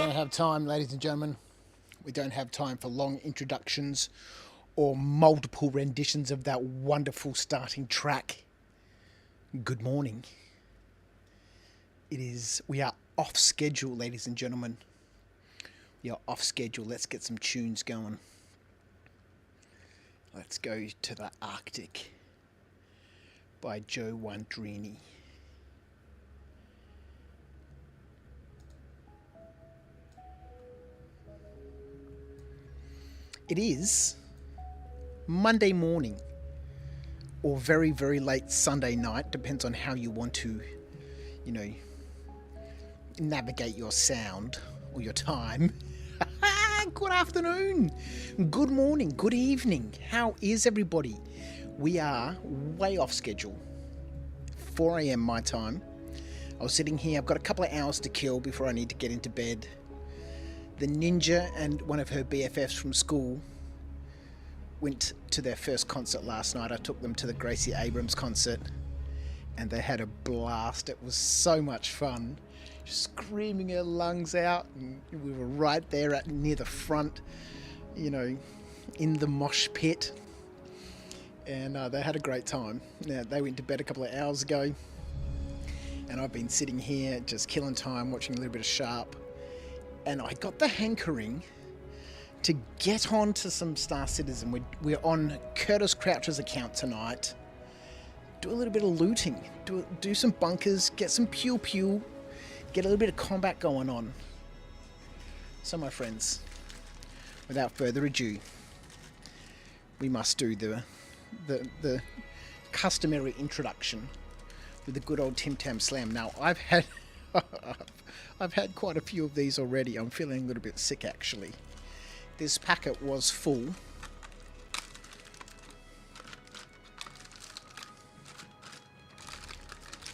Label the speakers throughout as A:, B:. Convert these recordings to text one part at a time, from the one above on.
A: don't have time, ladies and gentlemen. We don't have time for long introductions or multiple renditions of that wonderful starting track. Good morning. We are off schedule, ladies and gentlemen. We are off schedule. Let's get some tunes going. Let's go to the Arctic by Joe Wandrini. It is Monday morning or very, very late Sunday night. Depends on how you want to, navigate your sound or your time. Good afternoon, good morning, good evening. How is everybody? We are way off schedule. 4 a.m. my time. I was sitting here. I've got a couple of hours to kill before I need to get into bed. The Ninja and one of her BFFs from school went to their first concert last night. I took them to the Gracie Abrams concert and they had a blast. It was so much fun. Screaming her lungs out, and we were right there near the front, in the mosh pit, and they had a great time. Now, they went to bed a couple of hours ago and I've been sitting here just killing time watching a little bit of Sharp, and I got the hankering to get on to some Star Citizen. We're on Curtis Croucher's account tonight. Do a little bit of looting, do some bunkers, get some pew, get a little bit of combat going on. So my friends, without further ado, we must do the customary introduction with the good old Tim Tam Slam. Now I've had quite a few of these already. I'm feeling a little bit sick actually. This packet was full.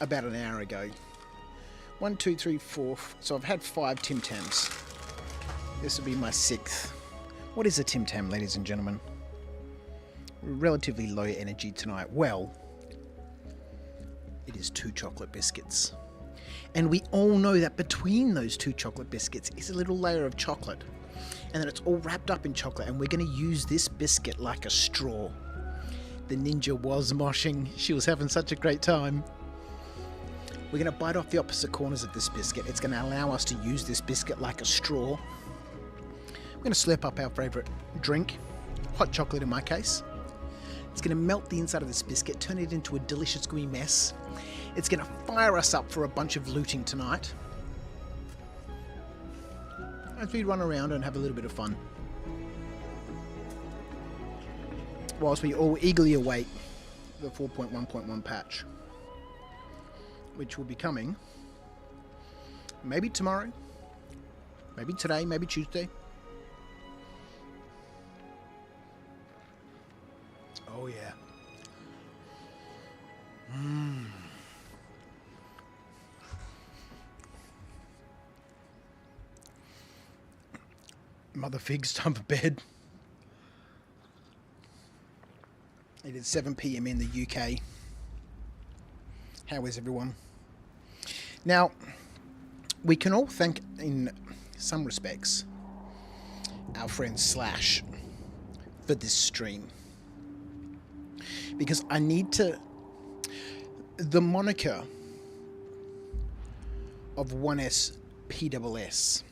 A: About an hour ago. 1, 2, 3, 4. So I've had 5 Tim Tams. This will be my 6th. What is a Tim Tam, ladies and gentlemen? Relatively low energy tonight. Well, it is 2 chocolate biscuits. And we all know that between those 2 chocolate biscuits is a little layer of chocolate. And then it's all wrapped up in chocolate. And we're going to use this biscuit like a straw. The Ninja was moshing. She was having such a great time. We're going to bite off the opposite corners of this biscuit. It's going to allow us to use this biscuit like a straw. We're going to slurp up our favourite drink, hot chocolate in my case. It's going to melt the inside of this biscuit, turn it into a delicious gooey mess. It's going to fire us up for a bunch of looting tonight, as we run around and have a little bit of fun, whilst we all eagerly await the 4.1.1 patch, which will be coming maybe tomorrow, maybe today, maybe Tuesday. Oh yeah. Mother Fig's time for bed. It is 7 p.m. in the UK. How is everyone? Now, we can all thank, in some respects, our friend Slash for this stream. Because I need to... The moniker of 1S PSS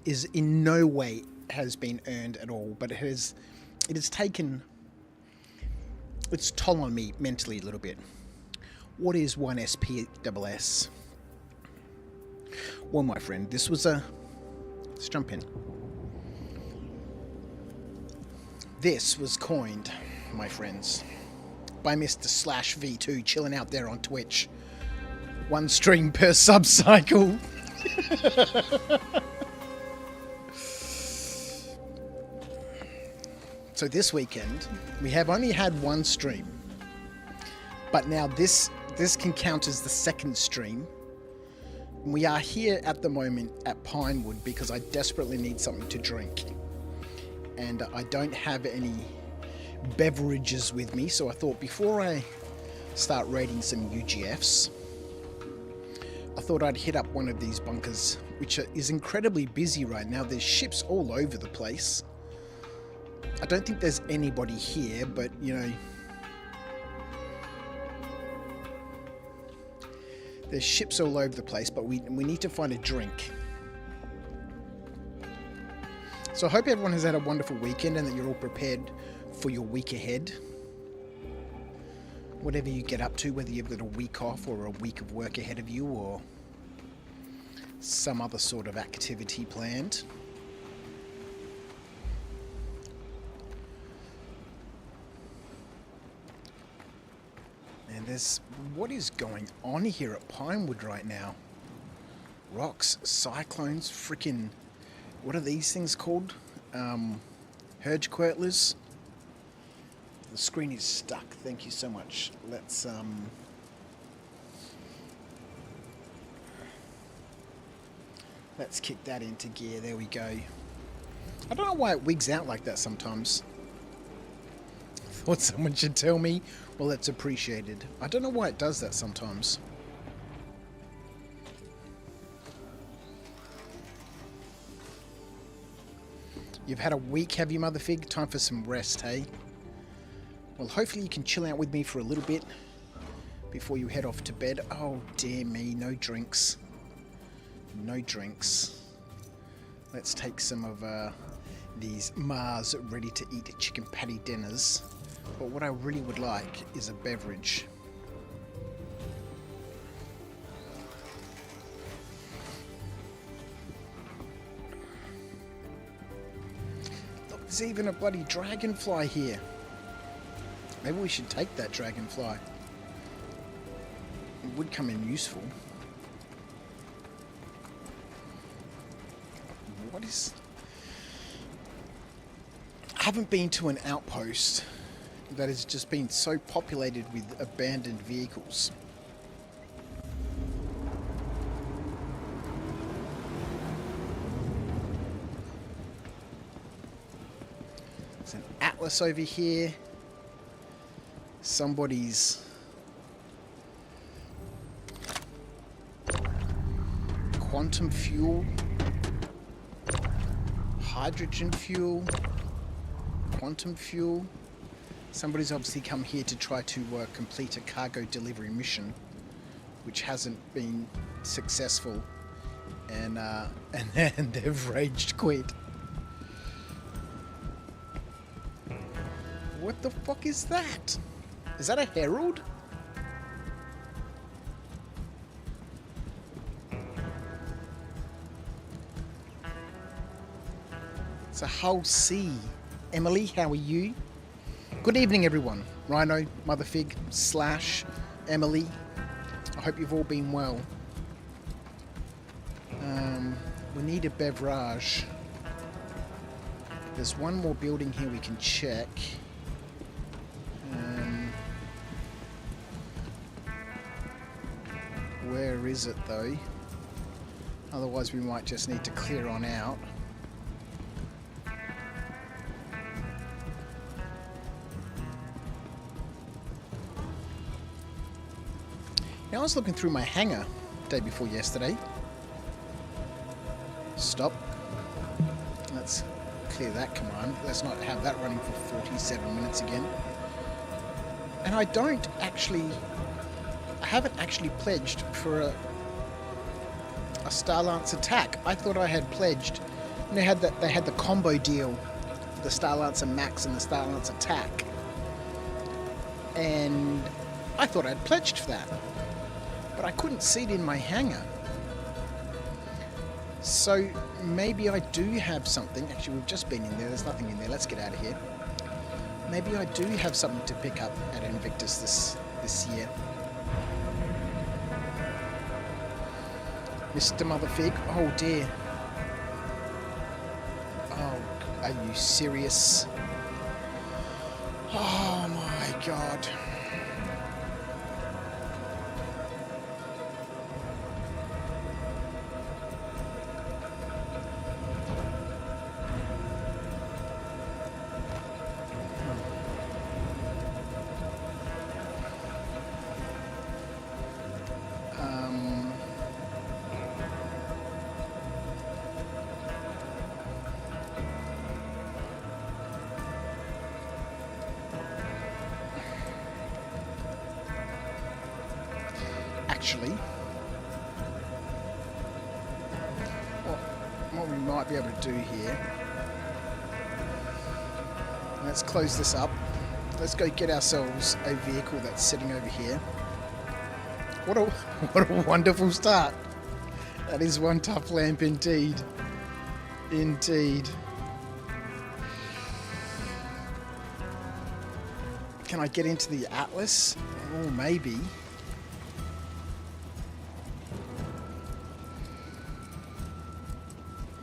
A: is in no way has been earned at all, but it has taken its toll on me mentally a little bit. What is 1S PSS? Well, my friend, let's jump in. This was coined, my friends, by Mr. Slash V2 chilling out there on Twitch. 1 stream per sub-cycle. So this weekend, we have only had 1 stream, but now this can count as the 2nd stream. We are here at the moment at Pinewood because I desperately need something to drink. And I don't have any beverages with me, so I thought before I start raiding some UGFs, I thought I'd hit up one of these bunkers, which is incredibly busy right now. There's ships all over the place. I don't think there's anybody here, but, you know, there's ships all over the place, but we need to find a drink. So I hope everyone has had a wonderful weekend and that you're all prepared for your week ahead. Whatever you get up to, whether you've got a week off or a week of work ahead of you or some other sort of activity planned. And what is going on here at Pinewood right now? Rocks, cyclones, freaking, what are these things called? Hergequirtlers. The screen is stuck. Thank you so much. Let's kick that into gear. There we go. I don't know why it wigs out like that sometimes. Thought someone should tell me. Well, that's appreciated. I don't know why it does that sometimes. You've had a week, have you, Mother Fig? Time for some rest, hey? Well, hopefully you can chill out with me for a little bit before you head off to bed. Oh, dear me, no drinks. No drinks. Let's take some of these Mars ready-to-eat chicken patty dinners. But what I really would like is a beverage. Look, there's even a bloody dragonfly here. Maybe we should take that dragonfly. It would come in useful. What is... I haven't been to an outpost that has just been so populated with abandoned vehicles. There's an Atlas over here. Somebody's quantum fuel, hydrogen fuel, quantum fuel. Somebody's obviously come here to try to complete a cargo delivery mission, which hasn't been successful, and they've raged quit. What the fuck is that? Is that a herald? It's a whole sea. Emily, how are you? Good evening, everyone. Rhino, Mother Fig, / Emily. I hope you've all been well. We need a beverage. There's one more building here we can check. Where is it though? Otherwise we might just need to clear on out. Now I was looking through my hangar day before yesterday. Stop. Let's clear that command. Let's not have that running for 47 minutes again. And I haven't actually pledged for a Star Lance attack. I thought I had pledged. And they had the combo deal for the Star Lancer Max and the Star Lance attack. And I thought I'd pledged for that. But I couldn't see it in my hangar. So maybe I do have something. Actually, we've just been in there. There's nothing in there. Let's get out of here. Maybe I do have something to pick up at Invictus this year. Mr. Motherfig. Oh dear. Oh, are you serious? Oh my god. actually. What we might be able to do here. Let's close this up. Let's go get ourselves a vehicle that's sitting over here. What a wonderful start. That is one tough lamp indeed. Indeed. Can I get into the Atlas? Oh, maybe.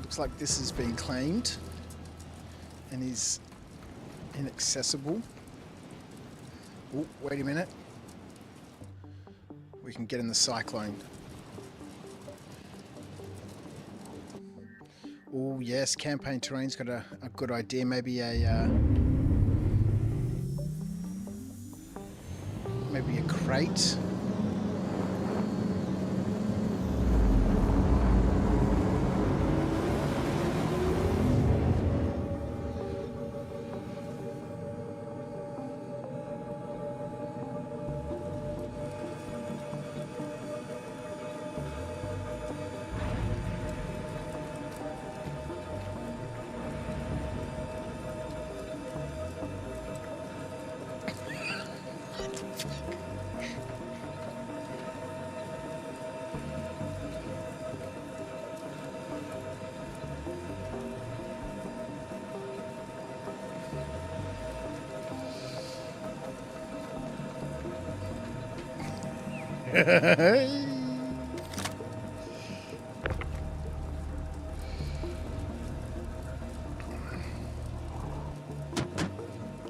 A: Looks like this has been claimed and is inaccessible. Oh, wait a minute. We can get in the Cyclone. Oh yes, campaign terrain's got a good idea. Maybe a crate.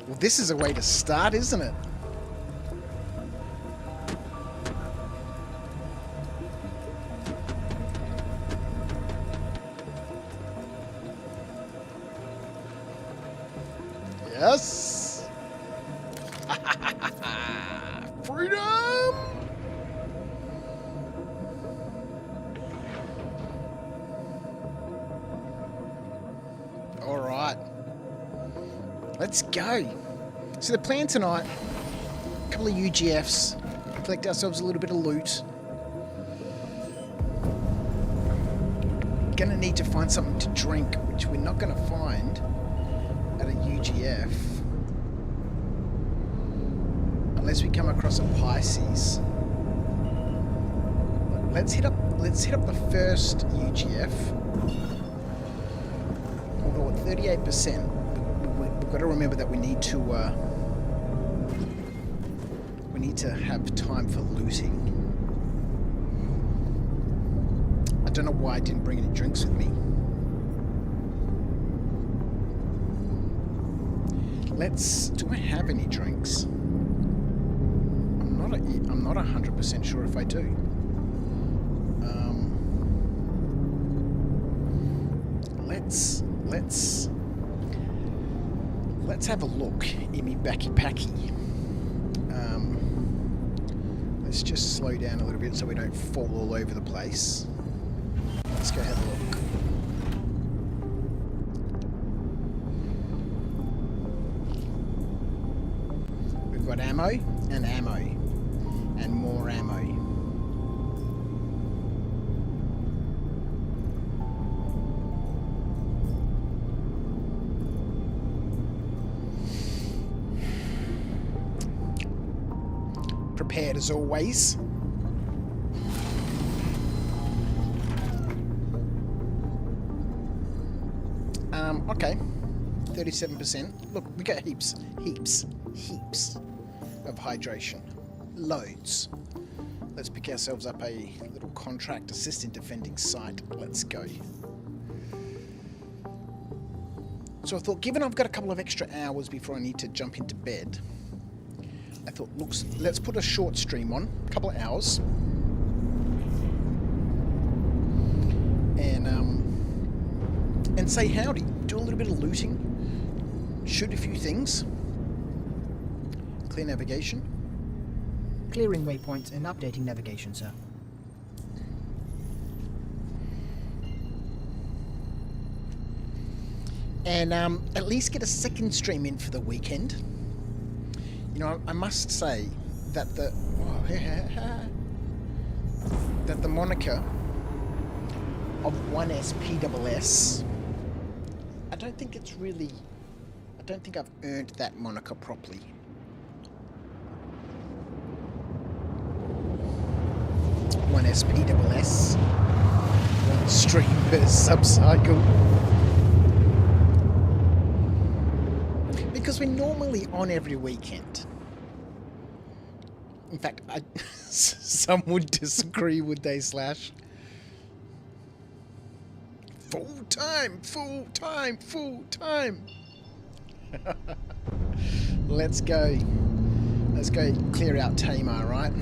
A: Well, this is a way to start, isn't it? Yes! Freedom! All right. Let's go. So the plan tonight, a couple of UGFs, collect ourselves a little bit of loot. Gonna need to find something to drink, which we're not gonna find at a UGF. Unless we come across a Pisces. Let's hit up the first UGF. Although at 38%, we've got to remember that we need to have time for looting. I don't know why I didn't bring any drinks with me. Do I have any drinks? I'm not 100% sure if I do. Let's have a look in me backy packy. Let's just slow down a little bit so we don't fall all over the place. Let's go have a look. We've got ammo and ammo and more ammo. Prepared as always. Okay. 37%. Look, we got heaps of hydration. Loads. Let's pick ourselves up a little contract, assist in defending site. Let's go. So I thought, given I've got a couple of extra hours before I need to jump into bed, I thought, let's put a short stream on, a couple of hours, and say howdy. Do a little bit of looting, shoot a few things, clear navigation.
B: Clearing waypoints and updating navigation, sir.
A: And at least get a second stream in for the weekend. You know, I must say that that the moniker of 1SPSS, I don't think I've earned that moniker properly. One SPSS, one stream per subcycle. Because we're normally on every weekend. In fact, some would disagree, would they, Slash? Full time. Let's go clear out Tamar, right?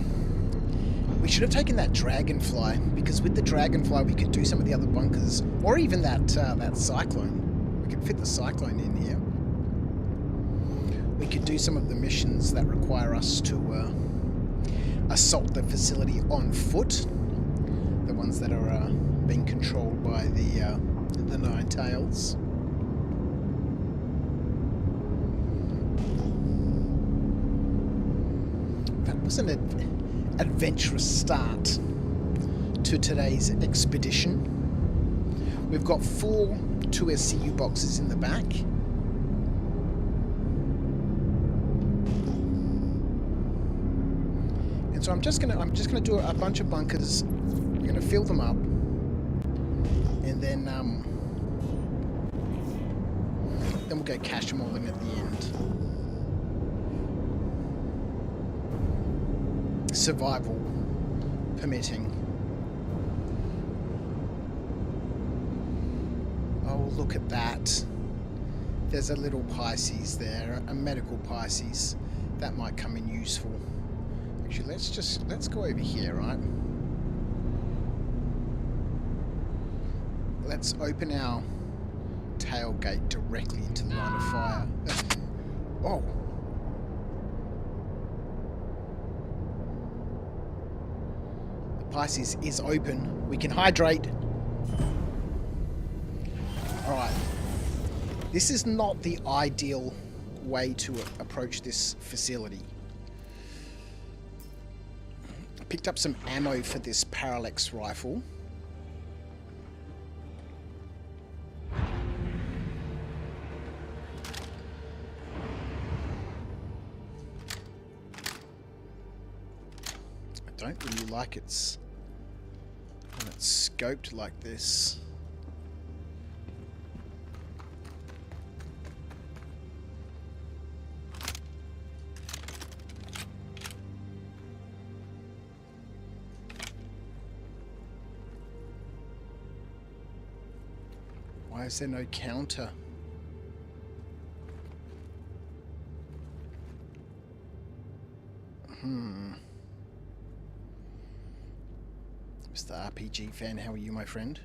A: We should have taken that dragonfly, because with the dragonfly we could do some of the other bunkers, or even that cyclone. We could fit the cyclone in here. We could do some of the missions that require us to assault the facility on foot. The ones that are being controlled by the Nine Tails. That was an adventurous start to today's expedition. We've got 4 2SCU boxes in the back. And so I'm just gonna do a bunch of bunkers. I'm gonna fill them up, and then we'll go cash them all in at the end. Survival permitting. Oh, look at that. There's a little Pisces there, a medical Pisces. That might come in useful. Actually, let's go over here, right? Let's open our tailgate directly into the line of fire. Oh. Pisces is open. We can hydrate. Alright. This is not the ideal way to approach this facility. I picked up some ammo for this parallax rifle. I don't really like its when it's scoped like this. Why is there no counter? Mr. RPG fan, how are you, my friend?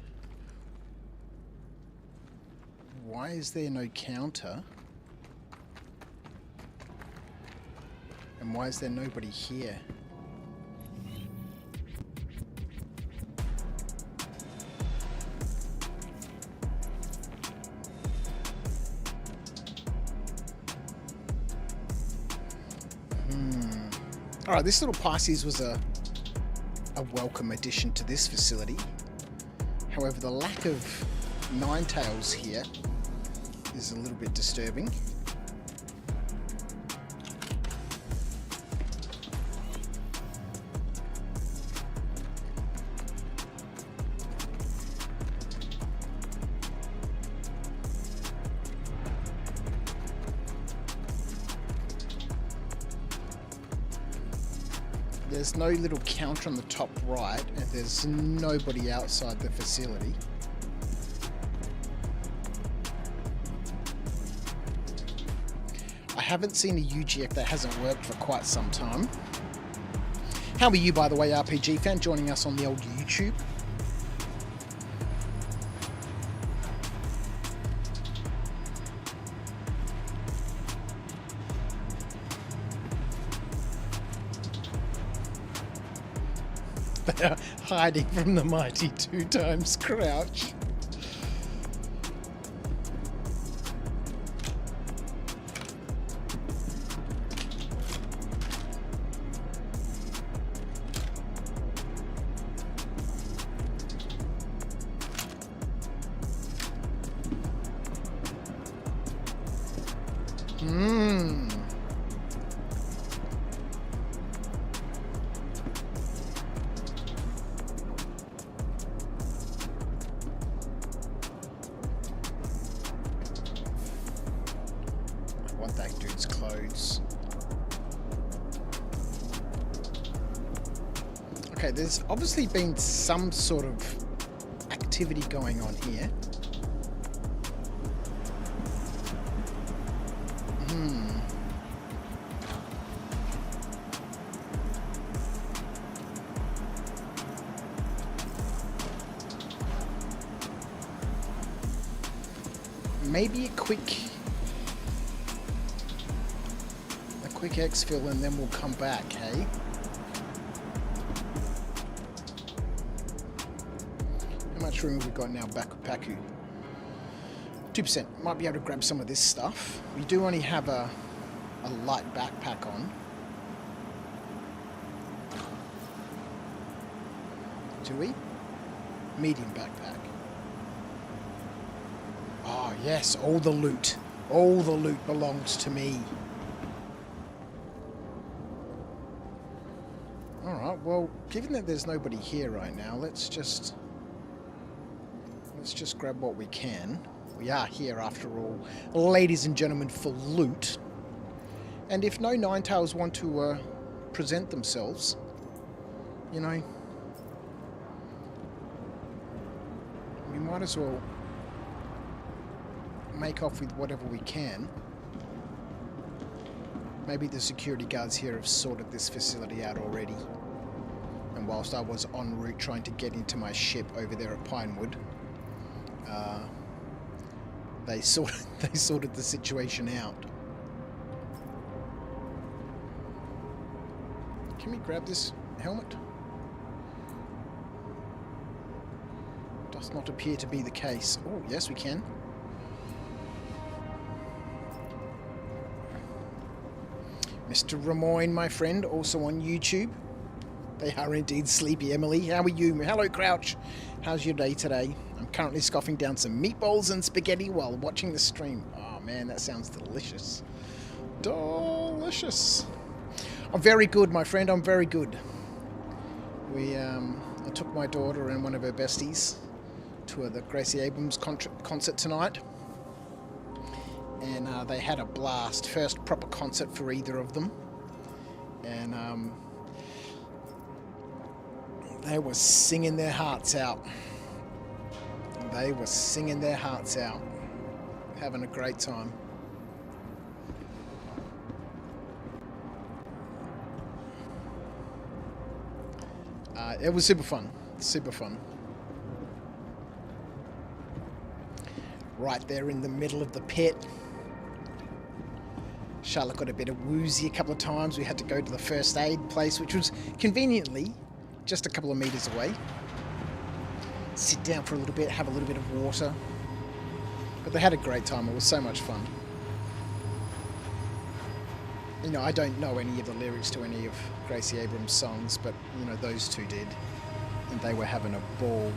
A: Why is there no counter? And why is there nobody here? Alright, this little Pisces was a welcome addition to this facility. However, the lack of Nine Tails here is a little bit disturbing. There's no little counter on the top right, and there's nobody outside the facility. I haven't seen a UGF that hasn't worked for quite some time. How are you, by the way, RPG fan, joining us on the old YouTube? Hiding from the mighty 2x crouch. Clothes. Okay, there's obviously been some sort of activity going on here. Maybe a quick exfil and then we'll come back, hey? How much room have we got in our backpack? 2%. Might be able to grab some of this stuff. We do only have a light backpack on. Do we? Medium backpack. Oh yes, all the loot. All the loot belongs to me. Alright, well, given that there's nobody here right now, let's just grab what we can. We are here after all, ladies and gentlemen, for loot. And if no Ninetails want to present themselves, you know, we might as well make off with whatever we can. Maybe the security guards here have sorted this facility out already. And whilst I was en route trying to get into my ship over there at Pinewood, they sorted the situation out. Can we grab this helmet? Does not appear to be the case. Oh, yes, we can. Mr. Ramoyne, my friend, also on YouTube. They are indeed Sleepy Emily. How are you? Hello, Crouch. How's your day today? I'm currently scoffing down some meatballs and spaghetti while watching the stream. Oh, man, that sounds delicious. Delicious. I'm very good, my friend. I'm very good. I took my daughter and one of her besties to the Gracie Abrams concert tonight. And they had a blast. First proper concert for either of them. And they were singing their hearts out. They were singing their hearts out. Having a great time. It was super fun. Super fun. Right there in the middle of the pit. Charlotte got a bit of woozy a couple of times. We had to go to the first aid place, which was conveniently just a couple of meters away. Sit down for a little bit, have a little bit of water. But they had a great time. It was so much fun. You know, I don't know any of the lyrics to any of Gracie Abrams' songs, but, you know, those two did. And they were having a ball.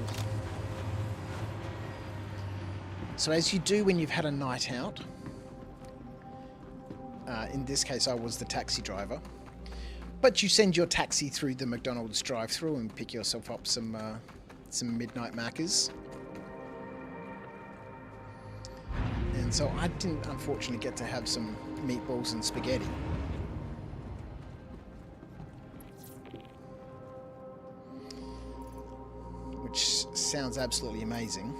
A: So as you do when you've had a night out, in this case I was the taxi driver, but you send your taxi through the McDonald's drive-thru and pick yourself up some midnight Maccas. And so I didn't unfortunately get to have some meatballs and spaghetti. Which sounds absolutely amazing.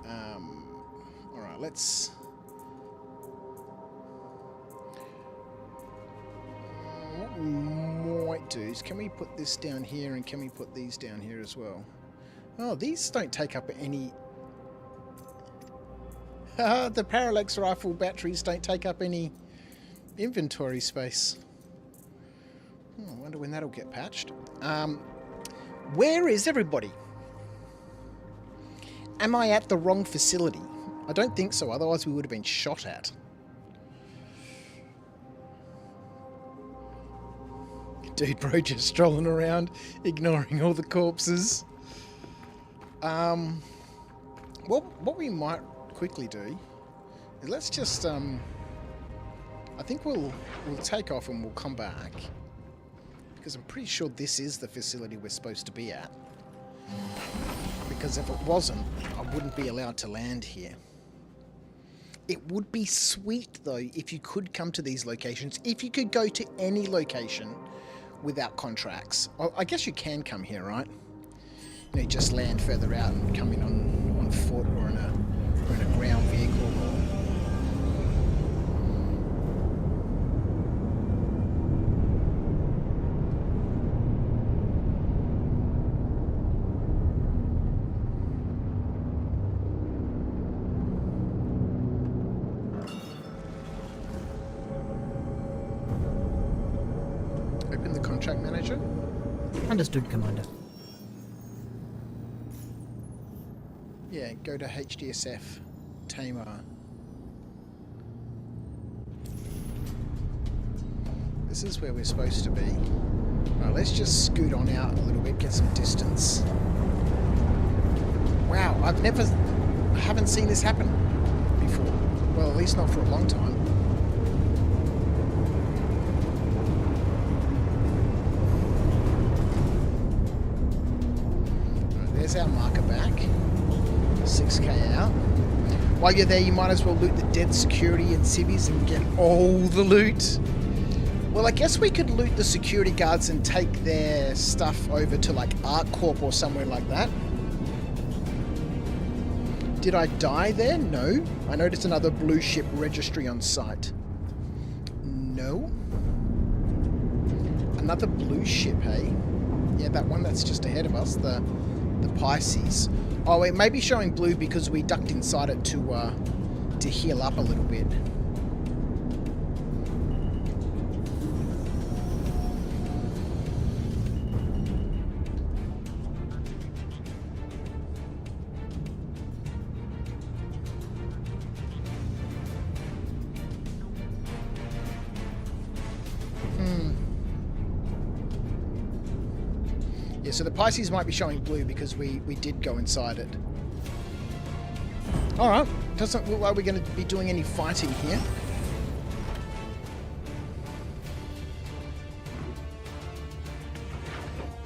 A: Alright, let's... What we might do is, can we put this down here and can we put these down here as well? Oh, these don't take up any... the parallax rifle batteries don't take up any inventory space. I wonder when that'll get patched. Where is everybody? Am I at the wrong facility? I don't think so, otherwise we would have been shot at. Dude, bro, just strolling around, ignoring all the corpses. What we might quickly do is let's just, I think we'll take off and we'll come back. Because I'm pretty sure this is the facility we're supposed to be at. Because if it wasn't, I wouldn't be allowed to land here. It would be sweet, though, if you could come to these locations. If you could go to any location without contracts. I guess you can come here, right? You know, just land further out and come in on foot or in a ground vehicle. Open the contract manager.
B: Understood, Commander.
A: Yeah, go to HDSF, Tamar. This is where we're supposed to be. Right, let's just scoot on out a little bit, get some distance. Wow, I haven't seen this happen before. Well, at least not for a long time. Right, there's our marker back. 6k out. While you're there, you might as well loot the dead security and civvies and get all the loot. Well, I guess we could loot the security guards and take their stuff over to like ArcCorp or somewhere like that. Did I die there? No. I noticed another blue ship registry on site. No. Another blue ship, hey? Yeah, that one that's just ahead of us, the Pisces. Oh, it may be showing blue because we ducked inside it to heal up a little bit. Yeah, so the Pisces might be showing blue because we did go inside it. Alright, doesn't look like we're going to be doing any fighting here.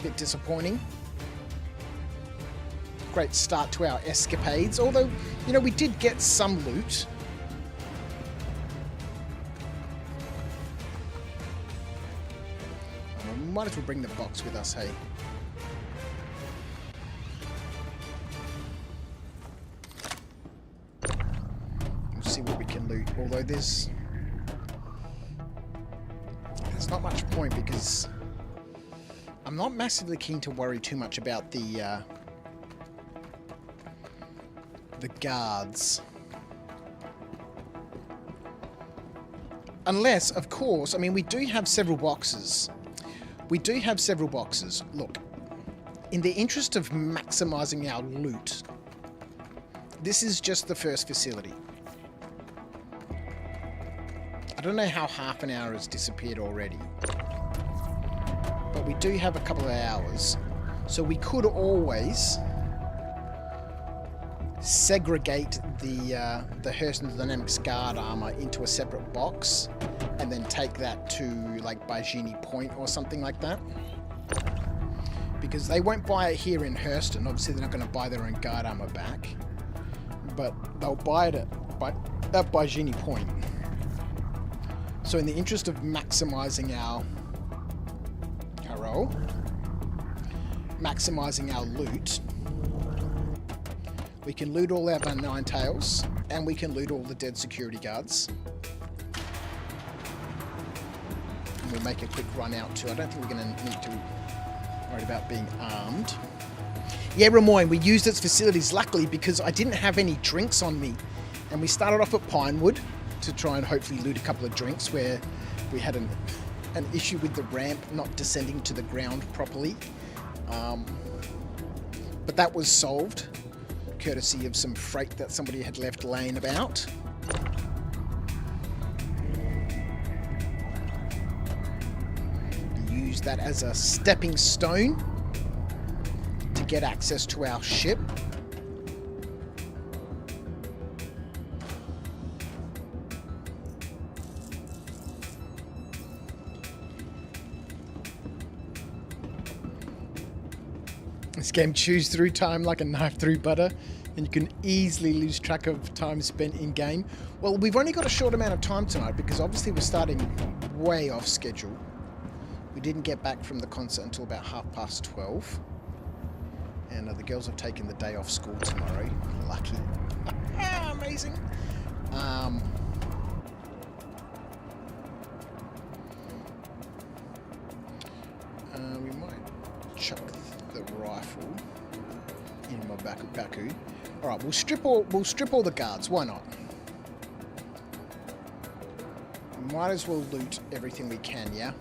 A: Bit disappointing. Great start to our escapades, although, you know, we did get some loot. Might as well bring the box with us, hey? See what we can loot, although there's not much point because I'm not massively keen to worry too much about the guards, unless, of course, I mean, we do have several boxes. Look, in the interest of maximizing our loot, this is just the first facility. I don't know how half an hour has disappeared already, but we do have a couple of hours, so we could always segregate the Hurston Dynamics guard armor into a separate box and then take that to like Bajini Point or something like that, because they won't buy it here in Hurston. Obviously they're not going to buy their own guard armor back, but they'll buy it at Bajini Point. So in the interest of maximizing our loot, we can loot all our Nine Tails, and we can loot all the dead security guards. And we'll make a quick run out too. I don't think we're going to need to worry about being armed. Yeah, Ramoyne, we used its facilities luckily because I didn't have any drinks on me. And we started off at Pinewood to try and hopefully loot a couple of drinks where we had an issue with the ramp not descending to the ground properly. But that was solved, courtesy of some freight that somebody had left laying about. Use that as a stepping stone to get access to our ship. This game chews through time like a knife through butter. and you can easily lose track of time spent in game. Well, we've only got a short amount of time tonight because obviously we're starting way off schedule. We didn't get back from the concert until about 12:30. And the girls have taken the day off school tomorrow. Lucky. Amazing. We might chuck the rifle in my baku. All right, we'll strip all the guards. Why not? Might as well loot everything we can, yeah.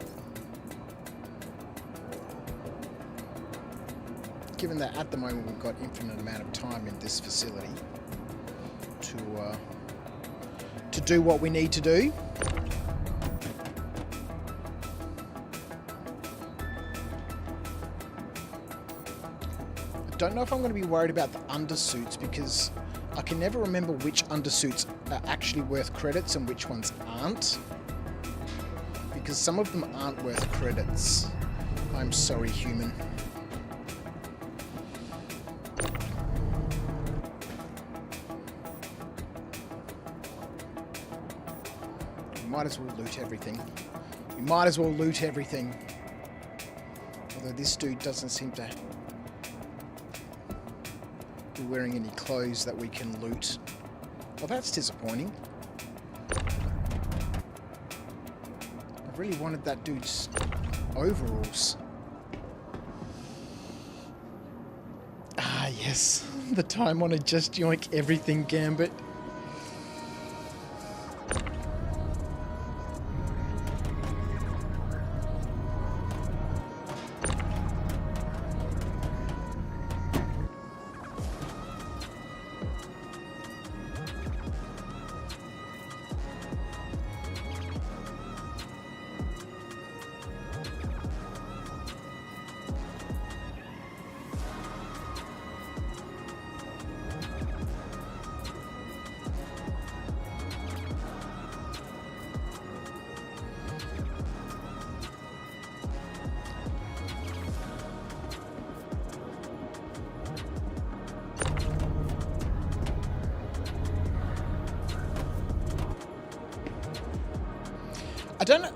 A: Given that at the moment we've got infinite amount of time in this facility to do what we need to do. I don't know if I'm going to be worried about the undersuits because I can never remember which undersuits are actually worth credits and which ones aren't. Because some of them aren't worth credits. I'm sorry, human. Might as well loot everything. We might as well loot everything. Although this dude doesn't seem to be wearing any clothes that we can loot. Well, that's disappointing. I really wanted that dude's overalls. Ah, yes. The time on a just yoink everything gambit.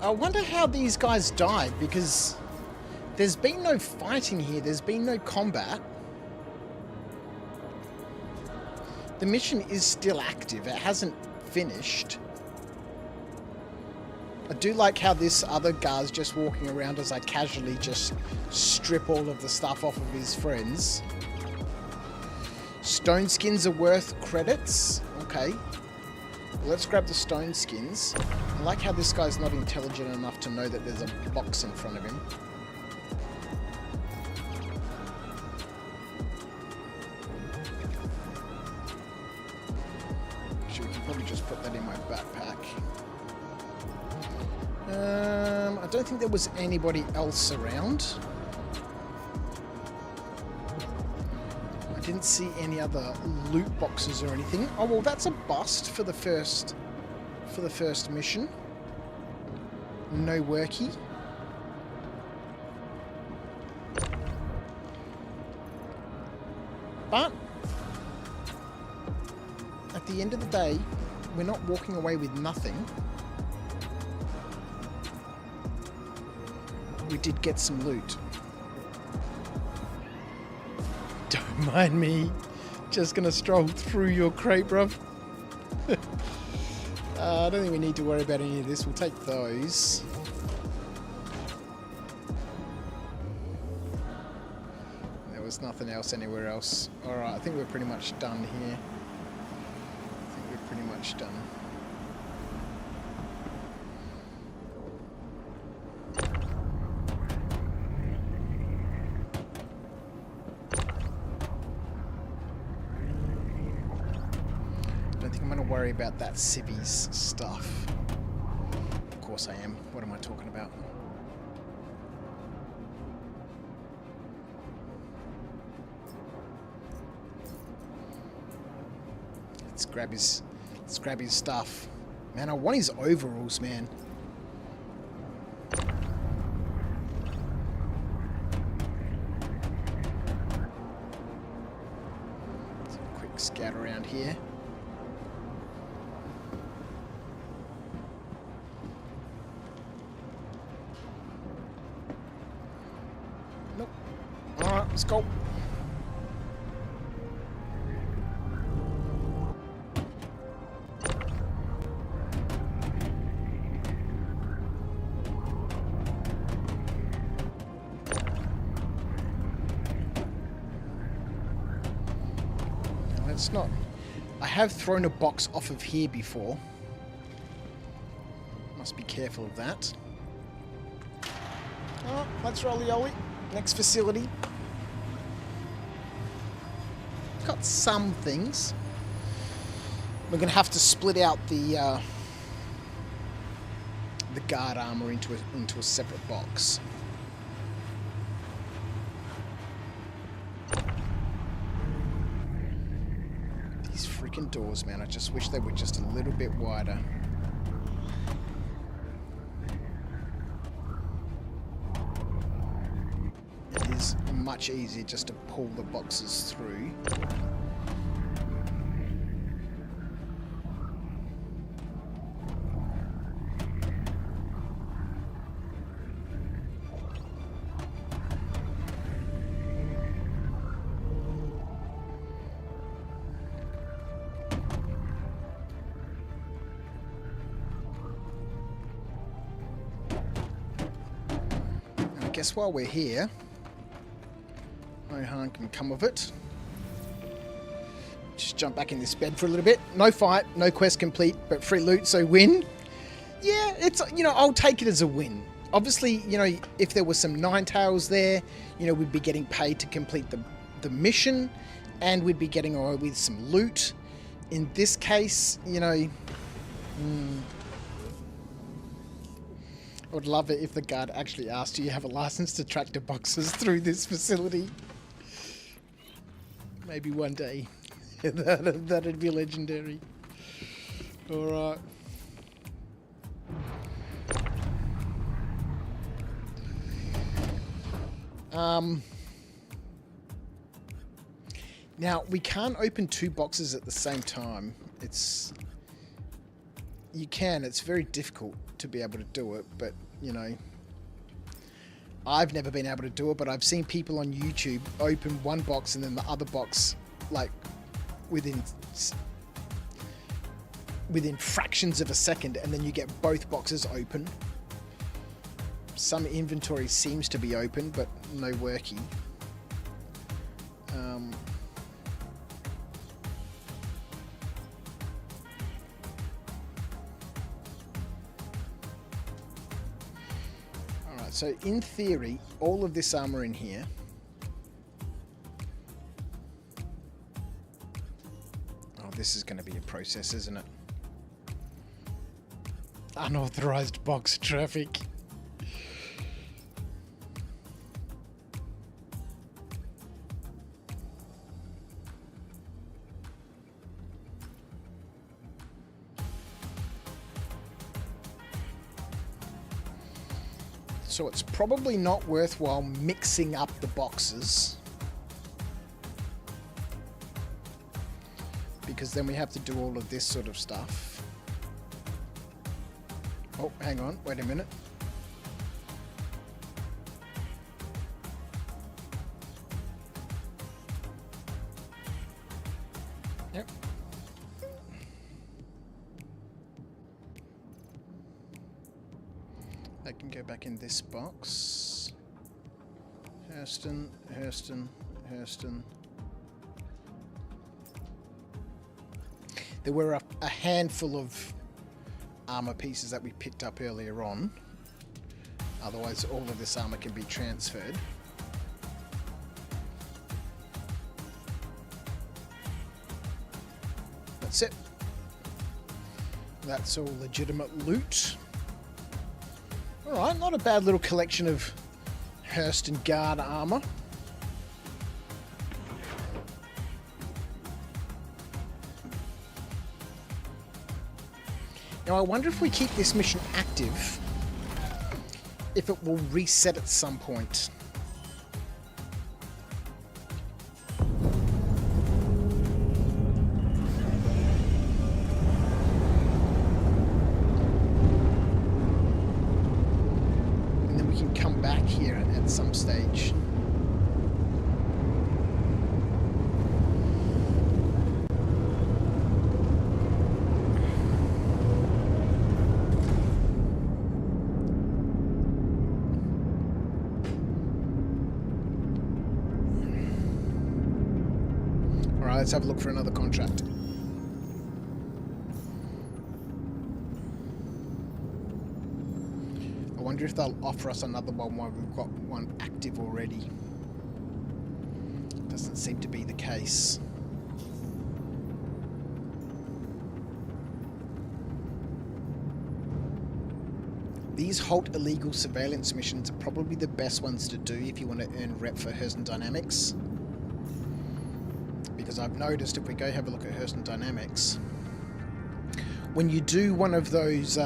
A: I wonder how these guys died, because there's been no fighting here. There's been no combat. The mission is still active. It hasn't finished. I do like how this other guy's just walking around as I casually just strip all of the stuff off of his friends. Stone skins are worth credits. Okay. Let's grab the stone skins. I like how this guy's not intelligent enough to know that there's a box in front of him. Actually, we can probably just put that in my backpack. I don't think there was anybody else around. I didn't see any other loot boxes or anything. Oh, well, that's a bust for the first mission. No worky. But at the end of the day, we're not walking away with nothing. We did get some loot. Don't mind me. Just gonna stroll through your crate, bruv. I don't think we need to worry about any of this. We'll take those. There was nothing else anywhere else. Alright, I think we're pretty much done here. I think we're pretty much done. Worry about that civvies stuff. Of course I am. What am I talking about? Let's grab his stuff. Man, I want his overalls, man. Quick Scout around here. Nope. Alright, let's go. It's not. I have thrown a box off of here before. Must be careful of that. Oh, let's roll-y-oly. Next facility. Got some things. We're going to have to split out the guard armor into a separate box. Doors, man. I just wish they were just a little bit wider. It is much easier just to pull the boxes through. Guess while we're here, no harm can come of it. Just jump back in this bed for a little bit. No fight, no quest complete, but free loot, so win. Yeah, it's, you know, I'll take it as a win. Obviously, you know, if there was some Ninetales there, you know, we'd be getting paid to complete the mission, and we'd be getting away with some loot. In this case, you know, I would love it if the guard actually asked you have a license to tractor boxes through this facility. Maybe one day. That'd be legendary. Alright. Now, we can't open two boxes at the same time. You can, it's very difficult to be able to do it, but, you know, I've never been able to do it, but I've seen people on YouTube open one box and then the other box, like, within fractions of a second, and then you get both boxes open. Some inventory seems to be open, but no worky. So in theory, all of this armor in here this is going to be a process, isn't it? Unauthorized box traffic. So it's probably not worthwhile mixing up the boxes, because then we have to do all of this sort of stuff. Oh, hang on, wait a minute. Yep. They can go back in this box. Hurston, Hurston, Hurston. There were a handful of armor pieces that we picked up earlier on. Otherwise, all of this armor can be transferred. That's it. That's all legitimate loot. Alright, not a bad little collection of Hurston Guard armor. Now I wonder if we keep this mission active, if it will reset at some point. stage. Alright, let's have a look for another contract. I wonder if they'll offer us another one while we've got one active already. Doesn't seem to be the case. These halt illegal surveillance missions are probably the best ones to do if you want to earn rep for Hurston Dynamics. Because I've noticed if we go have a look at Hurston Dynamics, when you do one of those,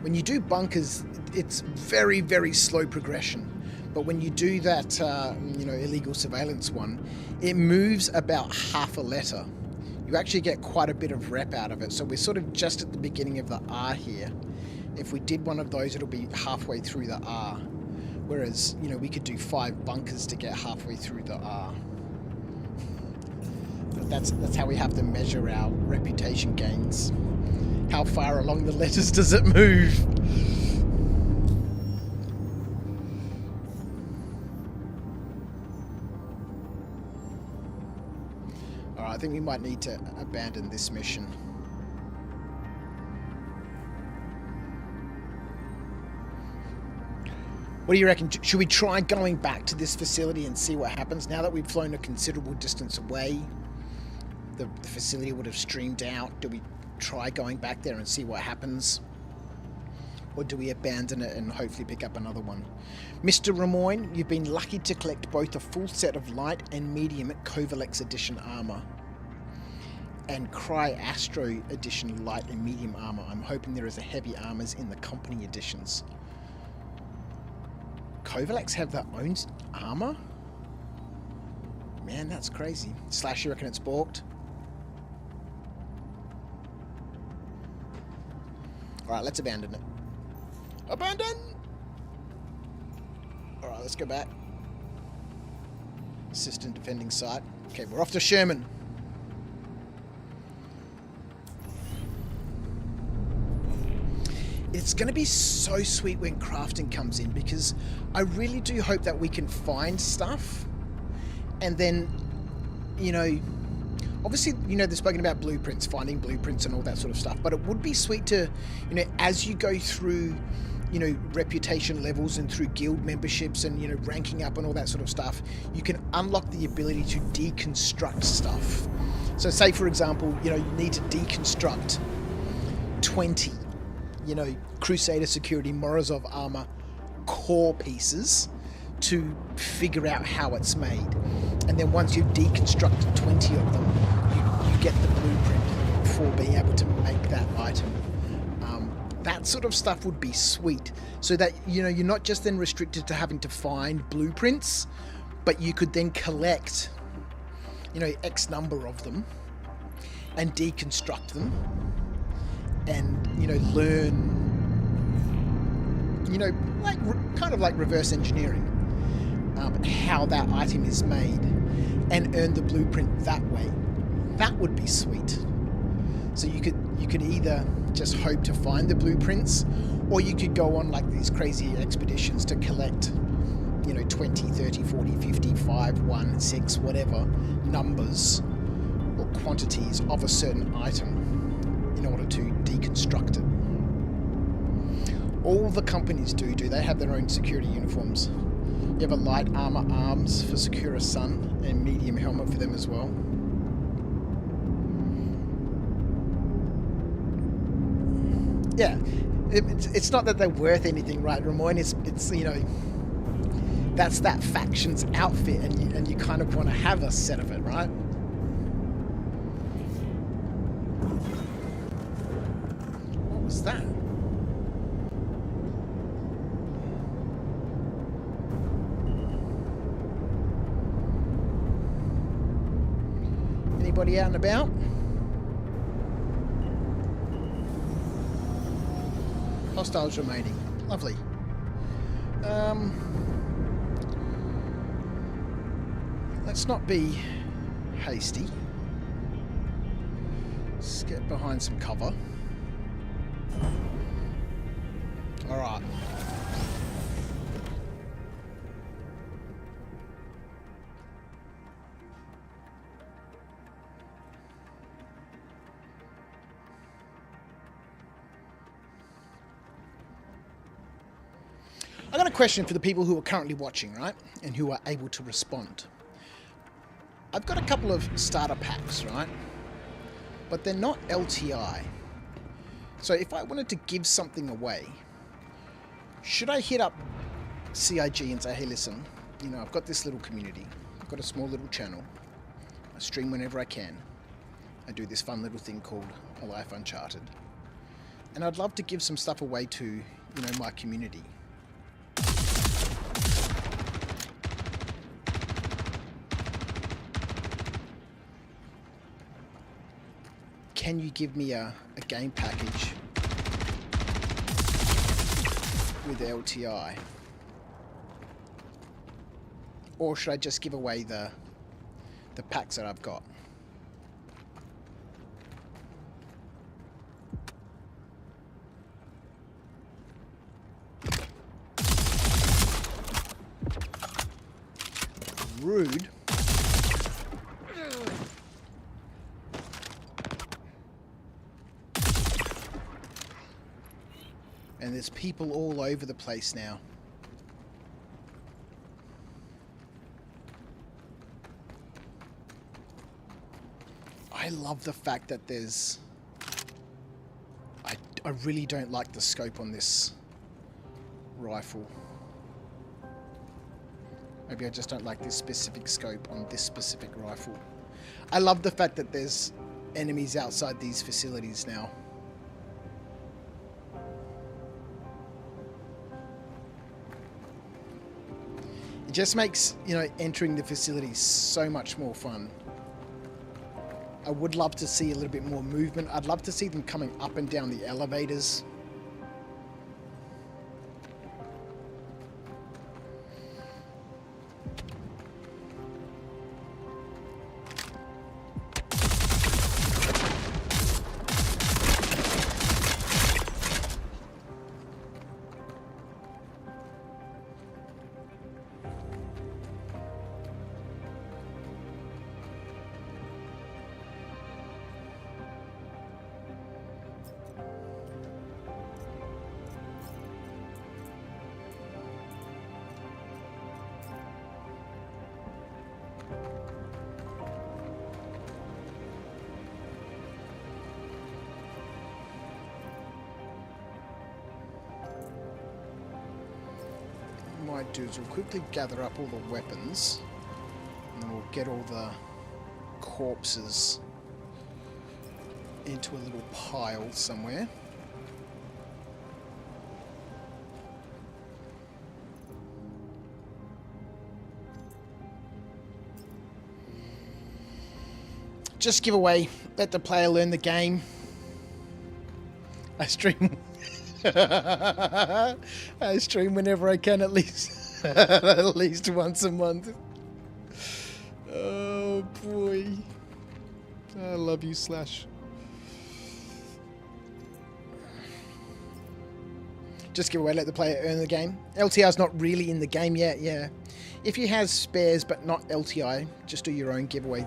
A: when you do bunkers, it's very, very slow progression. But when you do that, illegal surveillance one, it moves about half a letter. You actually get quite a bit of rep out of it. So we're sort of just at the beginning of the R here. If we did one of those, it'll be halfway through the R. Whereas, we could do 5 bunkers to get halfway through the R. But that's how we have to measure our reputation gains. How far along the letters does it move? Alright, I think we might need to abandon this mission. What do you reckon? Should we try going back to this facility and see what happens? Now that we've flown a considerable distance away, the facility would have streamed out. Do we try going back there and see what happens? Or do we abandon it and hopefully pick up another one? Mr. Ramoyne, you've been lucky to collect both a full set of light and medium Kovalex edition armor and Cry Astro edition light and medium armor. I'm hoping there is a heavy armors in the company editions. Kovalex have their own armor? Man, that's crazy. Slash, you reckon it's balked? Alright, let's abandon it. Abandon! Alright, let's go back. Assistant defending site. Okay, we're off to Sherman. It's going to be so sweet when crafting comes in, because I really do hope that we can find stuff and then, obviously, they've spoken about blueprints, finding blueprints and all that sort of stuff, but it would be sweet to, as you go through, reputation levels and through guild memberships and, ranking up and all that sort of stuff, you can unlock the ability to deconstruct stuff. So say, for example, you need to deconstruct 20, Crusader Security Morozov armor core pieces to figure out how it's made. And then once you've deconstructed 20 of them, you get the blueprint for being able to make that item. That sort of stuff would be sweet, so that you're not just then restricted to having to find blueprints, but you could then collect X number of them and deconstruct them and learn kind of like reverse engineering how that item is made and earn the blueprint that way. That would be sweet. So you could either just hope to find the blueprints, or you could go on like these crazy expeditions to collect 20, 30, 40, 50, 5, 1, 6, whatever numbers or quantities of a certain item in order to deconstruct it. All the companies do they have their own security uniforms. You have a light armor arms for Secura Sun and medium helmet for them as well. Yeah, it's not that they're worth anything, right, Ramon? It's that's that faction's outfit, and you kind of want to have a set of it, right? What was that? Anybody out and about? Hostiles remaining. Lovely. Let's not be hasty. Let's get behind some cover. Alright. I got a question for the people who are currently watching, right? And who are able to respond. I've got a couple of starter packs, right? But they're not LTI. So if I wanted to give something away, should I hit up CIG and say, hey, listen, you know, I've got this little community. I've got a small little channel. I stream whenever I can. I do this fun little thing called A Life Uncharted. And I'd love to give some stuff away to, you know, my community. Can you give me a game package with LTI? Or should I just give away the packs that I've got? Rude. And there's people all over the place now. I love the fact that there's... I really don't like the scope on this rifle. Maybe I just don't like this specific scope on this specific rifle. I love the fact that there's enemies outside these facilities now. It just makes, you know, entering the facility so much more fun. I would love to see a little bit more movement. I'd love to see them coming up and down the elevators. Might do is we'll quickly gather up all the weapons and then we'll get all the corpses into a little pile somewhere. Just give away, let the player learn the game. I stream I stream whenever I can, at least at least once a month. Oh boy, I love you, Slash. Just give away, let the player earn the game. LTI's not really in the game yet, yeah. If you have spares but not LTI, just do your own giveaway.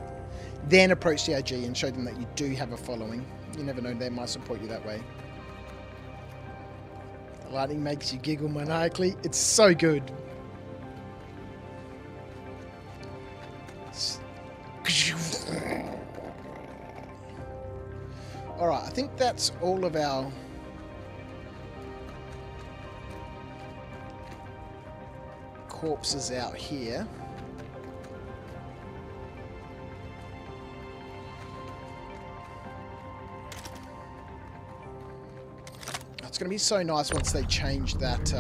A: Then approach CIG and show them that you do have a following. You never know, they might support you that way. The lightning makes you giggle maniacally. It's so good. Alright, I think that's all of our corpses out here. It's going to be so nice once they change that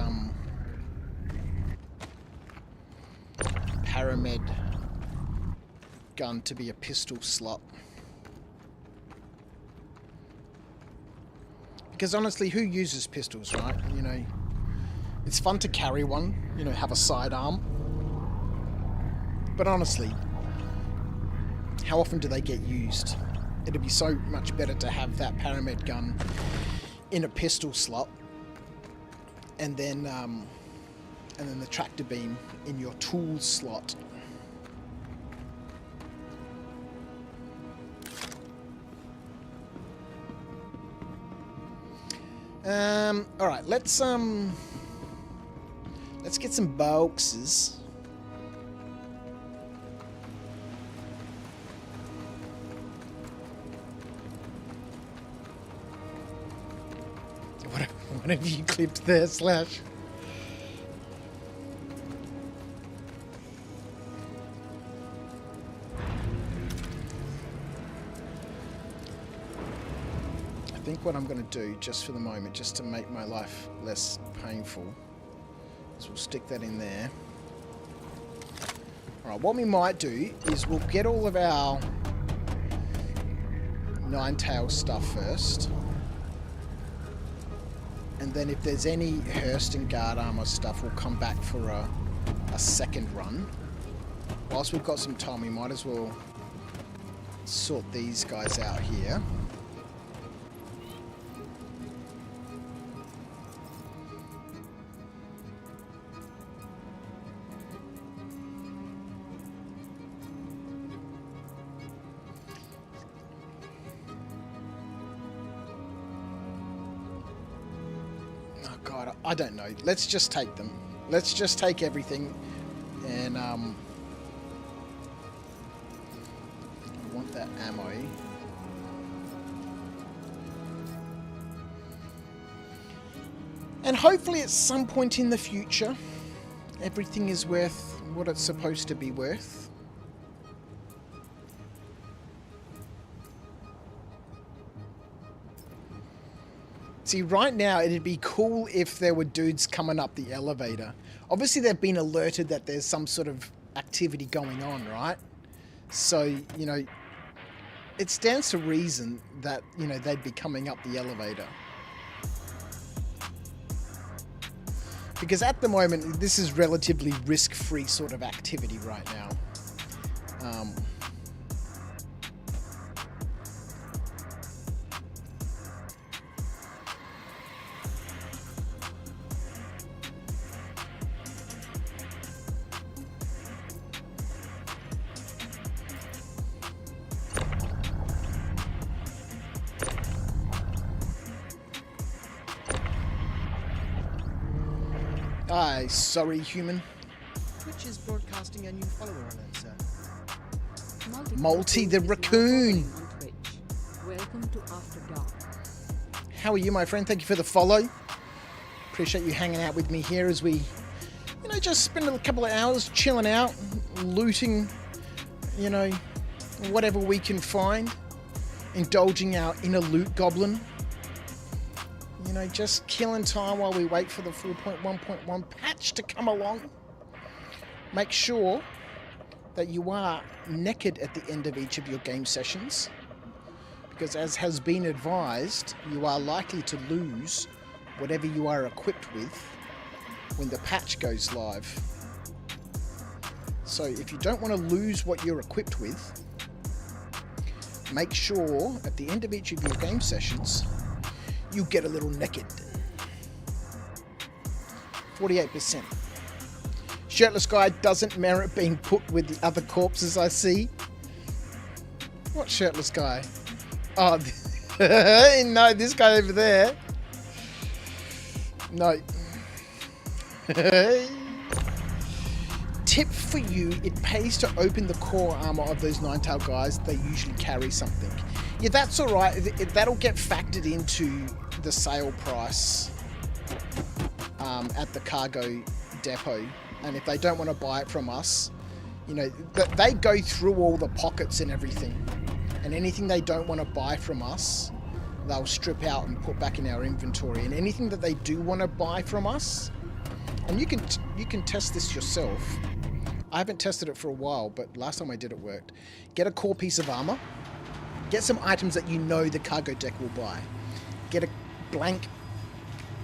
A: Paramed gun to be a pistol slot. Because honestly, who uses pistols, right? You know, it's fun to carry one, you know, have a sidearm. But honestly, how often do they get used? It'd be so much better to have that paramed gun in a pistol slot, and then the tractor beam in your tool slot. All right, let's get some boxes. What have you clipped there, Slash? I think what I'm going to do, just for the moment, just to make my life less painful, is we'll stick that in there. Alright, what we might do is we'll get all of our Nine-Tail stuff first. And then if there's any Hurst and Guard Armor stuff, we'll come back for a second run. Whilst we've got some time, we might as well sort these guys out here. God, I don't know. Let's just take them. Let's just take everything. And, I want that ammo. And hopefully at some point in the future, everything is worth what it's supposed to be worth. See, right now, it'd be cool if there were dudes coming up the elevator. Obviously, they've been alerted that there's some sort of activity going on, right? So, you know, it stands to reason that, you know, they'd be coming up the elevator. Because at the moment, this is relatively risk-free sort of activity right now. Aye, sorry, human.
B: Twitch is broadcasting a new follower alert, sir.
A: Multi the raccoon.
C: Welcome to After Dark.
A: How are you, my friend? Thank you for the follow. Appreciate you hanging out with me here as we, you know, just spend a couple of hours chilling out, looting, you know, whatever we can find, indulging our inner loot goblin. You know, just killing time while we wait for the 4.1.1 patch to come along. Make sure that you are naked at the end of each of your game sessions, because as has been advised, you are likely to lose whatever you are equipped with when the patch goes live. So if you don't want to lose what you're equipped with, make sure at the end of each of your game sessions you get a little naked. 48%. Shirtless guy doesn't merit being put with the other corpses I see. What shirtless guy? Oh, no, this guy over there. No. Tip for you, it pays to open the core armor of those Nine-Tail guys. They usually carry something. Yeah, that's alright. That'll get factored into the sale price at the cargo depot. And if they don't want to buy it from us, you know, they go through all the pockets and everything. And anything they don't want to buy from us, they'll strip out and put back in our inventory. And anything that they do want to buy from us, and you can test this yourself. I haven't tested it for a while, but last time I did it worked. Get a core piece of armor. Get some items that you know the cargo deck will buy. Get a blank,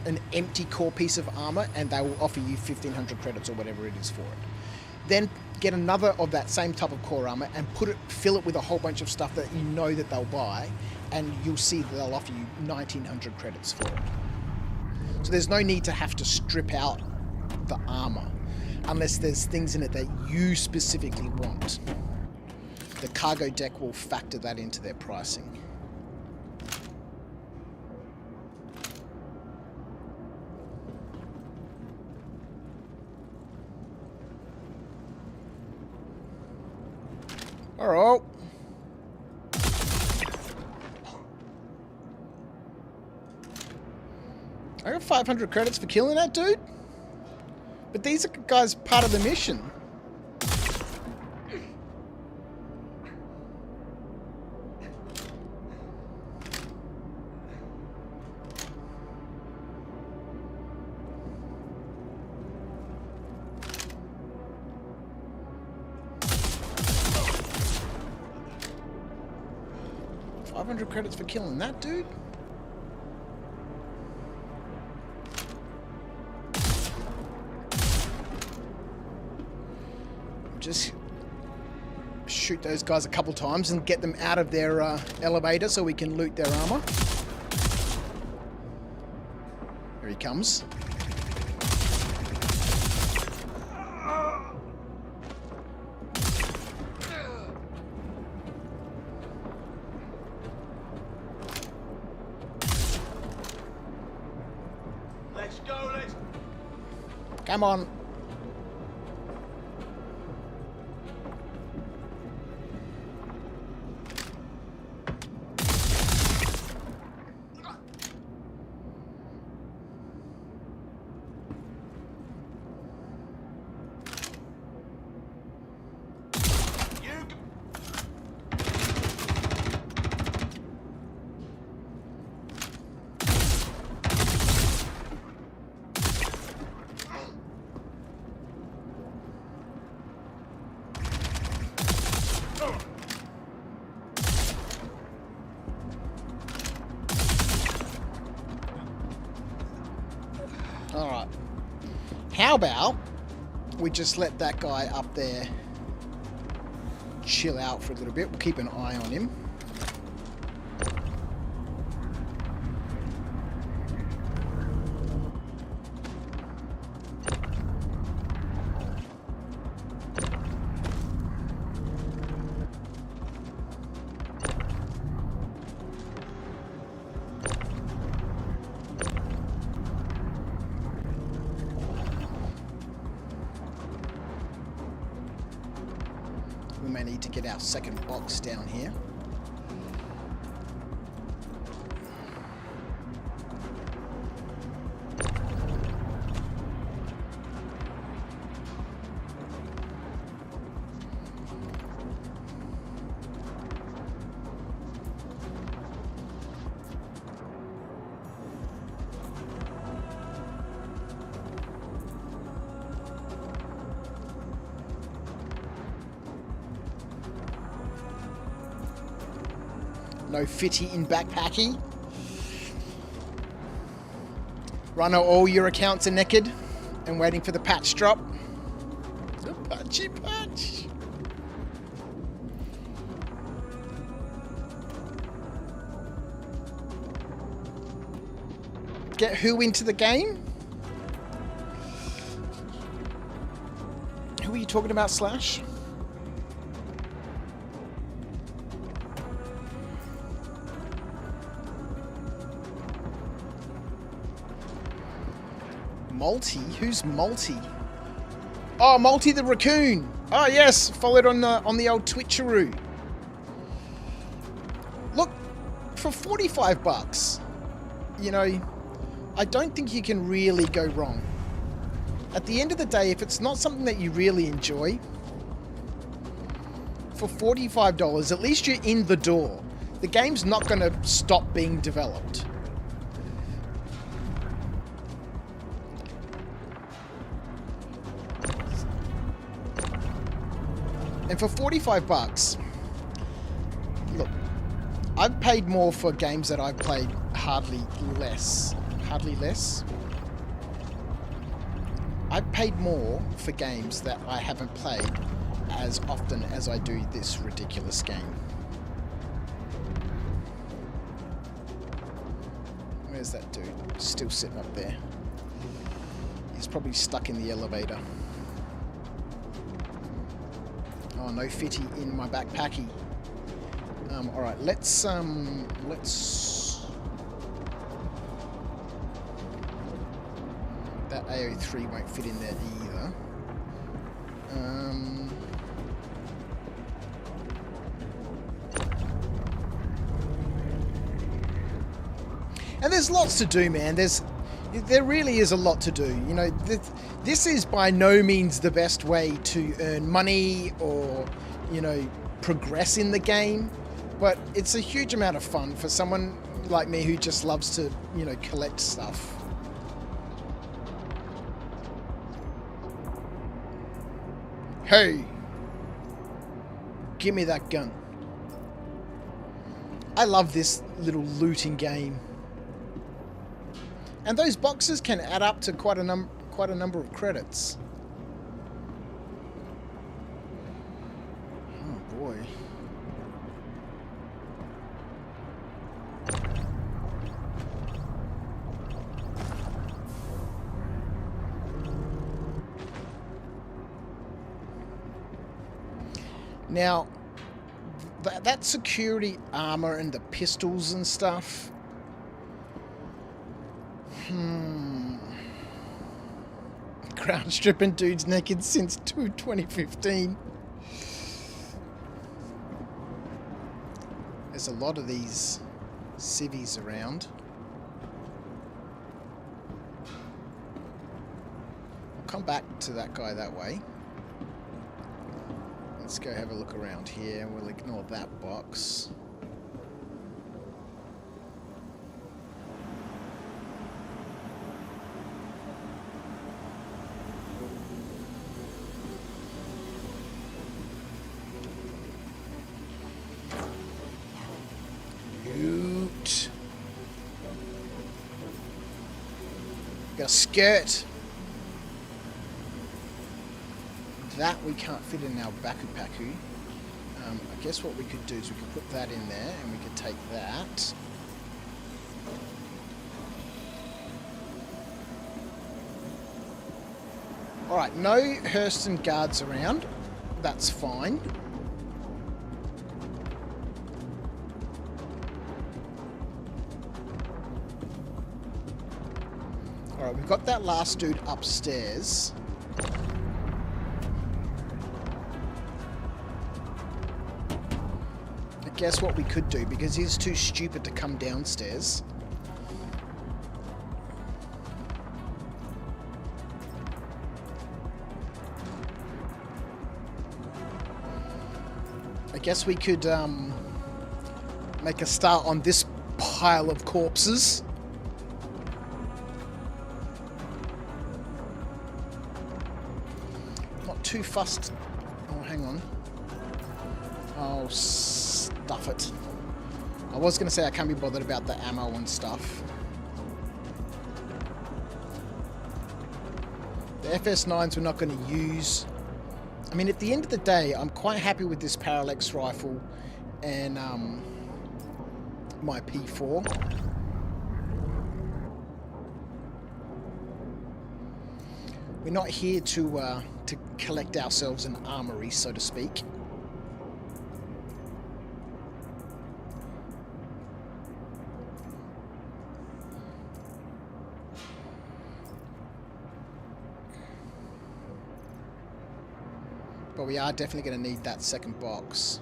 A: an empty core piece of armor, and they will offer you 1,500 credits or whatever it is for it. Then get another of that same type of core armor and fill it with a whole bunch of stuff that you know that they'll buy, and you'll see that they'll offer you 1900 credits for it. So there's no need to have to strip out the armor unless there's things in it that you specifically want. The cargo deck will factor that into their pricing. Alright. I got 500 credits for killing that dude. But these are guys part of the mission. Credits for killing that dude? Just shoot those guys a couple times and get them out of their elevator so we can loot their armor. Here he comes. Come on. Alright. How about we just let that guy up there chill out for a little bit. We'll keep an eye on him. We may need to get our second box down here. No fitty in backpacky. Runner, all your accounts are naked and waiting for the patch drop. The patchy patch. Get who into the game? Who are you talking about, Slash? Multi? Who's Multi? Oh, Multi the raccoon. Oh yes, followed on the old Twitcheroo. Look, for 45 bucks, you know, I don't think you can really go wrong. At the end of the day, if it's not something that you really enjoy, for $45, at least you're in the door. The game's not going to stop being developed. And for 45 bucks, look, I've paid more for games that I've played hardly less. I've paid more for games that I haven't played as often as I do this ridiculous game. Where's that dude? Still sitting up there. He's probably stuck in the elevator. Oh, no fitty in my backpacky. Alright, let's that AO3 won't fit in there either. And there's lots to do, man. There really is a lot to do. You know, this is by no means the best way to earn money or, you know, progress in the game. But it's a huge amount of fun for someone like me who just loves to, you know, collect stuff. Hey! Give me that gun. I love this little looting game. And those boxes can add up to quite a number of credits. Oh boy. Now, that security armor and the pistols and stuff. Ground stripping dudes naked since 2015. There's a lot of these civvies around. I'll come back to that guy that way. Let's go have a look around here. We'll ignore that box. Loot. Got a skirt. That we can't fit in our bakupaku. I guess what we could do is we could put that in there and we could take that. Alright, no Hurston guards around. That's fine. Alright, we've got that last dude upstairs. Guess what we could do, because he's too stupid to come downstairs. I guess we could make a start on this pile of corpses. Not too fussed. Oh, hang on. Oh, stuff it. I was going to say I can't be bothered about the ammo and stuff. The FS9s we're not going to use. I mean, at the end of the day, I'm quite happy with this parallax rifle and my P4. We're not here to collect ourselves an armory, so to speak. But we are definitely going to need that second box.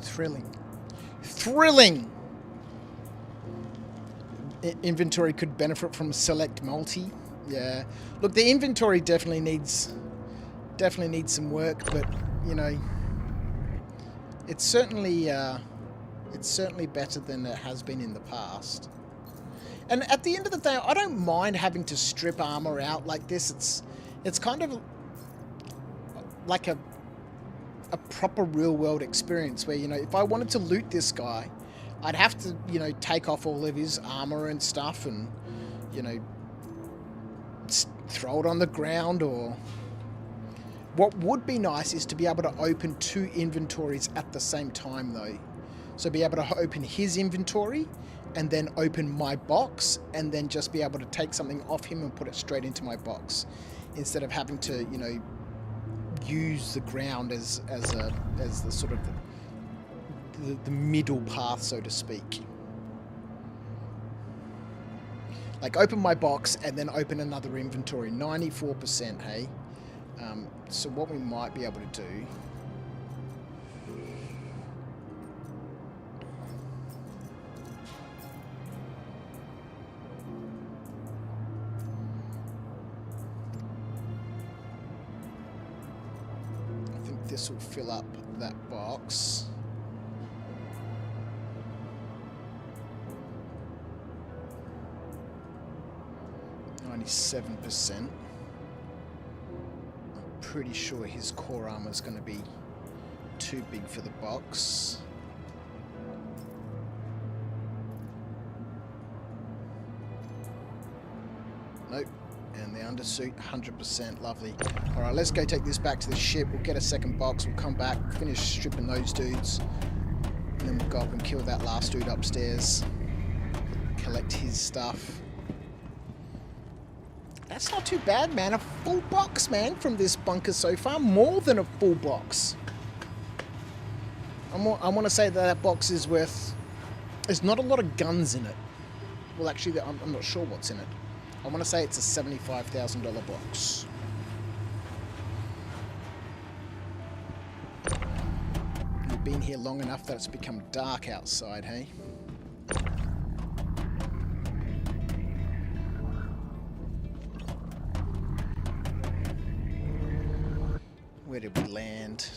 A: Thrilling. Thrilling! Inventory could benefit from select multi. Yeah. Look, the inventory definitely needs Definitely needs some work, but you know, it's certainly better than it has been in the past. And at the end of the day, I don't mind having to strip armor out like this. It's kind of like a proper real world experience where, you know, if I wanted to loot this guy, I'd have to, you know, take off all of his armor and stuff and, you know, throw it on the ground. Or what would be nice is to be able to open 2 inventories at the same time though. So be able to open his inventory and then open my box, and then just be able to take something off him and put it straight into my box, instead of having to, you know, use the ground as the sort of the middle path, so to speak. Like open my box and then open another inventory. 94%, hey? So what we might be able to do... I think this will fill up that box. %. I'm pretty sure his core armor is going to be too big for the box. Nope. And the undersuit, 100%. Lovely. Alright, let's go take this back to the ship. We'll get a second box. We'll come back, finish stripping those dudes. And then we'll go up and kill that last dude upstairs. Collect his stuff. That's not too bad, man. A full box, man, from this bunker so far. More than a full box. I want to say that box is worth... There's not a lot of guns in it. Well, actually, I'm not sure what's in it. I want to say it's a $75,000 box. We've been here long enough that it's become dark outside, hey? Where did we land?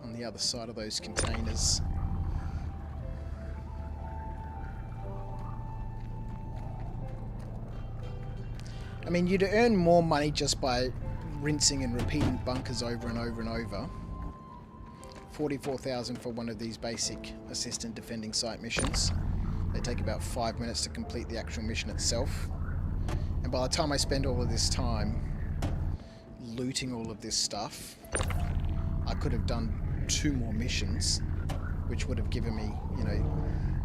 A: On the other side of those containers. I mean, you'd earn more money just by rinsing and repeating bunkers over and over and over. 44,000 for one of these basic assistant defending site missions. They take about 5 minutes to complete the actual mission itself. And by the time I spend all of this time looting all of this stuff, I could have done 2 more missions, which would have given me, you know,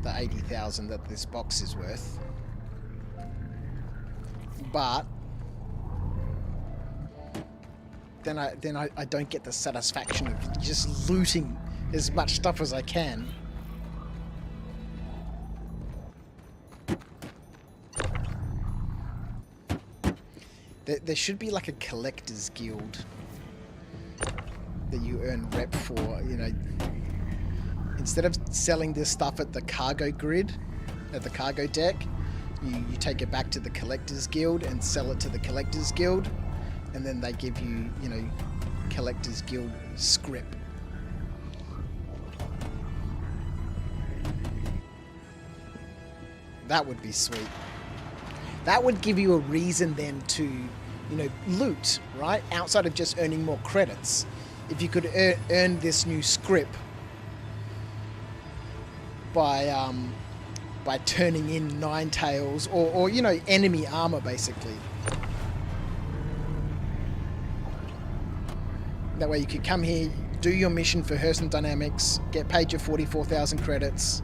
A: the 80,000 that this box is worth. But then I don't get the satisfaction of just looting as much stuff as I can. There should be like a collector's guild that you earn rep for, you know. Instead of selling this stuff at the cargo grid, at the cargo deck, you take it back to the collector's guild and sell it to the collector's guild, and then they give you, you know, collector's guild script. That would be sweet. That would give you a reason then to, you know, loot, right? Outside of just earning more credits. If you could earn this new script by turning in Nine Tails or you know, enemy armor basically. That way you could come here, do your mission for Hurston Dynamics, get paid your 44,000 credits,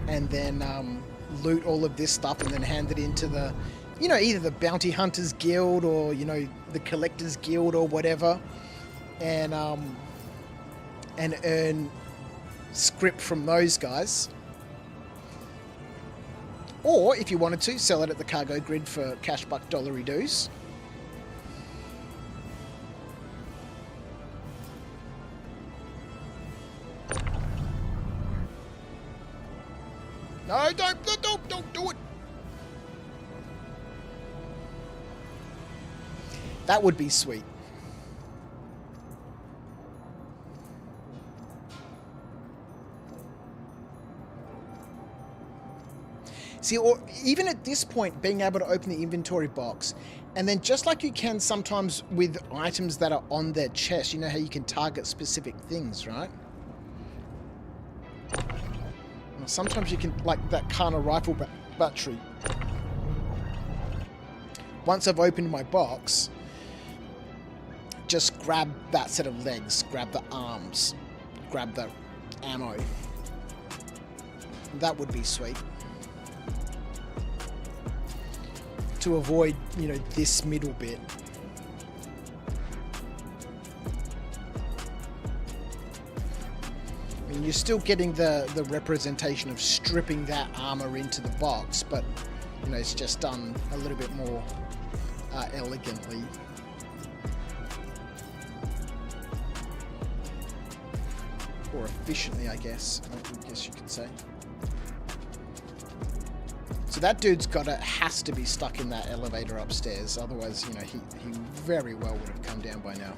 A: and then loot all of this stuff and then hand it into the, you know, either the Bounty Hunters Guild or, you know, the Collectors Guild or whatever, and earn script from those guys. Or, if you wanted to, sell it at the cargo grid for cash buck dollary doos. No, don't do it. That would be sweet. See, or even at this point, being able to open the inventory box, and then just like you can sometimes with items that are on their chest, you know how you can target specific things, right? Well, sometimes you can, like that kind of rifle battery. Once I've opened my box, just grab that set of legs, grab the arms, grab the ammo. That would be sweet. To avoid, you know, this middle bit. I mean, you're still getting the representation of stripping that armor into the box, but, you know, it's just done a little bit more elegantly. Or efficiently, I guess you could say. So that dude's has to be stuck in that elevator upstairs. Otherwise, you know, he very well would have come down by now.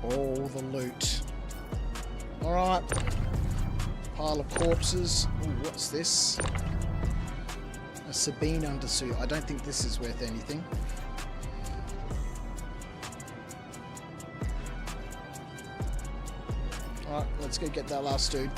A: All the loot. Alright. Pile of corpses. Ooh, what's this? A Sabine undersuit. I don't think this is worth anything. Alright, let's go get that last dude.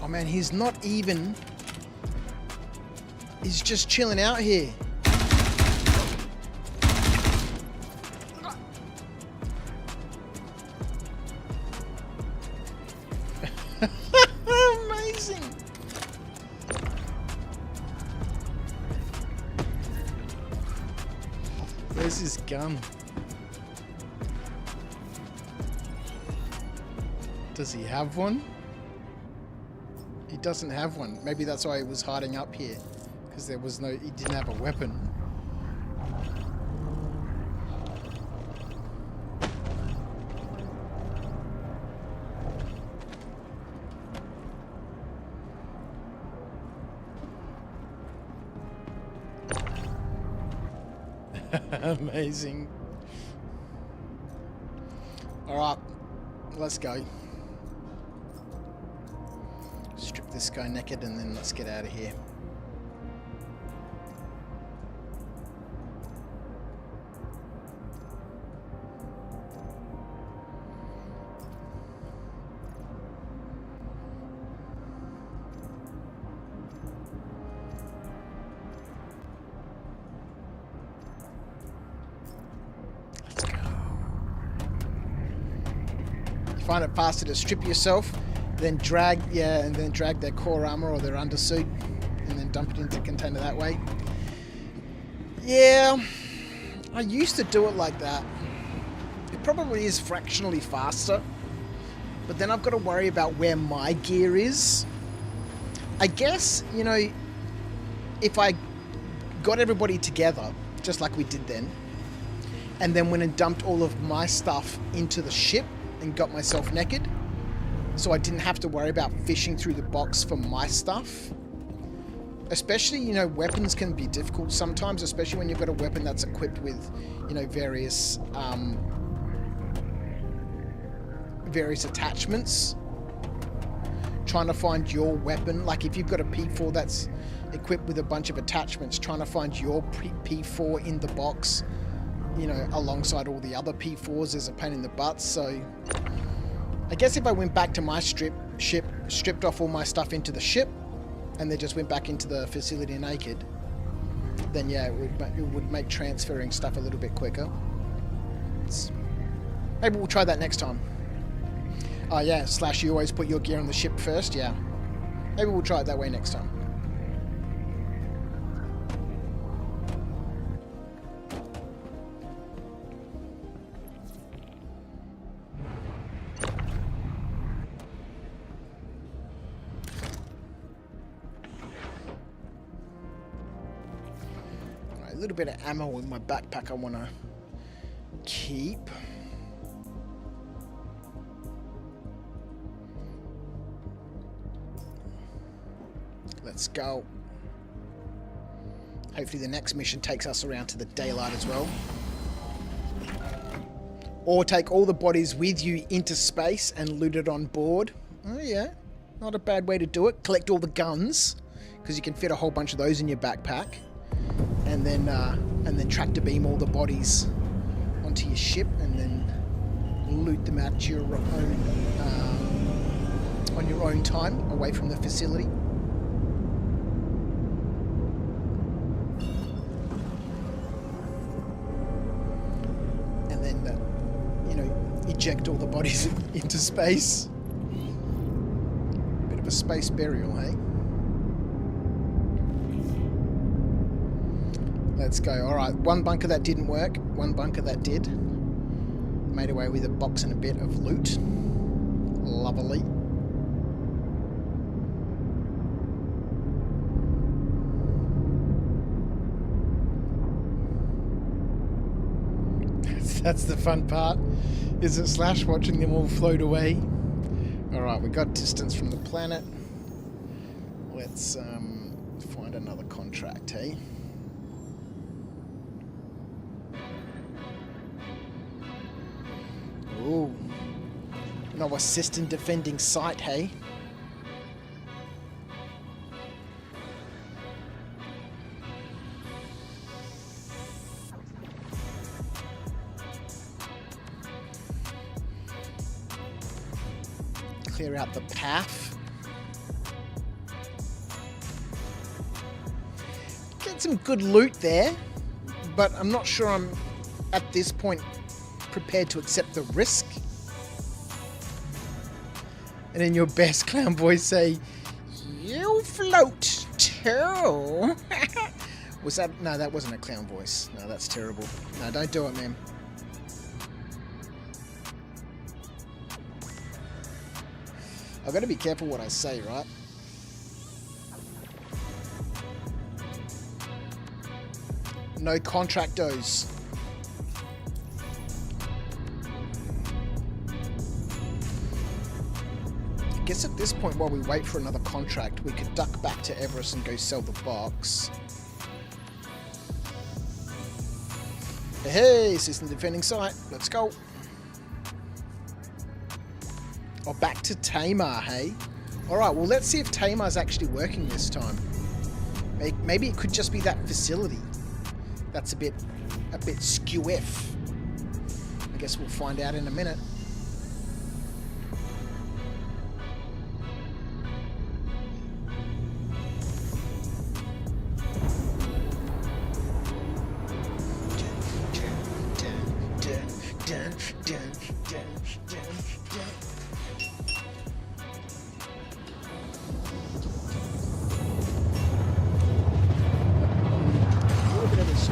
A: Oh man, he's not even... He's just chilling out here. Amazing. Where's his gun? Does he have one? He doesn't have one. Maybe that's why he was hiding up here. Because there was he didn't have a weapon. Amazing. Alright, let's go. Strip this guy naked and then let's get out of here. Find it faster to strip yourself, then drag their core armor or their undersuit, and then dump it into a container that way. Yeah, I used to do it like that. It probably is fractionally faster, but then I've got to worry about where my gear is. I guess, you know, if I got everybody together, just like we did then, and then went and dumped all of my stuff into the ship, and got myself naked, so I didn't have to worry about fishing through the box for my stuff. Especially, you know, weapons can be difficult sometimes, especially when you've got a weapon that's equipped with, you know, various attachments. Trying to find your weapon, like if you've got a P4 that's equipped with a bunch of attachments, trying to find your P4 in the box, you know, alongside all the other P4s is a pain in the butt. So I guess if I went back to my ship, stripped off all my stuff into the ship, and then just went back into the facility naked, then yeah, it would make transferring stuff a little bit quicker. Maybe we'll try that next time. Oh yeah, / you always put your gear on the ship first, yeah. Maybe we'll try it that way next time. A little bit of ammo in my backpack I want to keep. Let's go. Hopefully the next mission takes us around to the daylight as well. Or take all the bodies with you into space and loot it on board. Oh yeah, not a bad way to do it. Collect all the guns, because you can fit a whole bunch of those in your backpack. And then tractor beam all the bodies onto your ship, and then loot them at your own on your own time, away from the facility. And then, eject all the bodies into space. Bit of a space burial, hey? Let's go. Alright, one bunker that didn't work, one bunker that did. Made away with a box and a bit of loot. Lovely. That's the fun part, is it Slash watching them all float away. Alright, we got distance from the planet. Let's find another contract, hey? Ooh. No assistant defending site, hey? Clear out the path. Get some good loot there, but I'm not sure I'm, at this point, prepared to accept the risk. And in your best clown voice say, "You float too." Was that? No, that wasn't a clown voice. No, that's terrible. No, don't do it, man. I've got to be careful what I say, right? No contractos. I guess at this point, while we wait for another contract, we could duck back to Everest and go sell the box. Hey, assistant defending site. Let's go. Oh, back to Tamar, hey? Alright, well, let's see if Tamar's actually working this time. Maybe it could just be that facility. That's a bit skew-if. I guess we'll find out in a minute.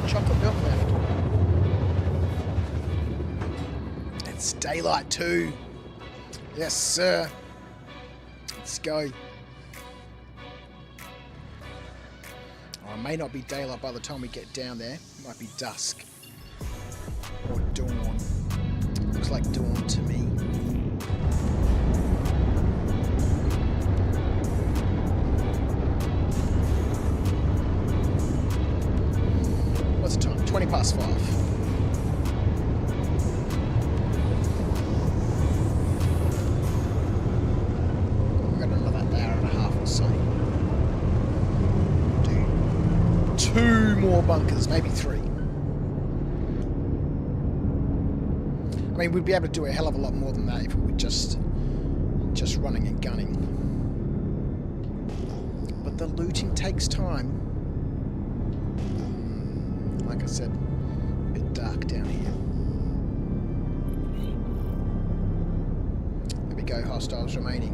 A: Chocolate milk left. It's daylight too. Yes, sir. Let's go. Oh, it may not be daylight by the time we get down there. It might be dusk. Or dawn. Looks like dawn to me. What's the time? 5:20. We've got another hour and a half or so. Do 2 more bunkers, maybe 3. I mean, we'd be able to do a hell of a lot more than that if we were just running and gunning. But the looting takes time. Like I said, a bit dark down here. There we go, hostiles remaining.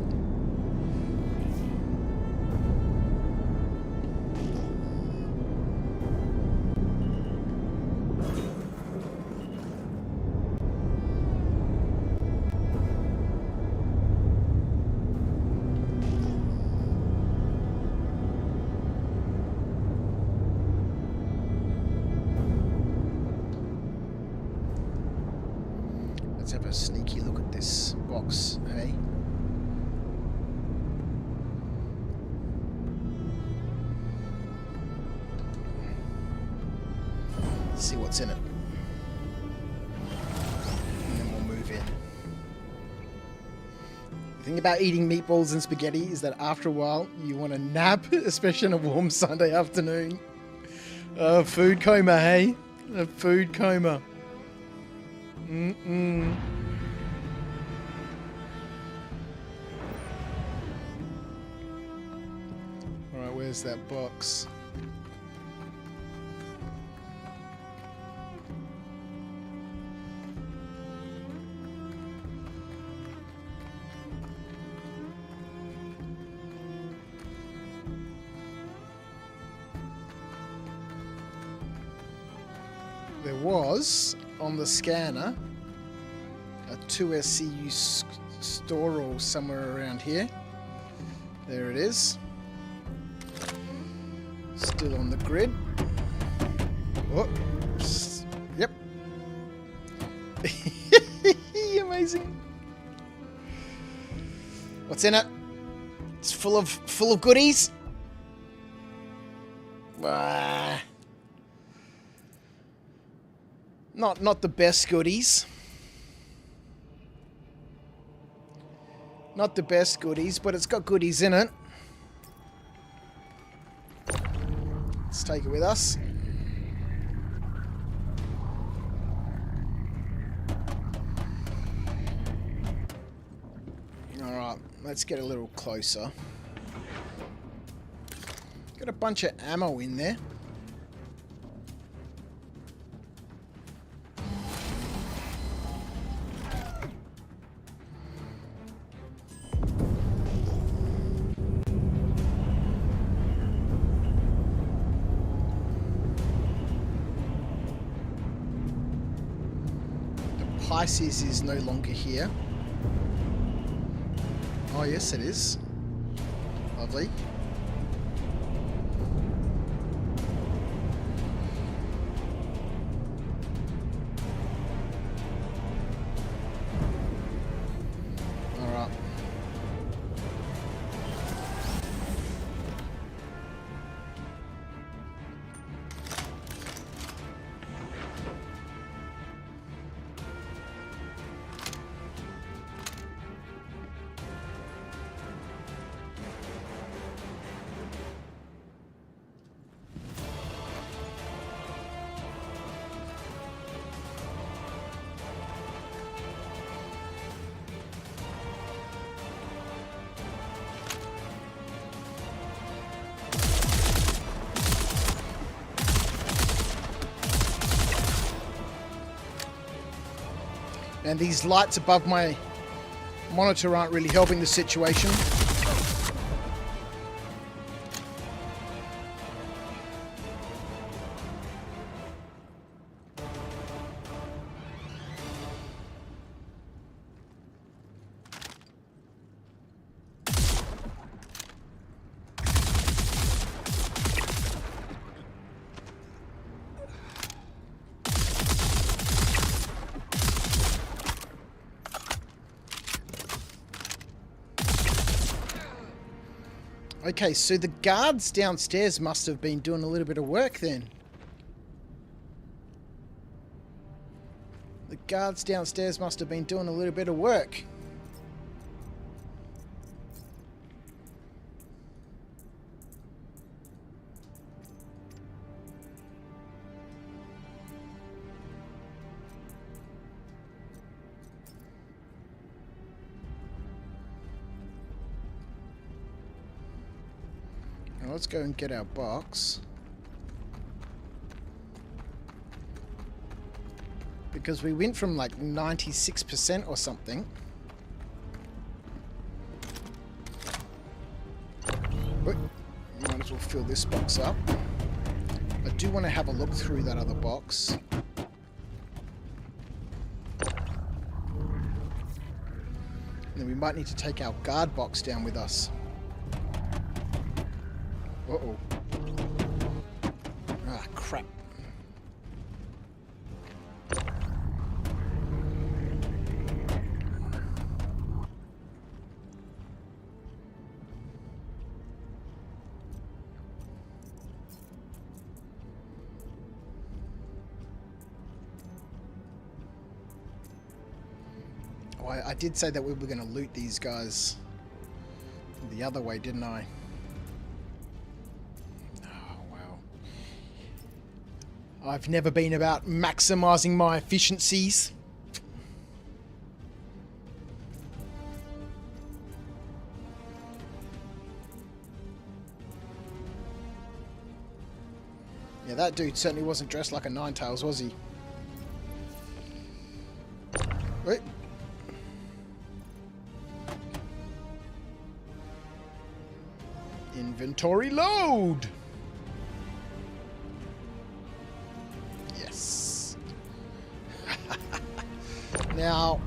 A: have a sneaky look at this box, hey? See what's in it. And then we'll move in. The thing about eating meatballs and spaghetti is that after a while you want to nap, especially on a warm Sunday afternoon. Food coma, hey? A food coma. Mm-mm. Alright, where's that box? There was, on the scanner, a 2SCU store or somewhere around here. There it is. Still on the grid. Oh, yep. Amazing. What's in it? It's full of goodies. Not the best goodies. Not the best goodies, but it's got goodies in it. Let's take it with us. Alright, let's get a little closer. Got a bunch of ammo in there. Pisces is no longer here. Oh yes, it is. Lovely. Alright. And these lights above my monitor aren't really helping the situation. Okay, so the guards downstairs must have been doing a little bit of work then. The guards downstairs must have been doing a little bit of work. Now let's go and get our box. Because we went from like 96% or something. But might as well fill this box up. I do want to have a look through that other box. And then we might need to take our guard box down with us. Uh-oh. Ah, crap. I did say that we were going to loot these guys the other way, didn't I? Oh, well. I've never been about maximizing my efficiencies. Yeah, that dude certainly wasn't dressed like a Ninetales, was he? Wait. Inventory load! Yes. Now...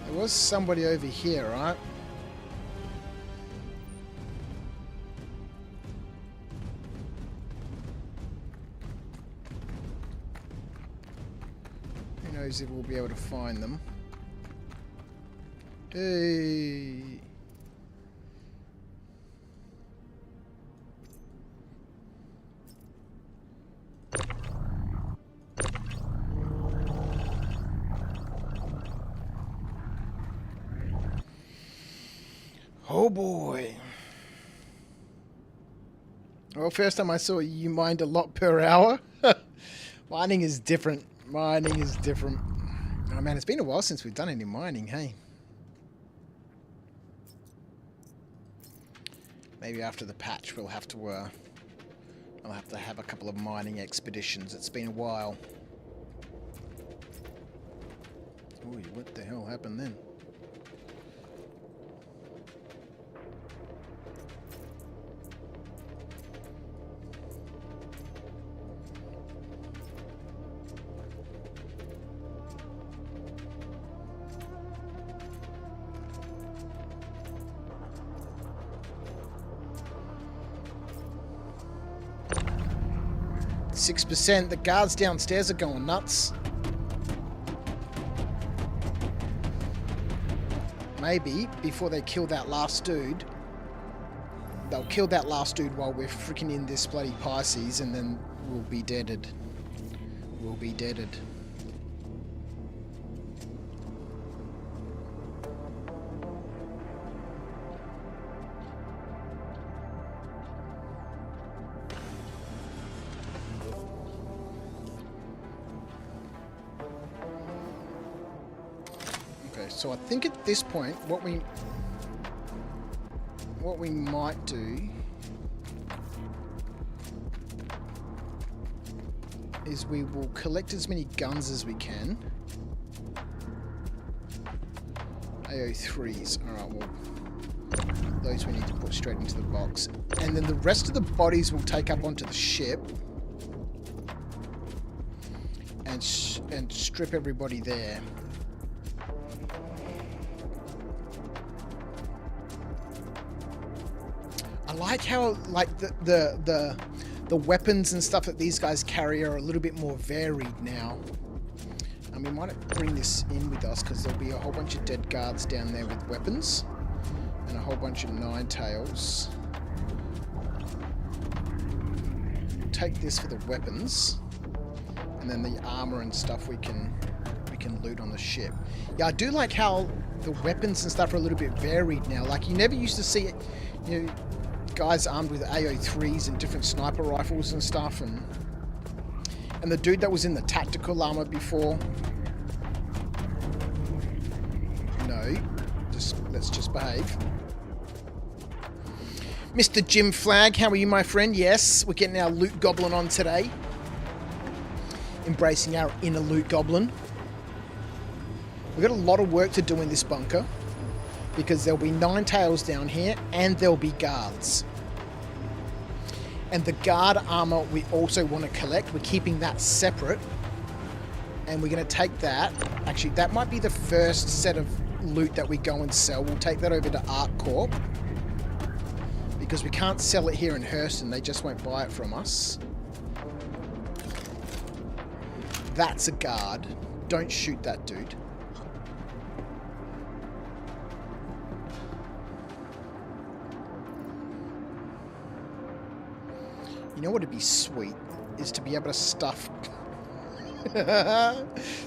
A: there was somebody over here, right? Who knows if we'll be able to find them. Hey! Oh boy. Well, first time I saw you mined a lot per hour. Mining is different. Mining is different. Oh man, it's been a while since we've done any mining, hey? Maybe after the patch we'll have to, I'll have to have a couple of mining expeditions. It's been a while. Ooh, what the hell happened then? %. The guards downstairs are going nuts. Maybe before they kill that last dude, they'll kill that last dude while we're freaking in this bloody Pisces, and then we'll be deaded. We'll be deaded. So I think at this point, what we might do is we will collect as many guns as we can. AO3s. Alright, well, those we need to put straight into the box. And then the rest of the bodies we'll take up onto the ship and strip everybody there. I like how the weapons and stuff that these guys carry are a little bit more varied now. And we might bring this in with us because there'll be a whole bunch of dead guards down there with weapons and a whole bunch of Ninetales. Take this for the weapons, and then the armor and stuff we can loot on the ship. Yeah, I do like how the weapons and stuff are a little bit varied now. Like, you never used to see it, you know, guys armed with AO3s and different sniper rifles and stuff, and the dude that was in the tactical armor before. No, let's just behave. Mr. Jim Flag, how are you, my friend? Yes, we're getting our loot goblin on today. Embracing our inner loot goblin. We've got a lot of work to do in this bunker, because there'll be Ninetales down here, and there'll be guards. And the guard armor we also want to collect. We're keeping that separate. And we're going to take that. Actually, that might be the first set of loot that we go and sell. We'll take that over to Arc Corp, because we can't sell it here in Hurston. They just won't buy it from us. That's a guard. Don't shoot that dude. You know what would be sweet? Is to be able to stuff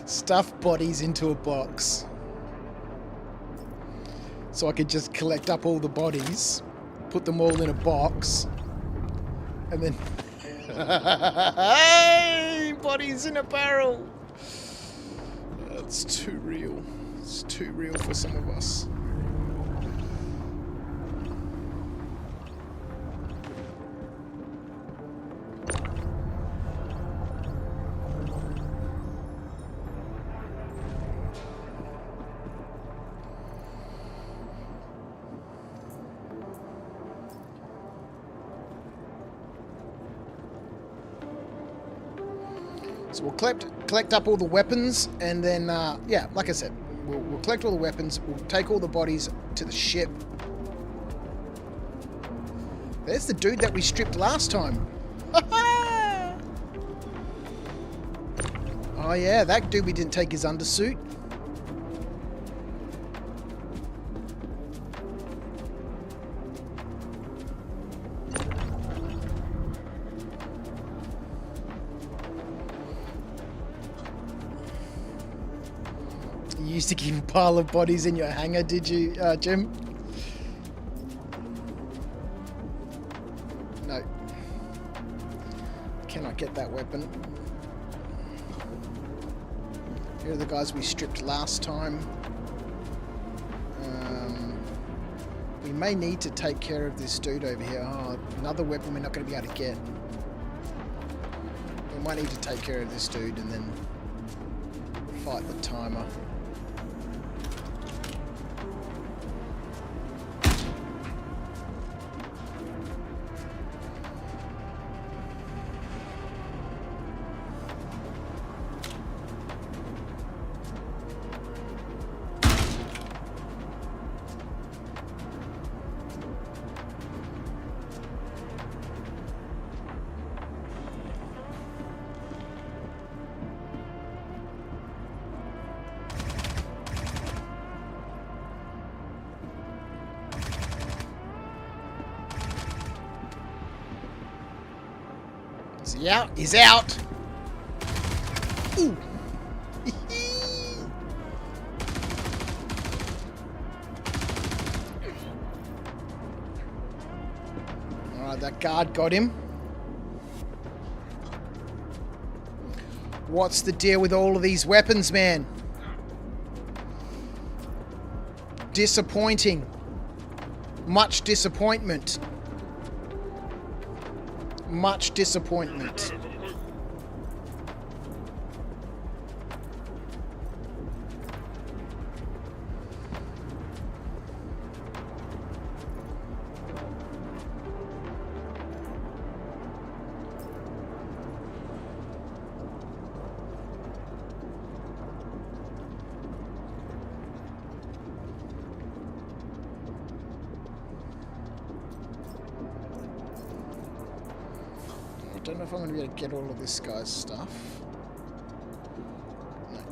A: stuff bodies into a box. So I could just collect up all the bodies, put them all in a box, and then hey, bodies in a barrel. That's too real. It's too real for some of us. So we'll collect up all the weapons, and then, yeah, like I said, we'll collect all the weapons, we'll take all the bodies to the ship. There's the dude that we stripped last time. Oh yeah, that dude we didn't take his undersuit. You used to keep a pile of bodies in your hangar, did you, Jim? No. Cannot get that weapon. Here are the guys we stripped last time. We may need to take care of this dude over here. Oh, another weapon we're not going to be able to get. We might need to take care of this dude and then fight the timer. Is he out? He's out! Ooh! Alright, that guard got him. What's the deal with all of these weapons, man? Disappointing. Much disappointment. Much disappointment. I don't know if I'm going to be able to get all of this guy's stuff. No.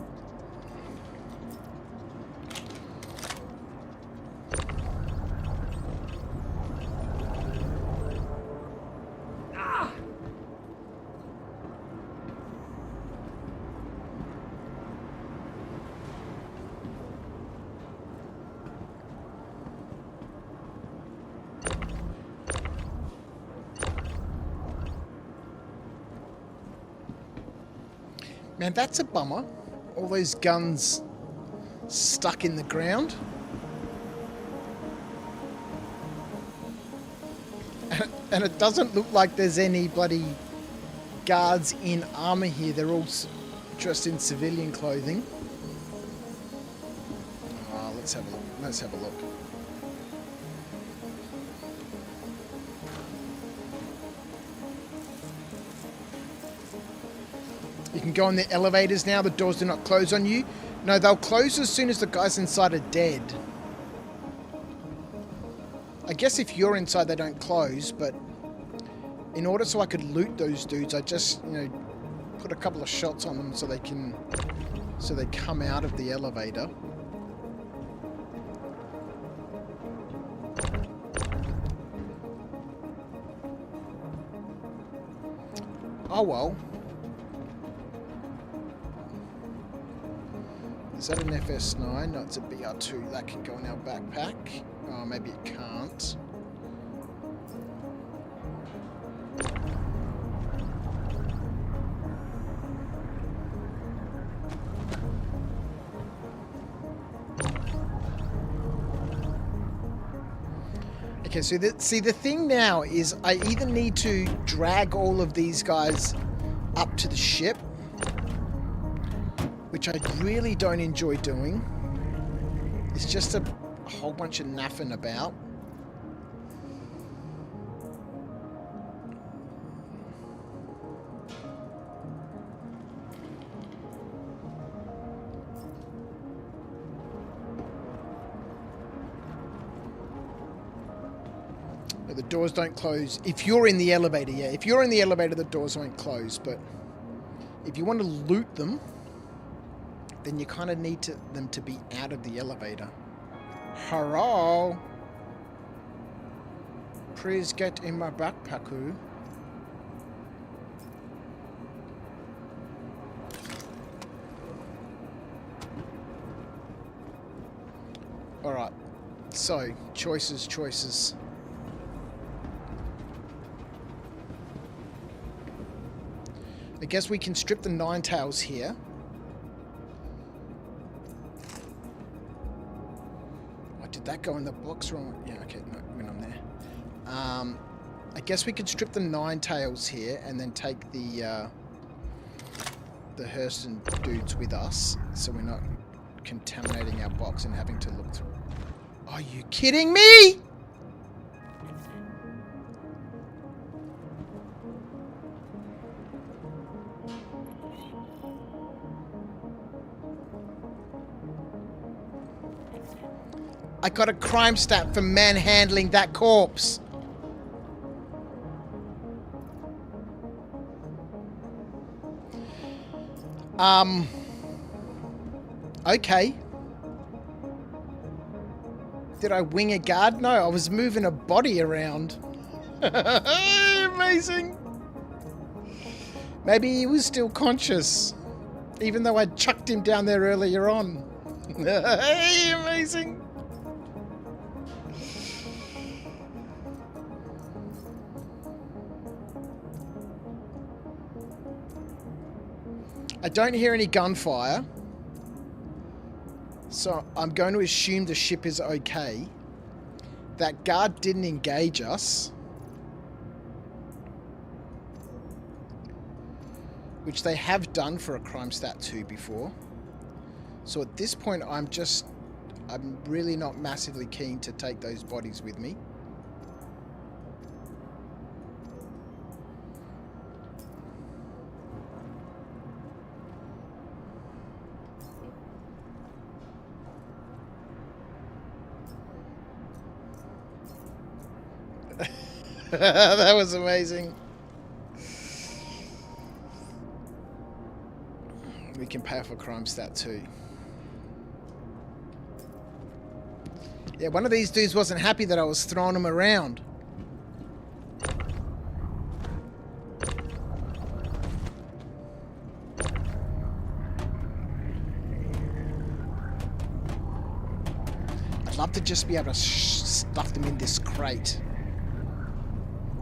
A: Man, that's a bummer. All those guns stuck in the ground. And it doesn't look like there's any bloody guards in armor here. They're all dressed in civilian clothing. Oh, let's have a look. Let's have a look. You can go in the elevators now. The doors do not close on you. No, they'll close as soon as the guys inside are dead. I guess if you're inside, they don't close, but in order so I could loot those dudes, I just, put a couple of shots on them so they come out of the elevator. Oh well. Is that an FS9? No, it's a BR2. That can go in our backpack. Oh, maybe it can't. Okay, so the thing now is I either need to drag all of these guys up to the ship, which I really don't enjoy doing. It's just a whole bunch of naffing about. But the doors don't close. If you're in the elevator, yeah. If you're in the elevator, the doors won't close. But if you want to loot them, then you kind of need them to be out of the elevator. Hello? Please get in my backpack. Alright. So, choices. I guess we can strip the Nine Tails here. Did that go in the box wrong? Yeah, okay, no, when I'm there. I guess we could strip the Nine Tails here and then take the Hurston dudes with us, so we're not contaminating our box and having to look through. Are you kidding me? I got a crime stat for manhandling that corpse. Okay. Did I wing a guard? No, I was moving a body around. Amazing. Maybe he was still conscious, even though I chucked him down there earlier on. Amazing. I don't hear any gunfire, so I'm going to assume the ship is okay. That guard didn't engage us, which they have done for a crime stat 2 before. So at this point, I'm really not massively keen to take those bodies with me. That was amazing. We can pay off a crime stat too. Yeah, one of these dudes wasn't happy that I was throwing him around. I'd love to just be able to stuff them in this crate.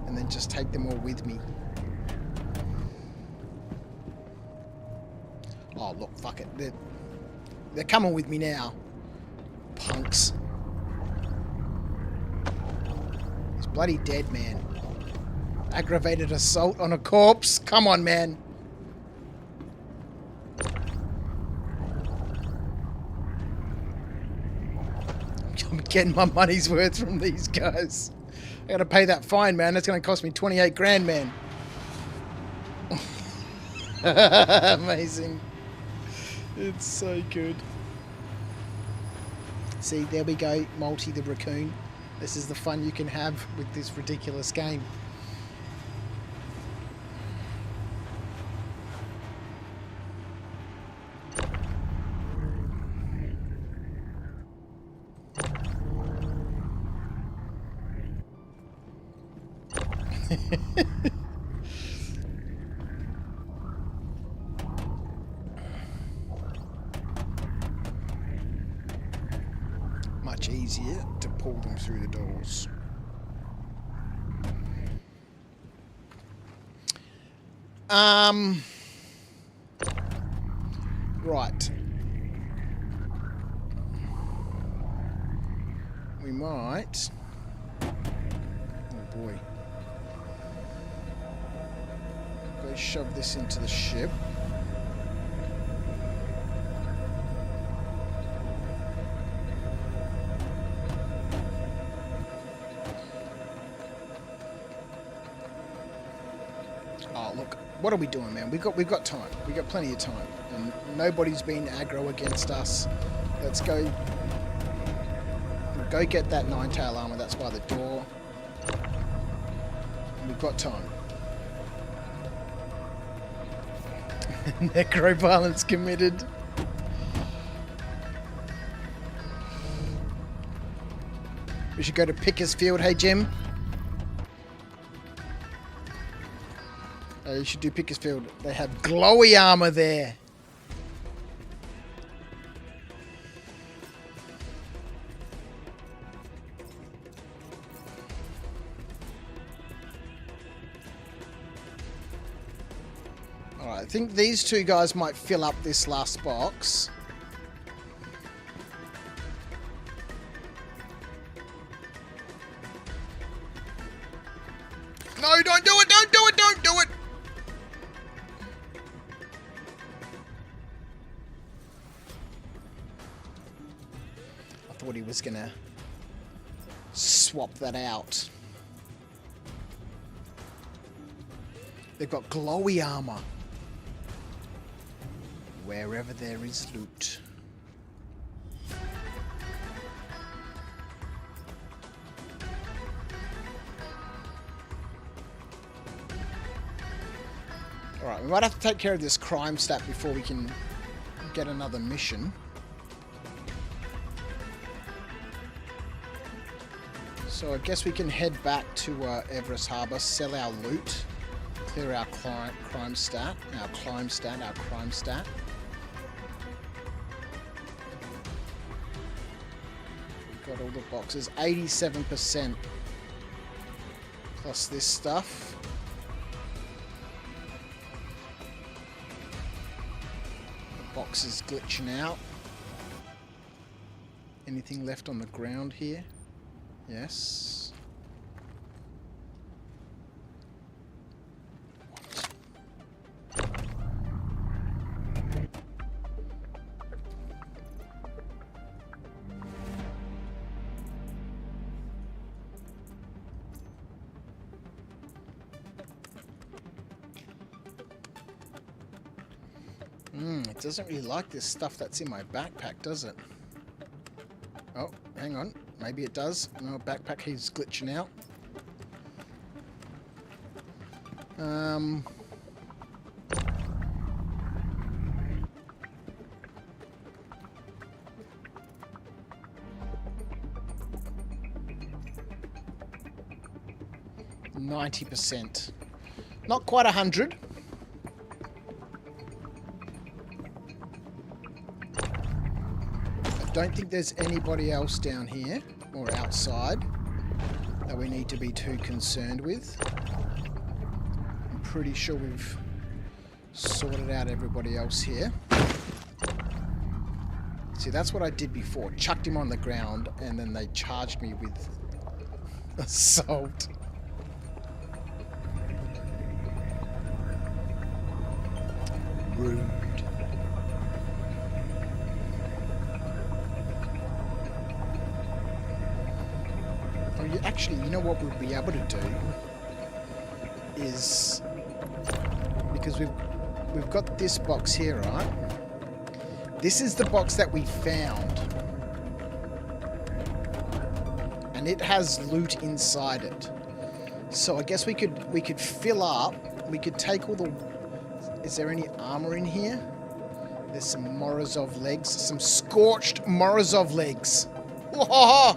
A: And then just take them all with me. Oh, look, fuck it. They're coming with me now. Punks. He's bloody dead, man. Aggravated assault on a corpse. Come on, man. I'm getting my money's worth from these guys. I gotta pay that fine, man. That's gonna cost me 28 grand, man. Amazing. It's so good. See, there we go. Multi the raccoon. This is the fun you can have with this ridiculous game. much easier to pull them through the doors. Right. We might... Oh boy. Go shove this into the ship. Oh look, what are we doing, man? We've got time. We've got plenty of time. And nobody's been aggro against us. Let's go. Go get that 9-tail armor. That's by the door. We've got time. Necro violence committed. We should go to Pickersfield. Hey, Jim. You should do Pickersfield. They have glowy armor there. Alright, I think these two guys might fill up this last box. No, don't do it! Don't do it! Don't do it! I thought he was gonna swap that out. They've got glowy armor. Wherever there is loot. Alright, we might have to take care of this crime stat before we can get another mission. So I guess we can head back to Everest Harbour, sell our loot, clear our crime stat. We've got all the boxes, 87% plus this stuff. The box is glitching out. Anything left on the ground here? Yes. It doesn't really like this stuff that's in my backpack, does it? Oh, hang on. Maybe it does. No, backpack, he's glitching out. 90%. Not quite 100. I don't think there's anybody else down here or outside that we need to be too concerned with. I'm pretty sure we've sorted out everybody else here. See, that's what I did before. Chucked him on the ground and then they charged me with assault. Rude. Oh, actually, you know what we'll be able to do is, because we've got this box here, right? This is the box that we found, and it has loot inside it. So I guess we could fill up. We could take all the. Is there any armor in here? There's some Morozov legs. Some scorched Morozov legs. Whoa!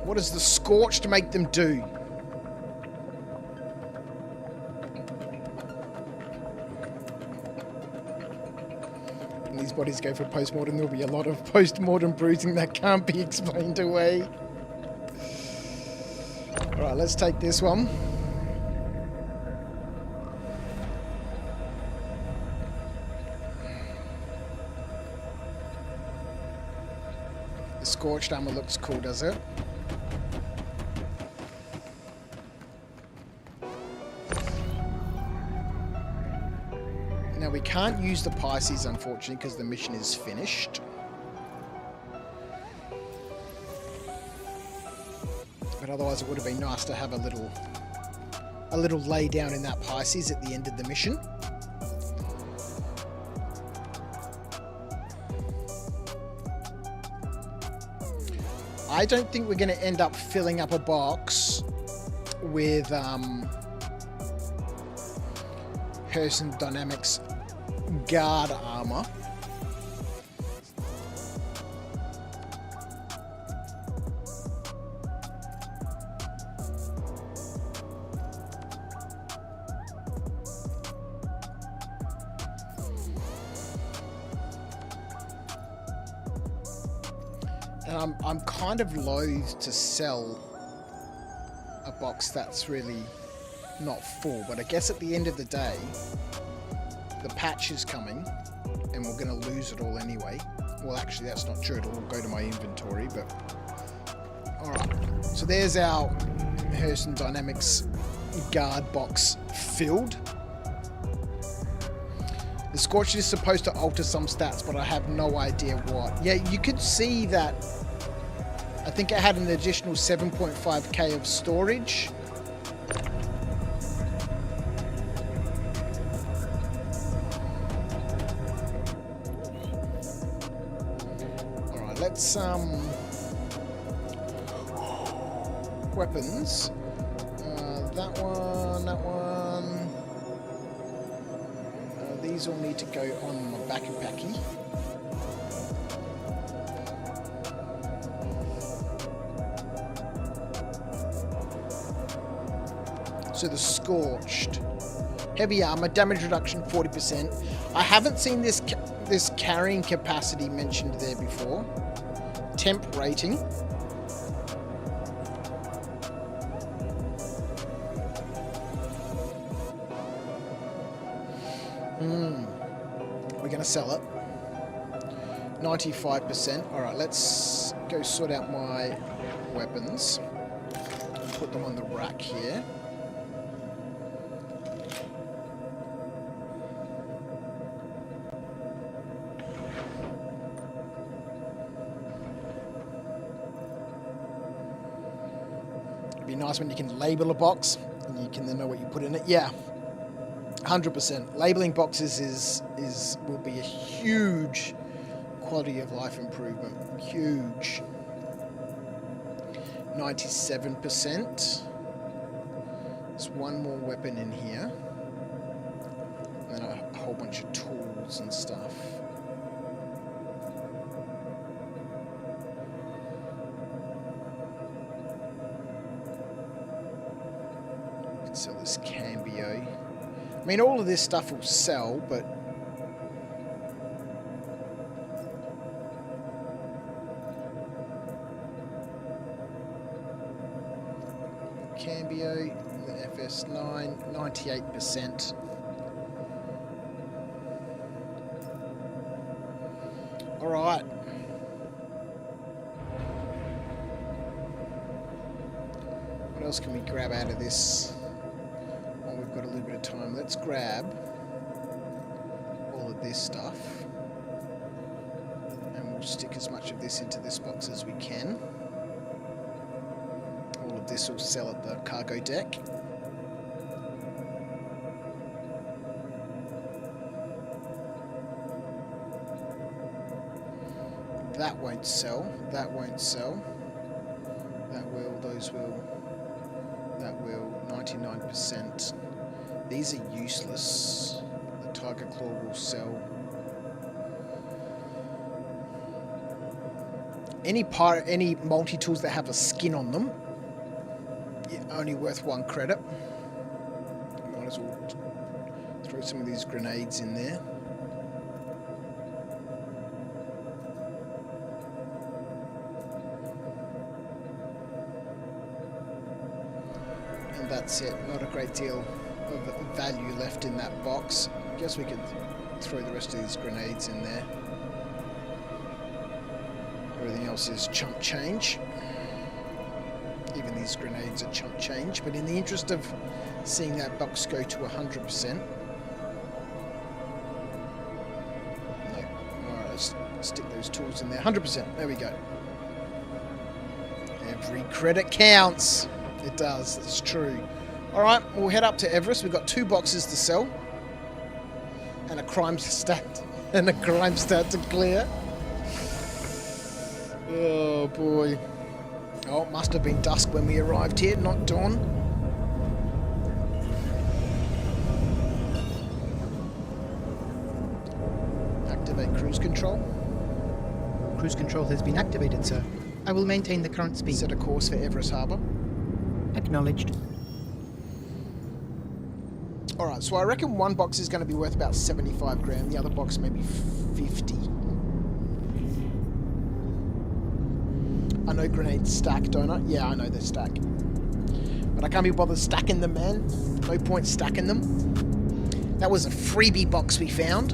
A: What does the scorched make them do? When these bodies go for post-mortem, there'll be a lot of post-mortem bruising that can't be explained away. Alright, let's take this one. The scorched armor looks cool, does it? Now we can't use the Pisces, unfortunately, because the mission is finished. But otherwise it would have been nice to have a little lay down in that Pisces at the end of the mission. I don't think we're going to end up filling up a box with Person Dynamics guard armor. And I'm kind of loath to sell a box that's really not full, but I guess at the end of the day, the patch is coming and we're going to lose it all anyway. Well, actually, that's not true. It'll all go to my inventory, but... Alright, so there's our Person Dynamics guard box filled. The Scorched is supposed to alter some stats, but I have no idea what. Yeah, you could see that I think it had an additional 7.5k of storage. Alright, let's weapons. That one. These all need to go on my backpacky. So the Scorched. Heavy armor, damage reduction 40%. I haven't seen this carrying capacity mentioned there before. Temp rating. We're going to sell it. 95%. Alright, let's go sort out my weapons. Put them on the rack here. It'd be nice when you can label a box and you can then know what you put in it. Yeah. 100%. Labeling boxes will be a huge quality of life improvement. Huge. 97%. There's one more weapon in here. And then a whole bunch of tools and stuff. Sell this Cambio. I mean, all of this stuff will sell, but Cambio, the FS9, 98%. All right. What else can we grab out of this? We've got a little bit of time. Let's grab all of this stuff and we'll stick as much of this into this box as we can. All of this will sell at the cargo deck. That won't sell. That won't sell. That will. Those will. That will. 99%. These are useless. The Tiger Claw will sell. Any multi-tools that have a skin on them, only worth 1 credit. Might as well throw some of these grenades in there. that's it. Not a great deal of value left in that box. Guess we could throw the rest of these grenades in there. Everything else is chump change. Even these grenades are chump change, but in the interest of seeing that box go to 100%. No. Alright, let's stick those tools in there. 100%. There we go. Every credit counts. It does. That's true. Alright, we'll head up to Everest. We've got 2 boxes to sell. And a crime stat. And a crime stat to clear. Oh boy. Oh, it must have been dusk when we arrived here, not dawn. Activate cruise control.
B: Cruise control has been activated, sir. I will maintain the current speed.
A: Set a course for Everest Harbour.
B: Acknowledged.
A: Alright, so I reckon one box is going to be worth about 75 grand, the other box maybe 50. I know grenades stack, don't I? Yeah, I know they stack. But I can't be bothered stacking them, man. No point stacking them. That was a freebie box we found.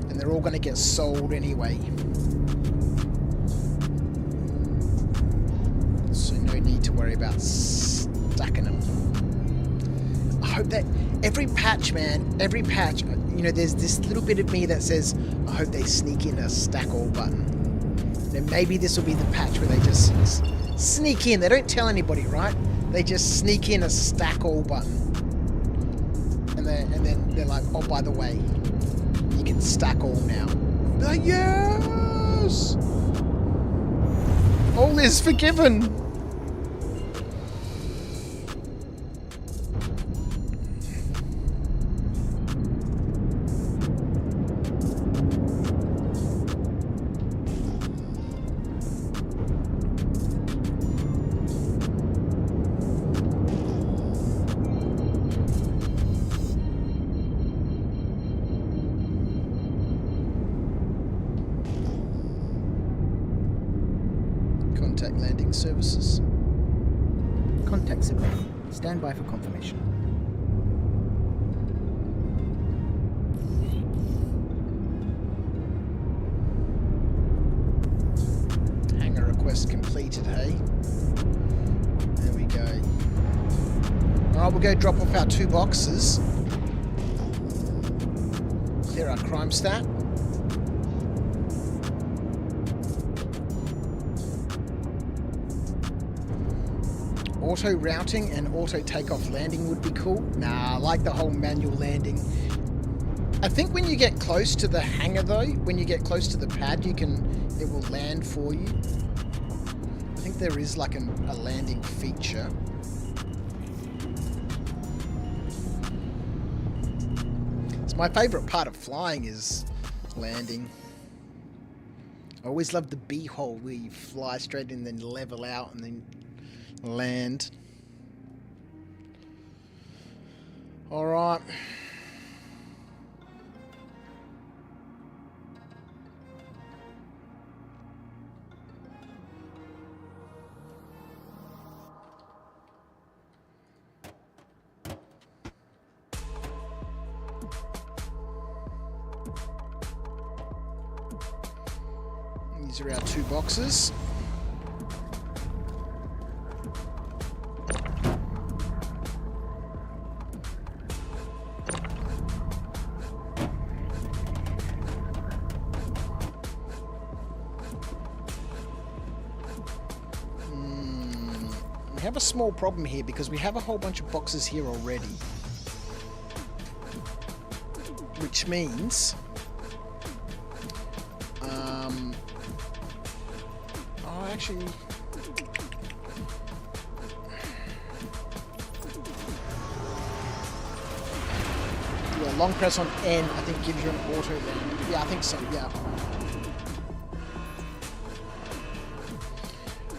A: And they're all going to get sold anyway. So no need to worry about stacking them. I hope that every patch, man, every patch, you know, there's this little bit of me that says, I hope they sneak in a stack all button. And maybe this will be the patch where they just sneak in. They don't tell anybody, right? They just sneak in a stack all button. And then they're like, oh, by the way, you can stack all now. Like, yes! All is forgiven. Contact landing services.
B: Contact submitted. Stand by for confirmation.
A: Hangar request completed, hey? There we go. Alright, we'll go drop off our 2 boxes. Clear our crime stat. Auto routing and auto takeoff landing would be cool. Nah, I like the whole manual landing. I think when you get close to the hangar though, when you get close to the pad, it will land for you. I think there is like a landing feature. It's my favourite part of flying is landing. I always love the B-hole where you fly straight in, then level out and then land. Alright. These are our 2 boxes. We have a small problem here because we have a whole bunch of boxes here already. Which means... oh, actually... Yeah, long press on N, I think gives you an auto land. Yeah, I think so, yeah.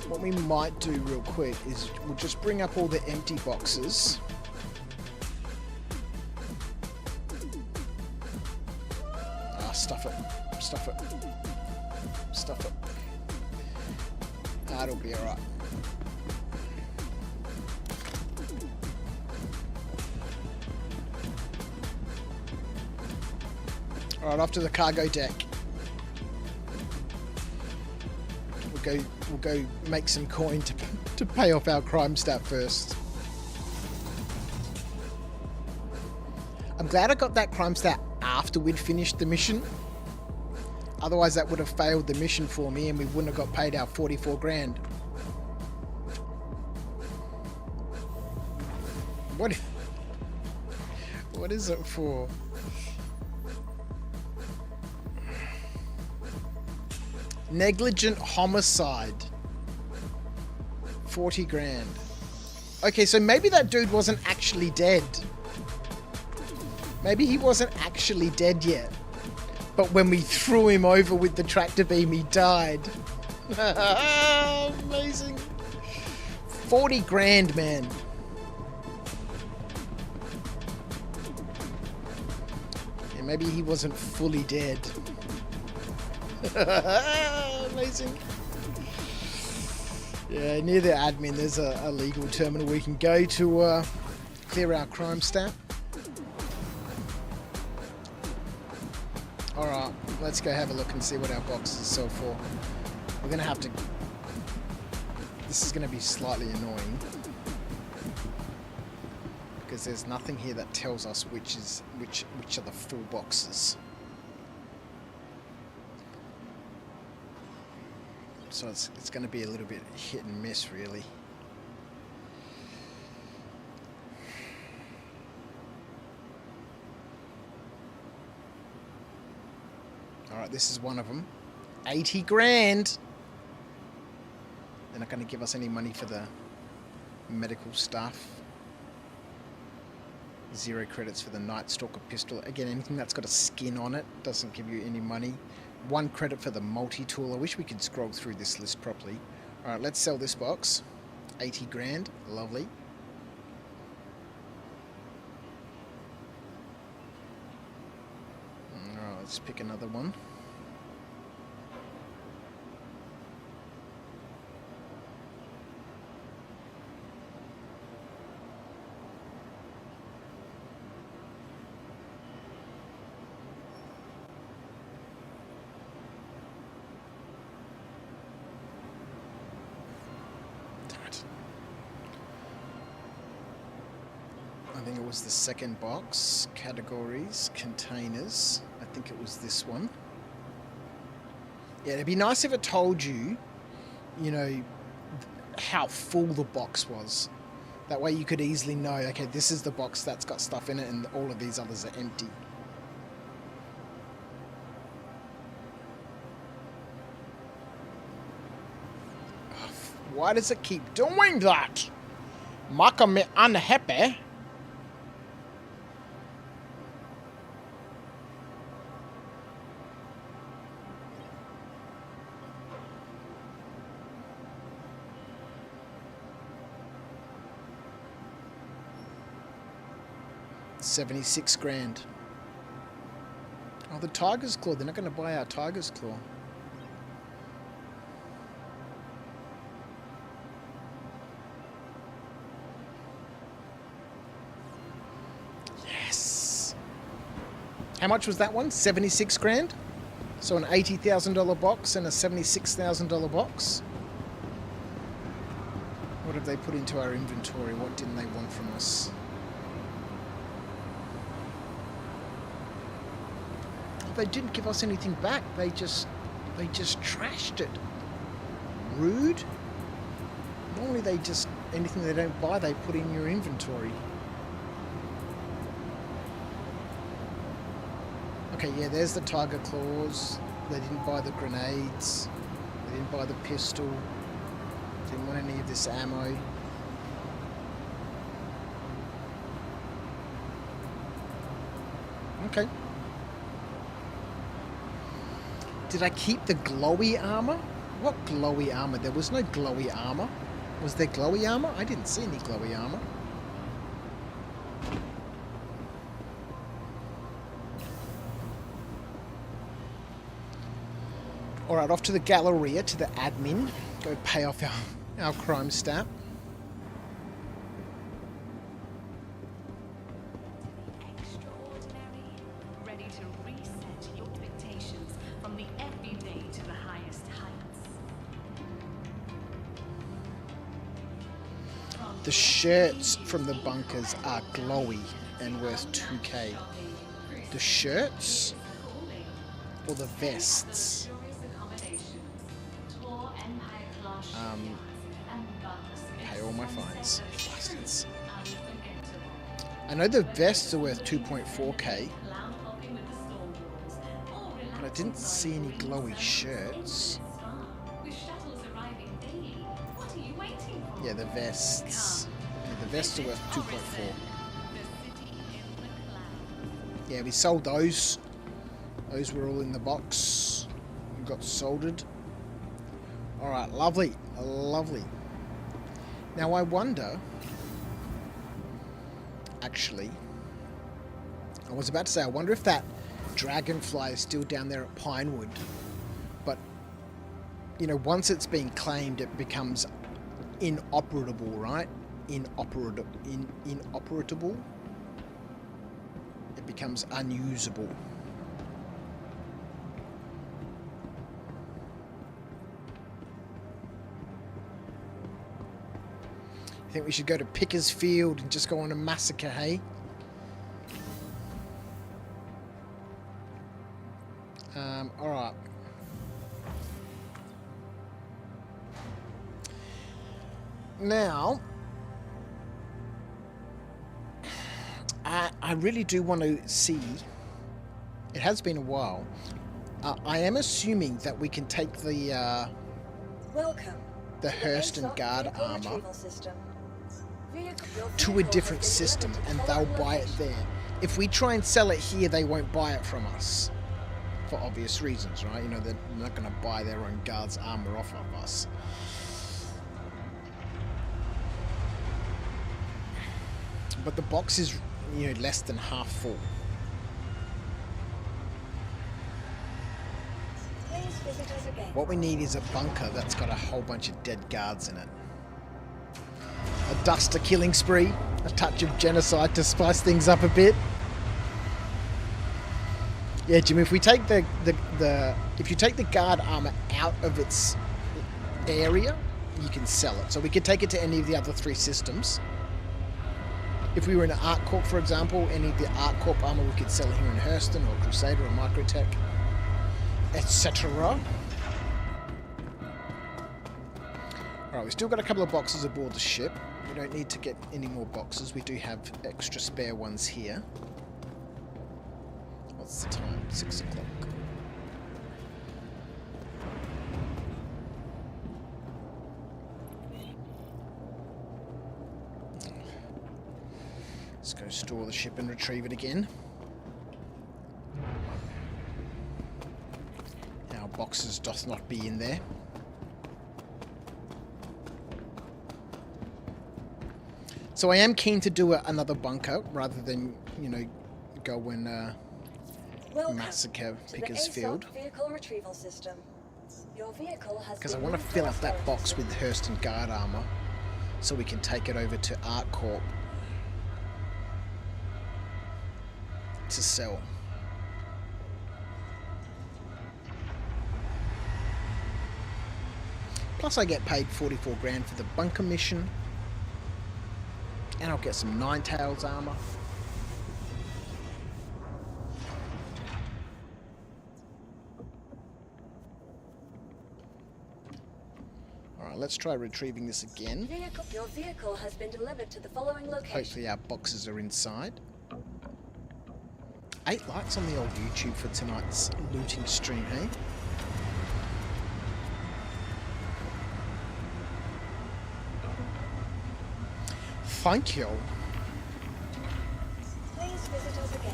A: What we might do real quick is we'll just bring up all the empty boxes. Stuff it. Stuff it. Stuff it. That'll be alright. Alright, off to the cargo deck. We'll go make some coin to pay off our crime stat first. I'm glad I got that crime stat after we'd finished the mission. Otherwise that would have failed the mission for me and we wouldn't have got paid our 44 grand. What is it for? Negligent homicide. 40 grand. Okay, so maybe that dude wasn't actually dead. Maybe he wasn't actually dead yet. But when we threw him over with the tractor beam, he died. Amazing. 40 grand, man. Yeah, maybe he wasn't fully dead. Amazing. Yeah, near the admin, there's a legal terminal we can go to clear our crime stat. Alright, let's go have a look and see what our boxes sell for. We're going to have to... This is going to be slightly annoying. Because there's nothing here that tells us which are the full boxes. So it's going to be a little bit hit and miss, really. Alright, this is one of them. 80 grand! They're not going to give us any money for the medical stuff. 0 credits for the Night Stalker pistol. Again, anything that's got a skin on it doesn't give you any money. 1 credit for the multi-tool. I wish we could scroll through this list properly. Alright, let's sell this box. 80 grand. Lovely. Alright, let's pick another one. I think it was the second box. Categories, containers. I think it was this one. Yeah, it'd be nice if it told you, you know, how full the box was. That way you could easily know, okay, this is the box that's got stuff in it and all of these others are empty. Why does it keep doing that? Making me unhappy. $76 grand. Oh, the Tiger's Claw. They're not going to buy our Tiger's Claw. Yes. How much was that one? 76 grand? So an $80,000 box and a $76,000 box. What have they put into our inventory? What didn't they want from us? They didn't give us anything back. They just trashed it. Rude. Normally they just, anything they don't buy, they put in your inventory. Okay, yeah, there's the Tiger Claws. They didn't buy the grenades. They didn't buy the pistol. Didn't want any of this ammo. Okay. Did I keep the glowy armor? What glowy armor? There was no glowy armor. Was there glowy armor? I didn't see any glowy armor. Alright, off to the Galleria, to the admin. Go pay off our crime stat. The shirts from the bunkers are glowy and worth 2k. The shirts or the vests? Pay all my fines. Bastards. I know the vests are worth 2.4k. But I didn't see any glowy shirts. Yeah, the vests. Yeah, the vests are worth 2.4. Yeah, we sold those. Those were all in the box. We got soldered. Alright, lovely. Lovely. Now I wonder... Actually... I was about to say, I wonder if that dragonfly is still down there at Pinewood. But, you know, once it's been claimed, it becomes inoperable, right? Inoperable. It becomes unusable. I think we should go to Pickersfield and just go on a massacre, hey? Alright. Now, I really do want to see, it has been a while, I am assuming that we can take the Hurst and Guard armor to a different system and they'll buy it there. If we try and sell it here, they won't buy it from us. For obvious reasons, right? You know, they're not going to buy their own guard's armor off of us. But the box is, you know, less than half full. What we need is a bunker that's got a whole bunch of dead guards in it. A duster killing spree, a touch of genocide to spice things up a bit. Yeah, Jim, if we take if you take the guard armor out of its area, you can sell it. So we could take it to any of the other 3 systems. If we were in an Art Corp, for example, any of the Art Corp armor we could sell here in Hurston or Crusader or Microtech, etc. Alright, we've still got a couple of boxes aboard the ship. We don't need to get any more boxes. We do have extra spare ones here. What's the time? 6 o'clock. Let's go store the ship and retrieve it again. Our boxes doth not be in there. So I am keen to do another bunker rather than, you know, go and massacre Pickersfield. Because I want to fill up that box with Hurst and Guard armor so we can take it over to Art Corp to sell. Plus I get paid 44 grand for the bunker mission. And I'll get some Ninetales armor. Alright, let's try retrieving this again.
D: Your vehicle has been delivered to the following location.
A: Hopefully our boxes are inside. 8 likes on the old YouTube for tonight's looting stream, hey? Thank you.
D: Please visit us again.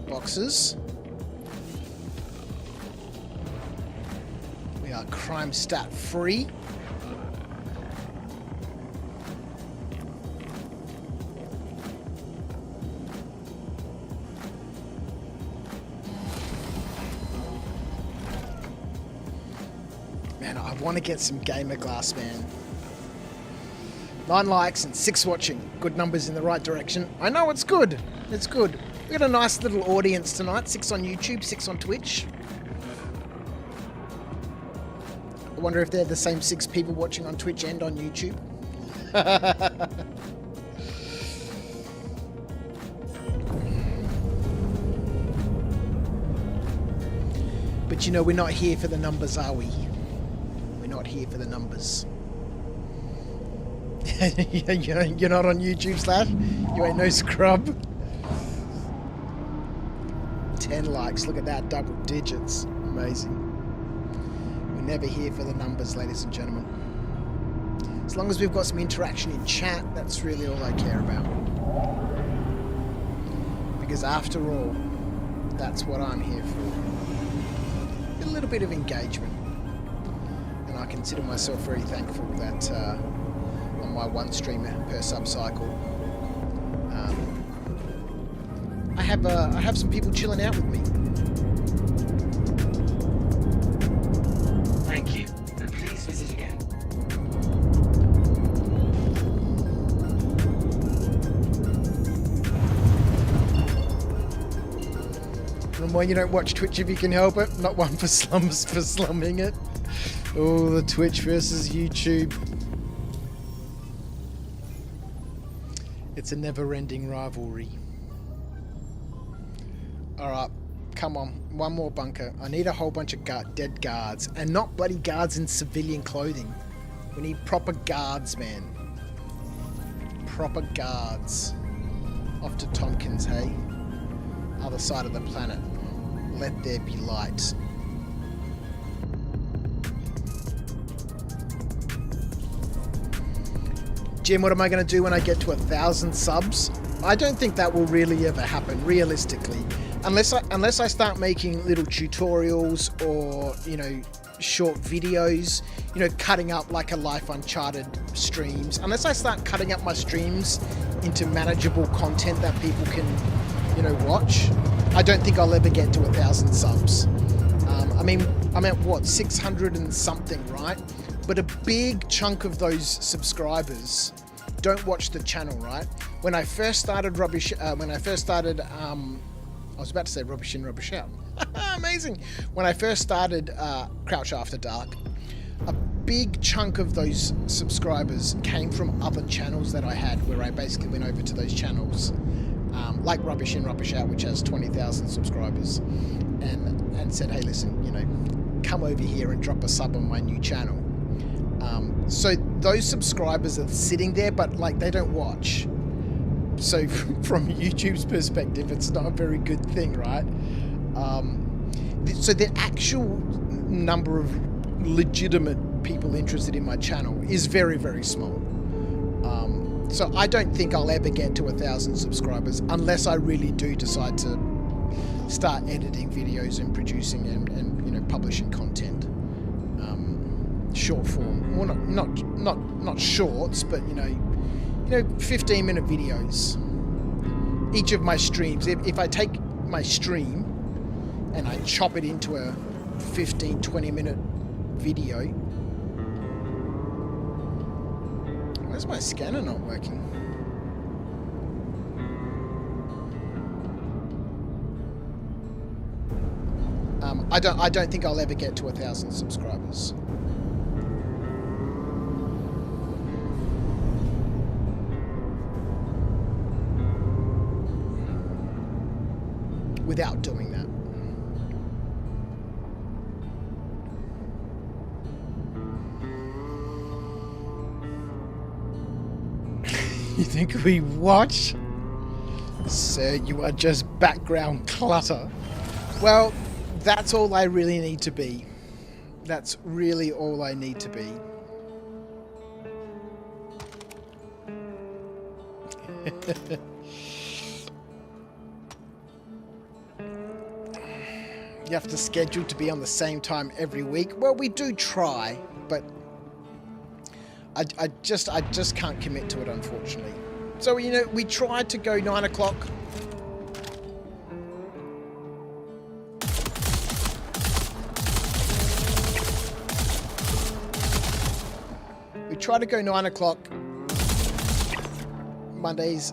A: Boxes. We are crime stat free. Man, I want to get some gamer glass, man. 9 likes and 6 watching. Good numbers in the right direction. I know it's good. It's good. We got a nice little audience tonight. 6 on YouTube, 6 on Twitch. I wonder if they're the same 6 people watching on Twitch and on YouTube. But you know, we're not here for the numbers, are we? We're not here for the numbers. You're not on YouTube, Slash? You ain't no scrub? 10 likes, look at that, double digits. Amazing. We're never here for the numbers, ladies and gentlemen. As long as we've got some interaction in chat, that's really all I care about. Because after all, that's what I'm here for. A little bit of engagement. And I consider myself very thankful that on my 1 streamer per sub cycle, I have some people chilling out with me.
E: Thank you, and please visit again.
A: And why you don't watch Twitch if you can help it. Not one for slums for slumming it. Oh, the Twitch versus YouTube. It's a never-ending rivalry. Alright, come on. One more bunker. I need a whole bunch of dead guards. And not bloody guards in civilian clothing. We need proper guards, man. Proper guards. Off to Tompkins, hey? Other side of the planet. Let there be light. Jim, what am I going to do when I get to 1,000 subs? I don't think that will really ever happen, realistically. Unless I start making little tutorials or, you know, short videos, you know, cutting up like a Life Uncharted streams. Unless I start cutting up my streams into manageable content that people can, you know, watch, I don't think I'll ever get to 1,000 subs. I mean, I'm at what, 600 and something, right? But a big chunk of those subscribers don't watch the channel, right? When I first started I was about to say Rubbish in, Rubbish out. Amazing. When I first started Crouch After Dark, a big chunk of those subscribers came from other channels that I had, where I basically went over to those channels, like Rubbish in, Rubbish Out, which has 20,000 subscribers, and said, hey, listen, you know, come over here and drop a sub on my new channel. So those subscribers are sitting there, but like they don't watch. So from YouTube's perspective, it's not a very good thing, right? So the actual number of legitimate people interested in my channel is very, very small. So I don't think I'll ever get to 1,000 subscribers unless I really do decide to start editing videos and producing and you know, publishing content. Short form, well, not shorts, but you know, 15-minute videos. Each of my streams, if I take my stream and I chop it into a 15-20 minute video. Where's my scanner not working? I don't think I'll ever get to 1,000 subscribers. Without doing that. You think we watch? Sir, you are just background clutter. Well, that's all I really need to be. That's really all I need to be. You have to schedule to be on the same time every week. Well, we do try, but I just can't commit to it, unfortunately. So, you know, we tried to go 9 o'clock. try to go 9 o'clock Mondays,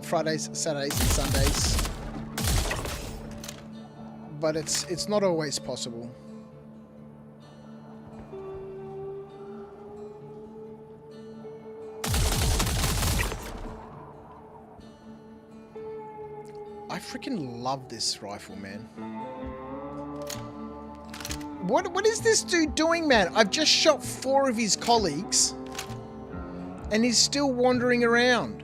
A: Fridays, Saturdays, and Sundays. But it's not always possible. I freaking love this rifle, man. What is this dude doing, man? I've just shot 4 of his colleagues, and he's still wandering around.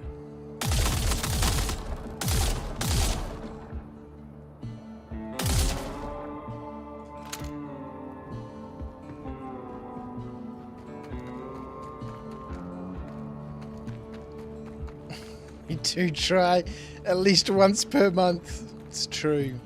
A: You do try at least once per month. It's true.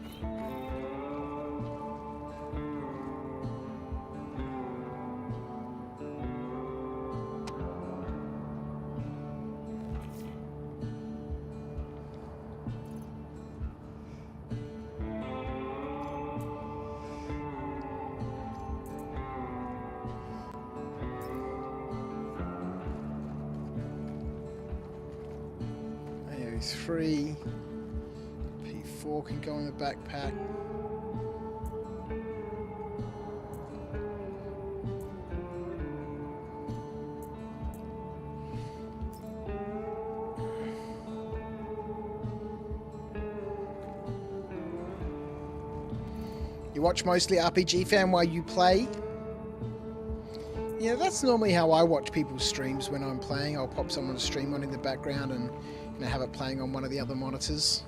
A: AO3. P4 can go in the backpack. You watch mostly RPG Fan while you play? Yeah, that's normally how I watch people's streams when I'm playing. I'll pop someone's stream on in the background and have it playing on one of the other monitors.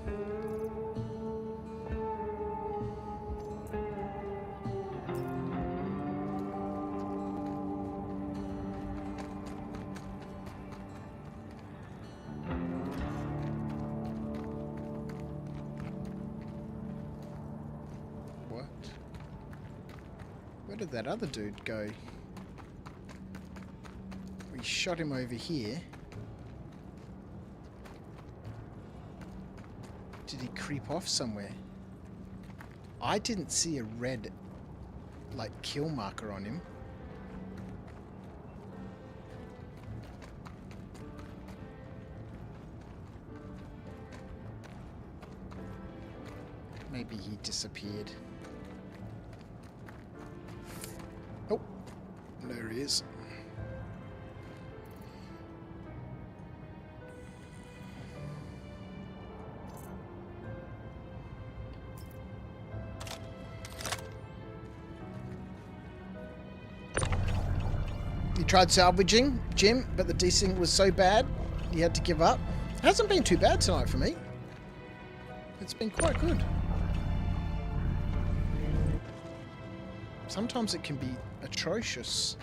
A: What? Where did that other dude go? We shot him over here. Did he creep off somewhere? I didn't see a red, like, kill marker on him. Maybe he disappeared. Oh, there he is. You tried salvaging, Jim, but the desync was so bad, you had to give up. It hasn't been too bad tonight for me. It's been quite good. Sometimes it can be atrocious.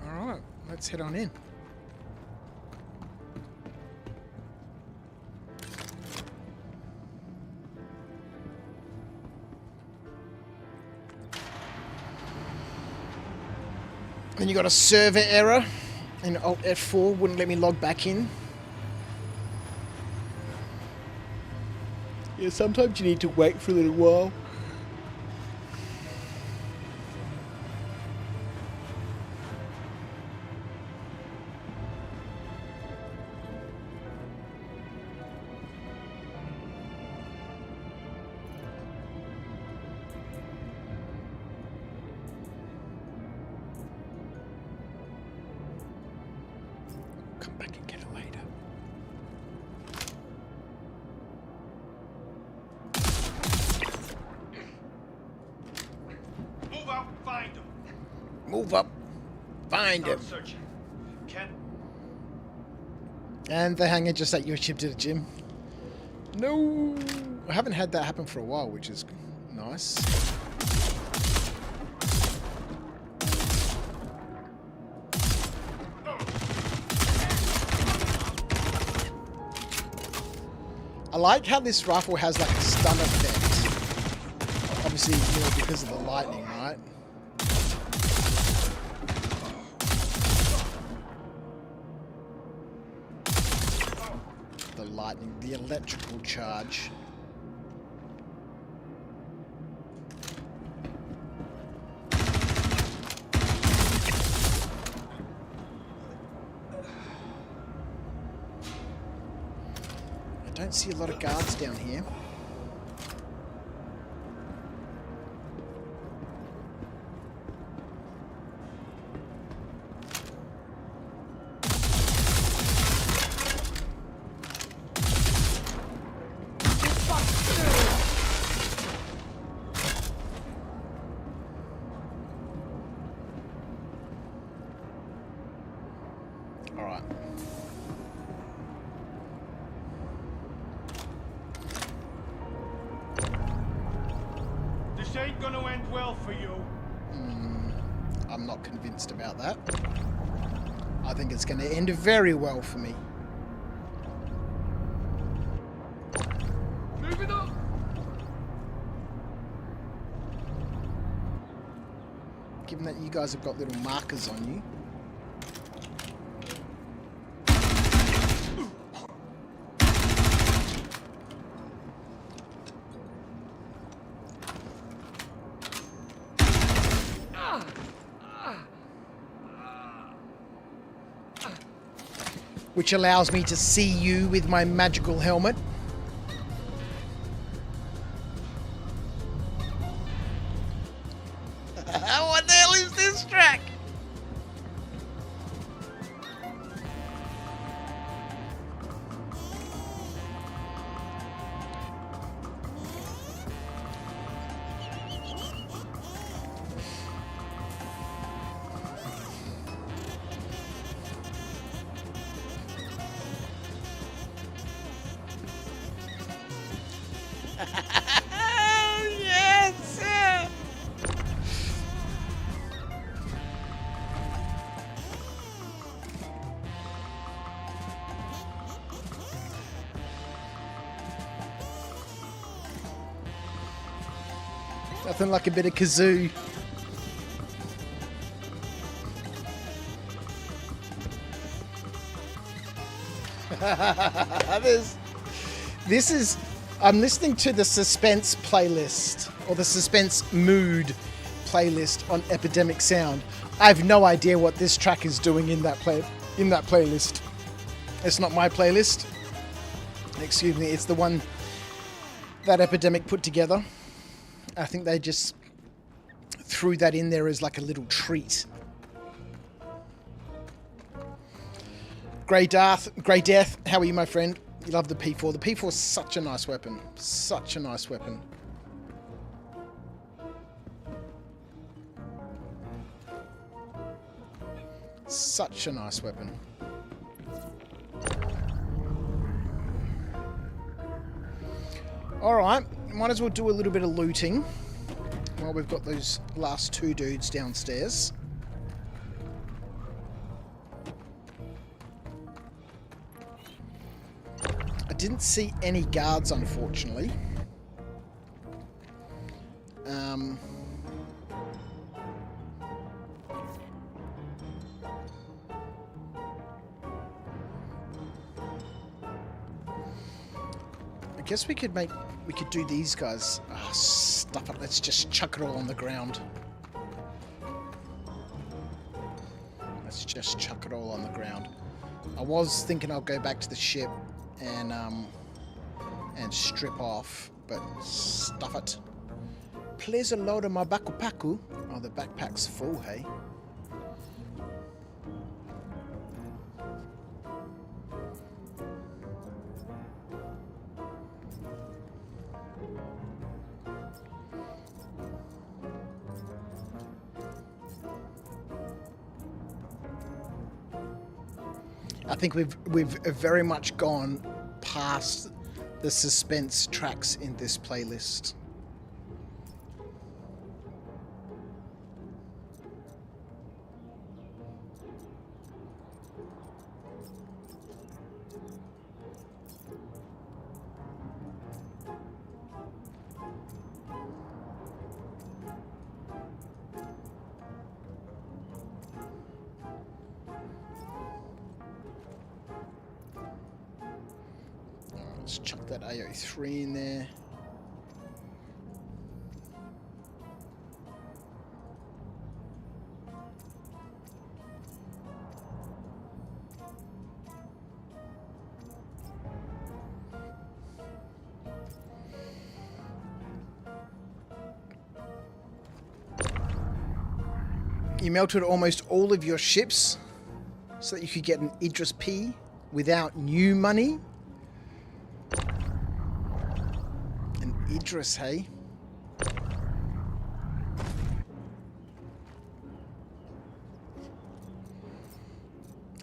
A: Alright, let's head on in. Then you got a server error, and Alt F4 wouldn't let me log back in. Yeah, sometimes you need to wait for a little while. Come back and get it later.
F: Move out, find him.
A: Move up, find him.
F: Start searching. Ken,
A: And the hanger just at your ship to the gym. No, I haven't had that happen for a while, which is nice. I like how this rifle has like a stun effect. Obviously, you know, because of the lightning, right? lightning, the electrical charge. I don't see a lot of guards down here. Alright.
F: This ain't gonna end well for you.
A: I'm not convinced about that. I think it's going to end very well for me.
F: Move it up!
A: Given that you guys have got little markers on you. Which allows me to see you with my magical helmet. What the hell is this track? Yes! Nothing like a bit of kazoo. I'm listening to the suspense playlist or the suspense mood playlist on Epidemic Sound. I have no idea what this track is doing in that playlist. It's not my playlist. Excuse me, it's the one that Epidemic put together. I think they just threw that in there as like a little treat. Grey Death, how are you, my friend? You love the P4. The P4 is such a nice weapon. Such a nice weapon. Such a nice weapon. Alright, might as well do a little bit of looting while we've got those last two dudes downstairs. I didn't see any guards, unfortunately. I guess we could do these guys. Oh, stuff it. Let's just chuck it all on the ground. Let's just chuck it all on the ground. I was thinking I'll go back to the ship and strip off, but stuff it. Please a load of my backpack. Oh, the backpack's full, hey? I think we've very much gone past the suspense tracks in this playlist. Let's chuck that AO3 in there. You melted almost all of your ships so that you could get an Idris P without new money. An Idris, hey?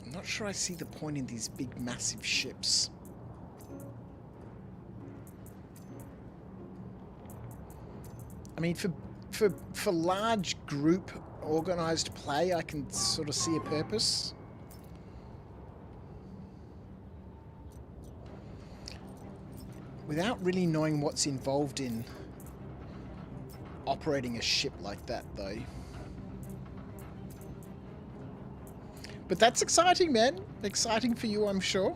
A: I'm not sure I see the point in these big, massive ships. I mean, for large group organized play, I can sort of see a purpose. Without really knowing what's involved in operating a ship like that, though. But that's exciting, man. Exciting for you, I'm sure.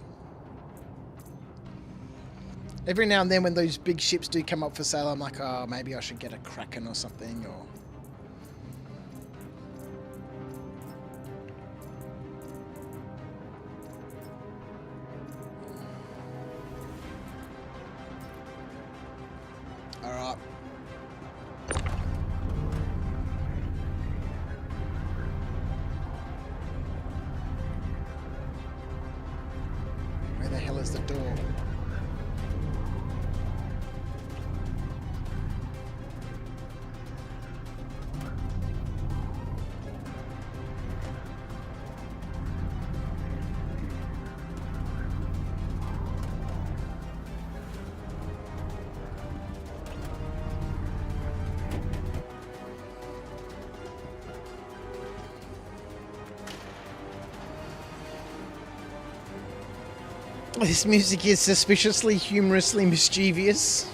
A: Every now and then when those big ships do come up for sale, I'm like, oh, maybe I should get a Kraken or something, or... Alright. Where the hell is the door? This music is suspiciously, humorously mischievous.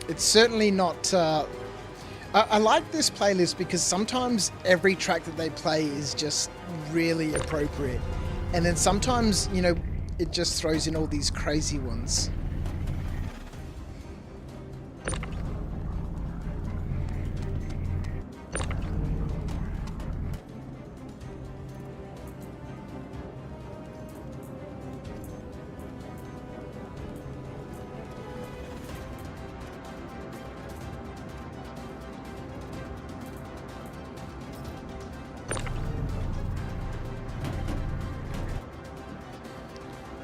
A: It's certainly not... I like this playlist because sometimes every track that they play is just really appropriate. And then sometimes, you know, it just throws in all these crazy ones.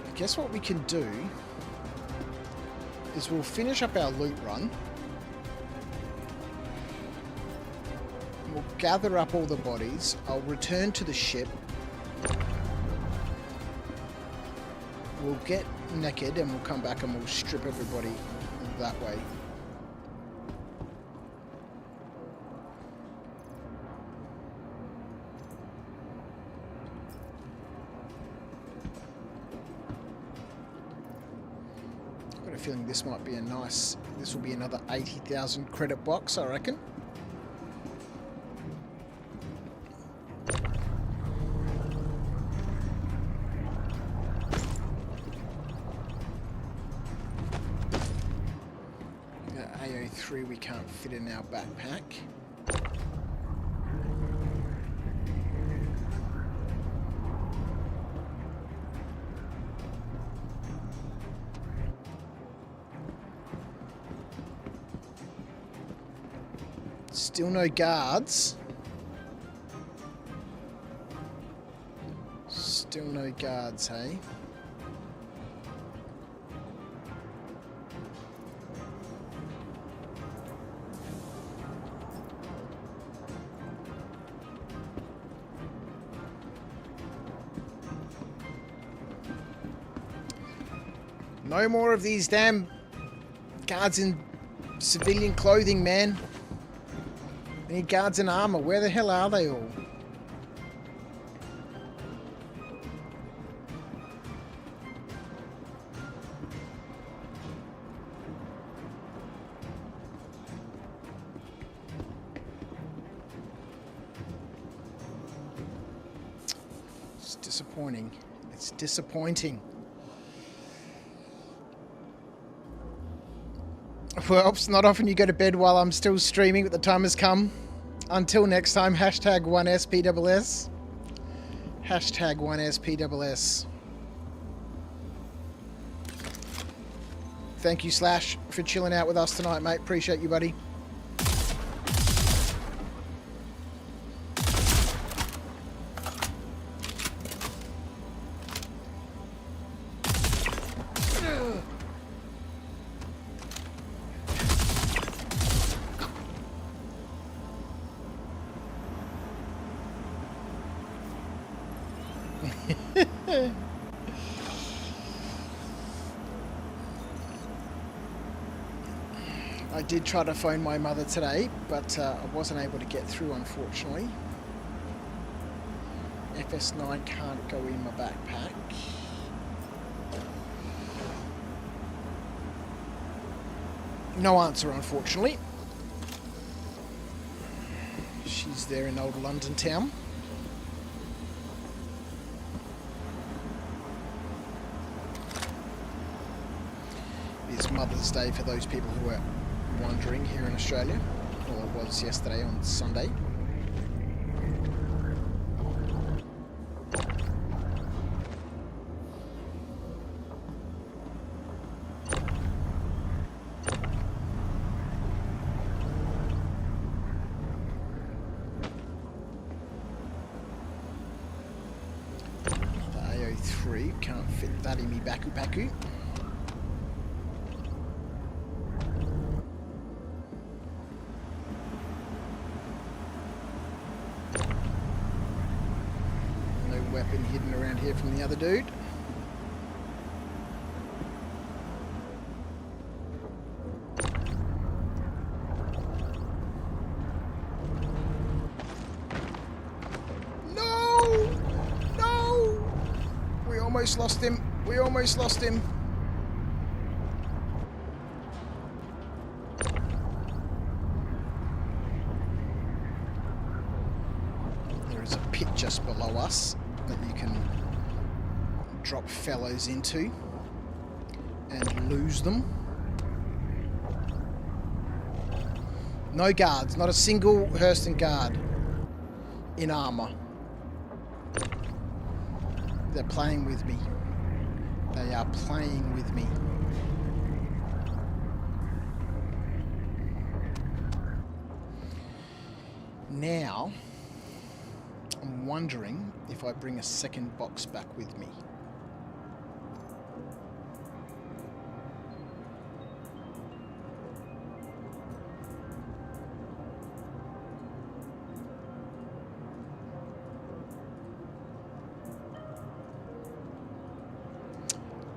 A: I guess what we can do is we'll finish up our loot run. We'll gather up all the bodies. I'll return to the ship. We'll get naked and we'll come back and we'll strip everybody that way. Feeling this might be a nice, this will be another 80,000 credit box, I reckon. That AO3 we can't fit in our backpack. Still no guards. Still no guards, hey? No more of these damn guards in civilian clothing, man. We need guards in armor. Where the hell are they all? It's disappointing. It's disappointing. Well, it's not often you go to bed while I'm still streaming, but the time has come. Until next time, hashtag 1SPSS. Hashtag 1SPSS. Thank you, Slash, for chilling out with us tonight, mate. Appreciate you, buddy. I did try to phone my mother today, but I wasn't able to get through, unfortunately. FS9 can't go in my backpack. No answer, unfortunately. She's there in old London town. It's Mother's Day for those people who are wondering here in Australia. Well, it was yesterday on Sunday. The AO3 can't fit that in me baku. Weapon hidden around here from the other dude. No! No! We almost lost him. We almost lost him. There is a pit just below us that you can drop fellows into and lose them. No guards, not a single Hurston guard in armour. They're playing with me. They are playing with me. Now, I'm wondering if I bring a second box back with me.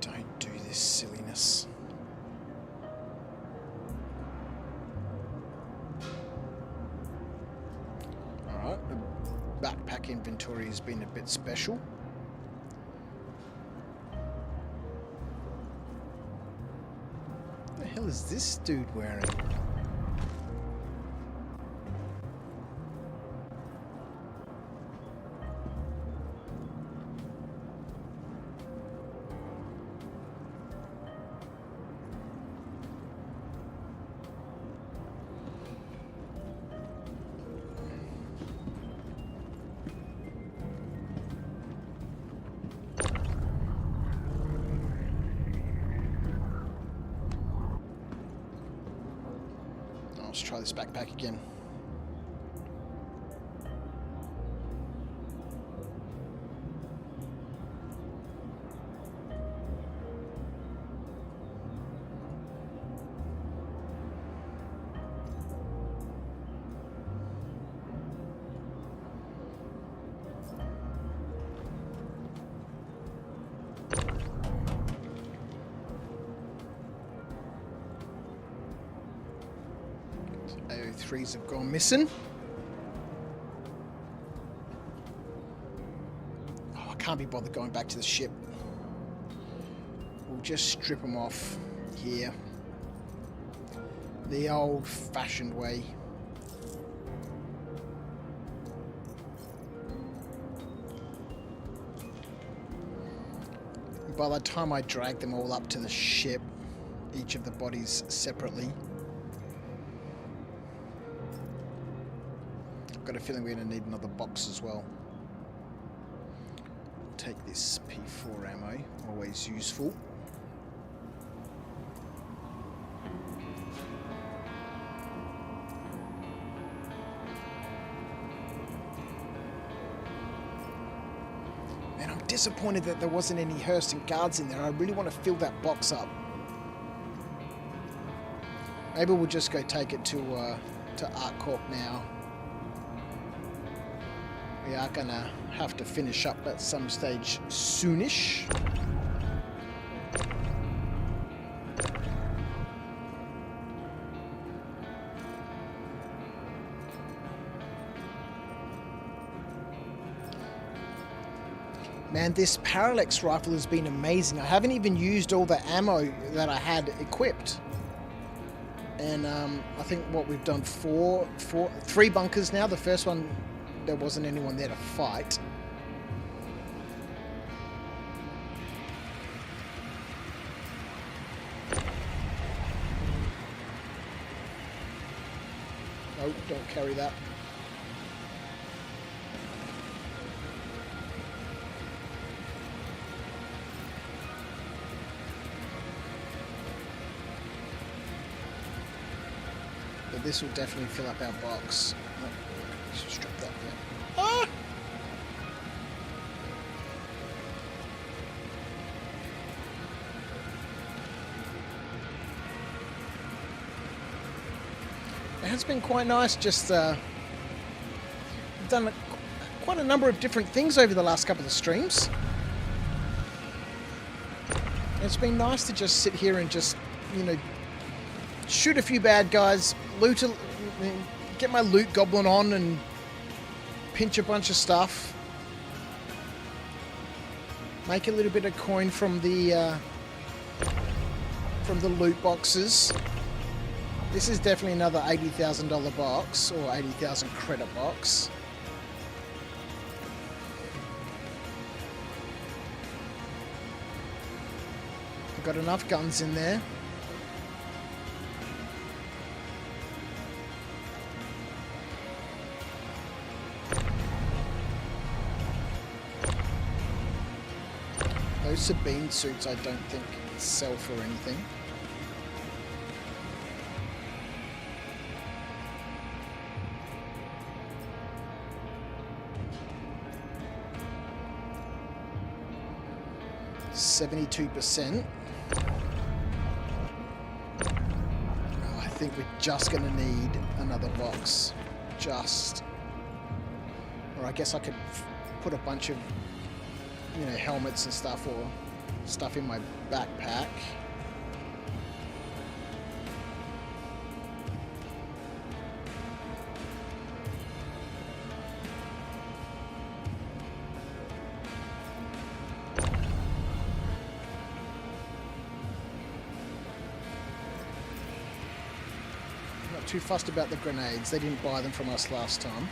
A: Don't do this silliness. Alright. Backpack inventory has been a bit special. What the hell is this dude wearing? Let's try this backpack again. AO3s have gone missing. Oh, I can't be bothered going back to the ship. We'll just strip them off here. The old-fashioned way. by the time I drag them all up to the ship, each of the bodies separately, I've got a feeling we're going to need another box as well. Take this P4 ammo, always useful. Man, I'm disappointed that there wasn't any Hurston guards in there. I really want to fill that box up. Maybe we'll just go take it to ArcCorp now. We are going to have to finish up at some stage soonish. Man, this parallax rifle has been amazing. I haven't even used all the ammo that I had equipped. And I think what we've done, three bunkers now. The first one, there wasn't anyone there to fight. Oh, don't carry that. But this will definitely fill up our box. Oh, let's just drop that there. Ah! It has been quite nice. Just we've done quite a number of different things over the last couple of streams. It's been nice to just sit here and just, you know, shoot a few bad guys, get my loot goblin on, and pinch a bunch of stuff. Make a little bit of coin from the loot boxes. This is definitely another $80,000 box, or 80,000 credit box. I've got enough guns in there. Those Sabine suits I don't think sell for anything. %. Oh, I think we're just going to need another box. Just. Or I guess I could put a bunch of, you know, helmets and stuff, or stuff in my backpack. Not too fussed about the grenades. They didn't buy them from us last time.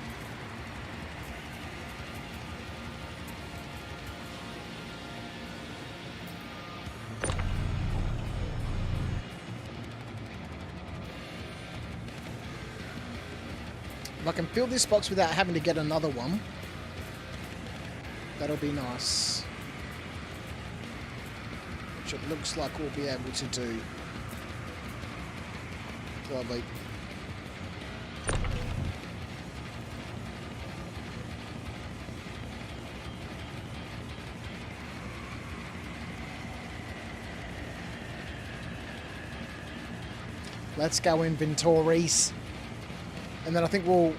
A: If I can fill this box without having to get another one, that'll be nice. Which it looks like we'll be able to do. Lovely. Let's go inventories. And then I think we'll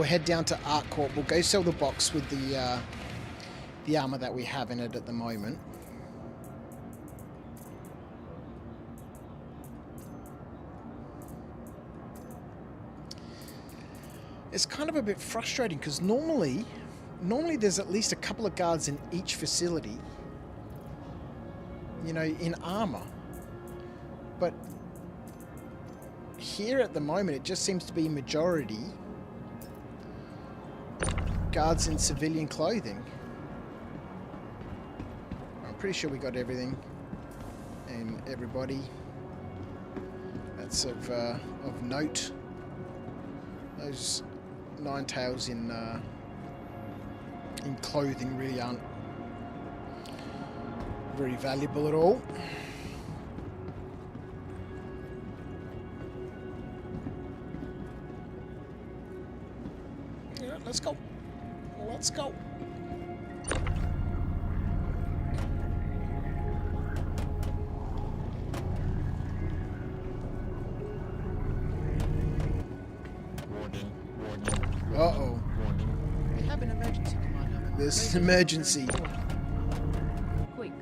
A: head down to ArcCorp. We'll go sell the box with the armor that we have in it at the moment. It's kind of a bit frustrating because normally there's at least a couple of guards in each facility, you know, in armor. But here at the moment, it just seems to be majority guards in civilian clothing. pretty sure we got everything and everybody that's of note. Those nine tails in clothing really aren't very valuable at all. Yeah, let's go. Let's go. Uh-oh.
B: We have an emergency, Commander.
A: There's an emergency.
C: Quick,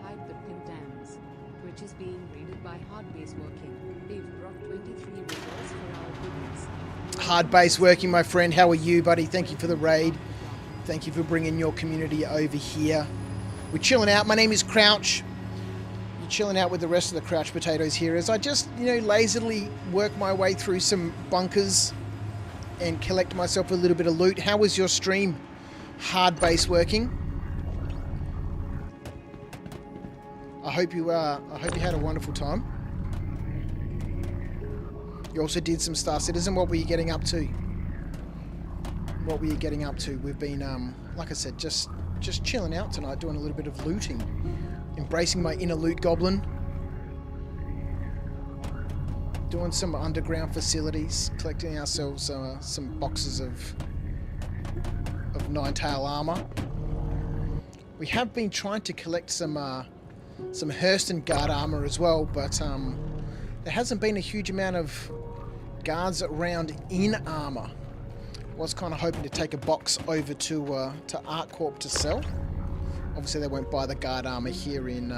C: hide the pin dams. Bridge is being raided by hard base working. They've brought 23 rewards for our goodness.
A: Hard base working, my friend. How are you, buddy? Thank you for the raid. Thank you for bringing your community over here. We're chilling out. My name is Crouch. You're chilling out with the rest of the Crouch Potatoes here as I just, lazily work my way through some bunkers and collect myself a little bit of loot. How was your stream? Hard base working. I hope you had a wonderful time. You also did some Star Citizen. What were you getting up to? What were you getting up to? We've been, like I said, just chilling out tonight, doing a little bit of looting, embracing my inner loot goblin. Doing some underground facilities, collecting ourselves some boxes of nine-tail armor. We have been trying to collect some Hurston guard armor as well, but there hasn't been a huge amount of guards around in armor. Was kind of hoping to take a box over to ArtCorp to sell. Obviously, they won't buy the guard armor here in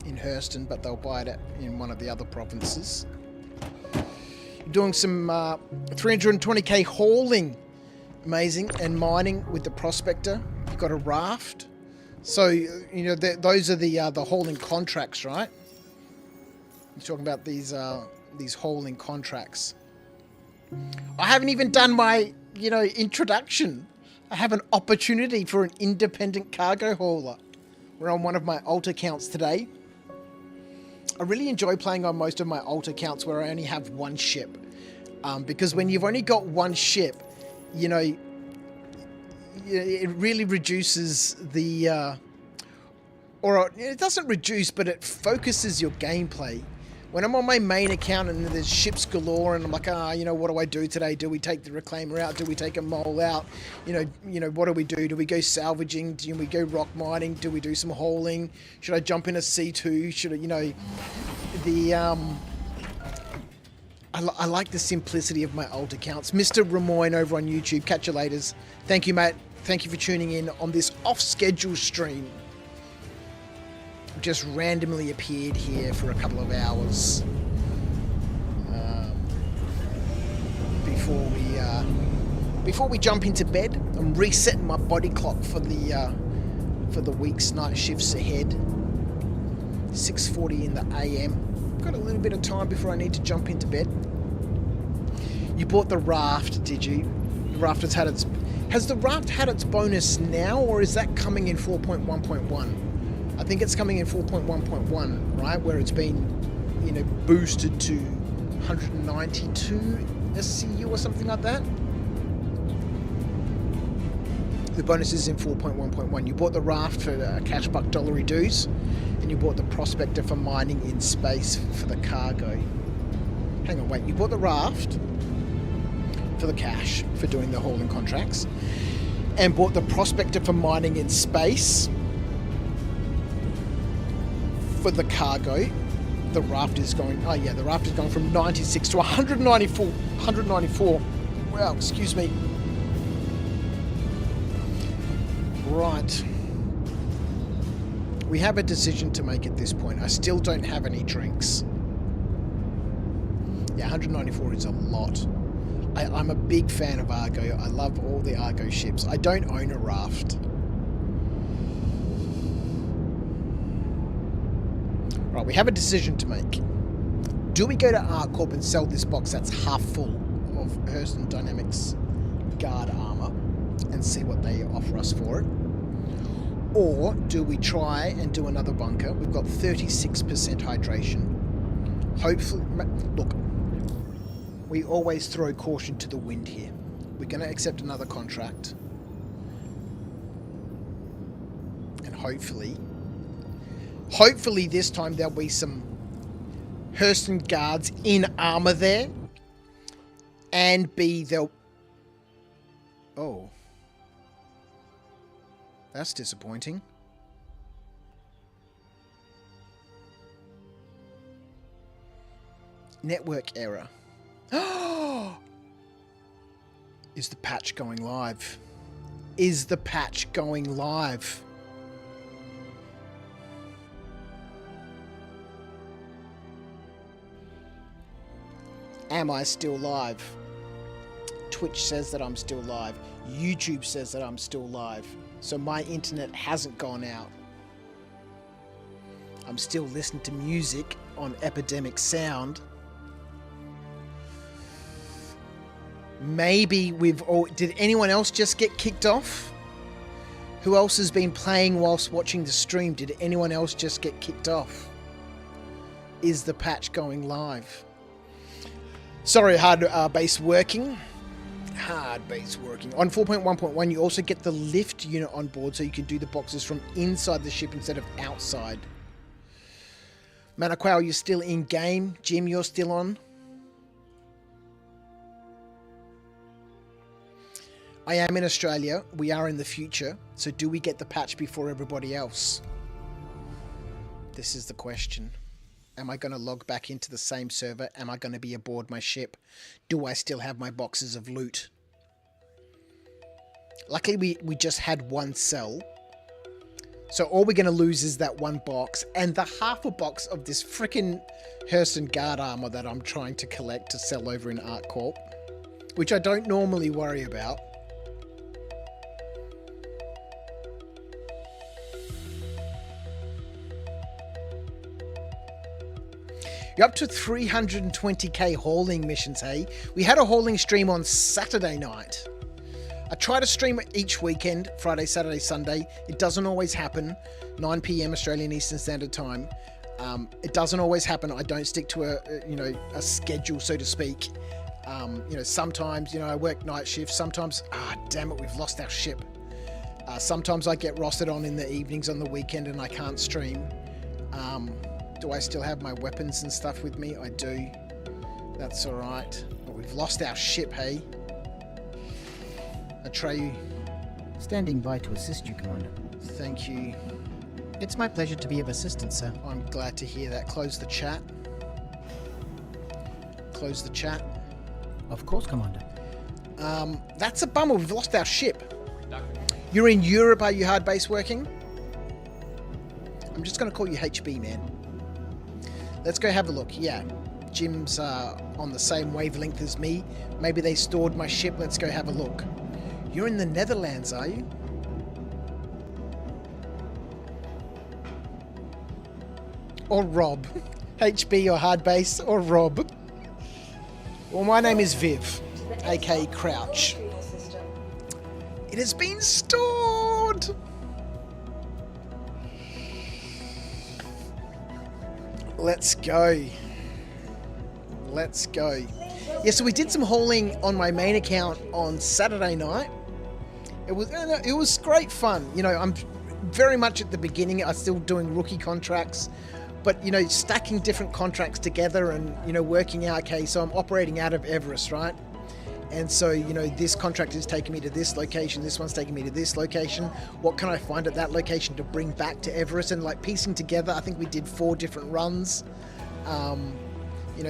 A: Hurston, but they'll buy it in one of the other provinces. Doing some 320k hauling, amazing, and mining with the prospector. You've got a raft, so those are the hauling contracts, right? You're talking about these hauling contracts. I haven't even done my introduction. I have an opportunity for an independent cargo hauler. We're on one of my alt accounts today. I really enjoy playing on most of my alt accounts where I only have one ship. Because when you've only got one ship, it really reduces the... or it doesn't reduce, but it focuses your gameplay. When I'm on my main account and there's ships galore and I'm like, what do I do today? Do we take the reclaimer out? Do we take a mole out? What do we do? Do we go salvaging? Do we go rock mining? Do we do some hauling? Should I jump in a C2? Should I, I like the simplicity of my alt accounts. Mr. Ramoyne over on YouTube. Catch you laters. Thank you, mate. Thank you for tuning in on this off-schedule stream. Just randomly appeared here for a couple of hours before we jump into bed. I'm resetting my body clock for the week's night shifts ahead. 6:40 in the AM. Got a little bit of time before I need to jump into bed. You bought the raft, did you? The raft has the raft had its bonus now, or is that coming in 4.1.1? I think it's coming in 4.1.1, right? Where it's been, boosted to 192 SCU or something like that. The bonus is in 4.1.1. You bought the raft for cash buck dollary dues, and you bought the prospector for mining in space for the cargo. Hang on, wait. You bought the raft for the cash for doing the hauling contracts, and bought the prospector for mining in space for the cargo. The raft is going, the raft is going from 96 to 194. Wow, excuse me. Right. We have a decision to make at this point. I still don't have any drinks. Yeah, 194 is a lot. I'm a big fan of Argo. I love all the Argo ships. I don't own a raft. Right, we have a decision to make. Do we go to ArtCorp and sell this box that's half full of Hurston Dynamics guard armor and see what they offer us for it? Or do we try and do another bunker? We've got 36% hydration. Hopefully, look, we always throw caution to the wind here. We're going to accept another contract. And hopefully this time there'll be some Hurston guards in armor there. And B, they'll... Oh. That's disappointing. Network error. Is the patch going live? Is the patch going live? Am I still live? Twitch says that I'm still live. YouTube says that I'm still live. So my internet hasn't gone out. I'm still listening to music on Epidemic Sound. Maybe we've all... Did anyone else just get kicked off? Who else has been playing whilst watching the stream? Did anyone else just get kicked off? Is the patch going live? Sorry, hard base working. Hard base working. On 4.1.1, you also get the lift unit on board, so you can do the boxes from inside the ship instead of outside. Manaquao, you're still in game. Jim, you're still on. I am in Australia. We are in the future. So do we get the patch before everybody else? This is the question. Am I going to log back into the same server? Am I going to be aboard my ship? Do I still have my boxes of loot? Luckily, we just had one cell. So all we're going to lose is that one box and the half a box of this frickin' Hurston Guard armor that I'm trying to collect to sell over in Art Corp, which I don't normally worry about. You're up to 320k hauling missions, hey? We had a hauling stream on Saturday night. I try to stream it each weekend, Friday, Saturday, Sunday. It doesn't always happen. 9 p.m. Australian Eastern Standard Time. It doesn't always happen. I don't stick to a schedule, so to speak. Sometimes, I work night shifts. Sometimes, damn it, we've lost our ship. Sometimes I get rostered on in the evenings on the weekend and I can't stream. Do I still have my weapons and stuff with me? I do. That's alright. But we've lost our ship, hey? Atreyu.
B: Standing by to assist you, Commander.
A: Thank you.
B: It's my pleasure to be of assistance, sir.
A: I'm glad to hear that. Close the chat. Close the chat.
B: Of course, Commander.
A: That's a bummer. We've lost our ship. You're in Europe, are you hard base working? I'm just going to call you HB, man. Let's go have a look. Yeah, Jim's on the same wavelength as me. Maybe they stored my ship. Let's go have a look. You're in the Netherlands, are you? Or Rob. HB or hard base or Rob. Well, my name is Viv, aka Crouch. It has been stored! Let's go. Let's go. Yeah, so we did some hauling on my main account on Saturday night. It was great fun. I'm very much at the beginning. I'm still doing rookie contracts. But, stacking different contracts together and, working out, okay, so I'm operating out of Everest, right? And so, this contract is taking me to this location, this one's taking me to this location. What can I find at that location to bring back to Everest? And piecing together, I think we did 4 different runs.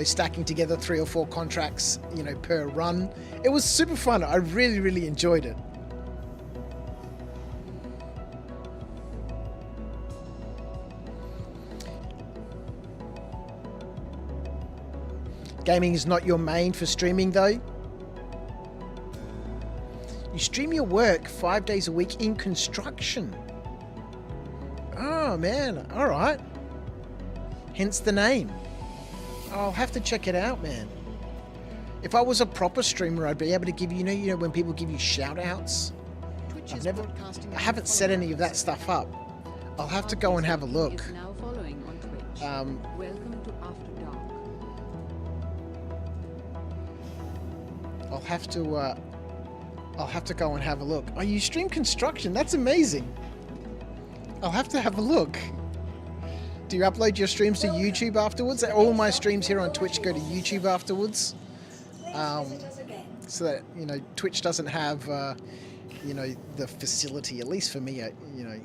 A: Stacking together 3 or 4 contracts, per run. It was super fun. I really, really enjoyed it. Gaming is not your main for streaming, though. You stream your work 5 days a week in construction. Oh, man. All right. Hence the name. I'll have to check it out, man. If I was a proper streamer, I'd be able to give you, when people give you shout-outs.
B: Twitch is broadcasting
A: I
B: and
A: haven't set
B: following
A: any of that
B: us.
A: stuff up. I'll have to go and have a look.
C: Is now following on Twitch. Welcome to After Dark.
A: I'll have to go and have a look. Oh, you stream construction? That's amazing. I'll have to have a look. Do you upload your streams to YouTube afterwards? All my streams here on Twitch go to YouTube afterwards.
D: Please visit us again.
A: So that, you know, Twitch doesn't have, you know, the facility, at least for me, you know.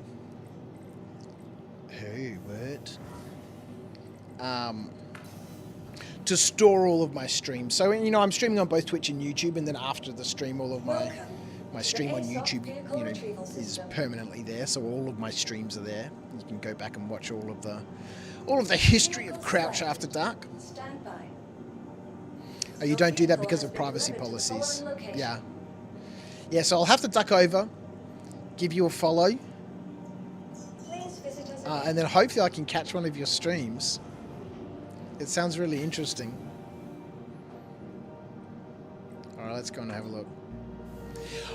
A: To store all of my streams. So, you know, I'm streaming on both Twitch and YouTube, and then after the stream, all of my stream on YouTube, you know, is permanently there. So all of my streams are there. You can go back and watch all of the history of Crouch After Dark.
D: Stand by.
A: Oh, you don't do that because of privacy policies. Yeah. Yeah, so I'll have to duck over, give you a follow,
D: Please visit us again.
A: and then hopefully I can catch one of your streams. It sounds really interesting. Alright, let's go and have a look.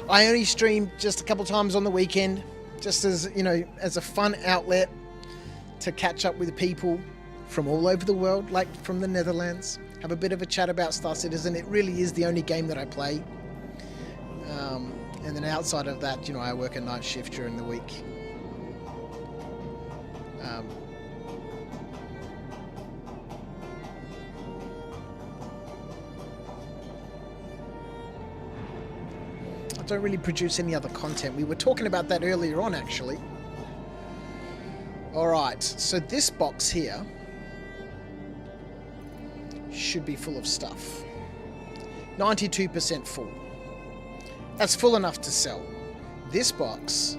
A: I only stream just a couple times on the weekend, just as, you know, as a fun outlet to catch up with people from all over the world, like from the Netherlands. Have a bit of a chat about Star Citizen. It really is the only game that I play. And then outside of that, you know, I work a night shift during the week. I don't really produce any other content. We were talking about that earlier on, actually. Alright, so this box here should be full of stuff. 92% full. That's full enough to sell. This box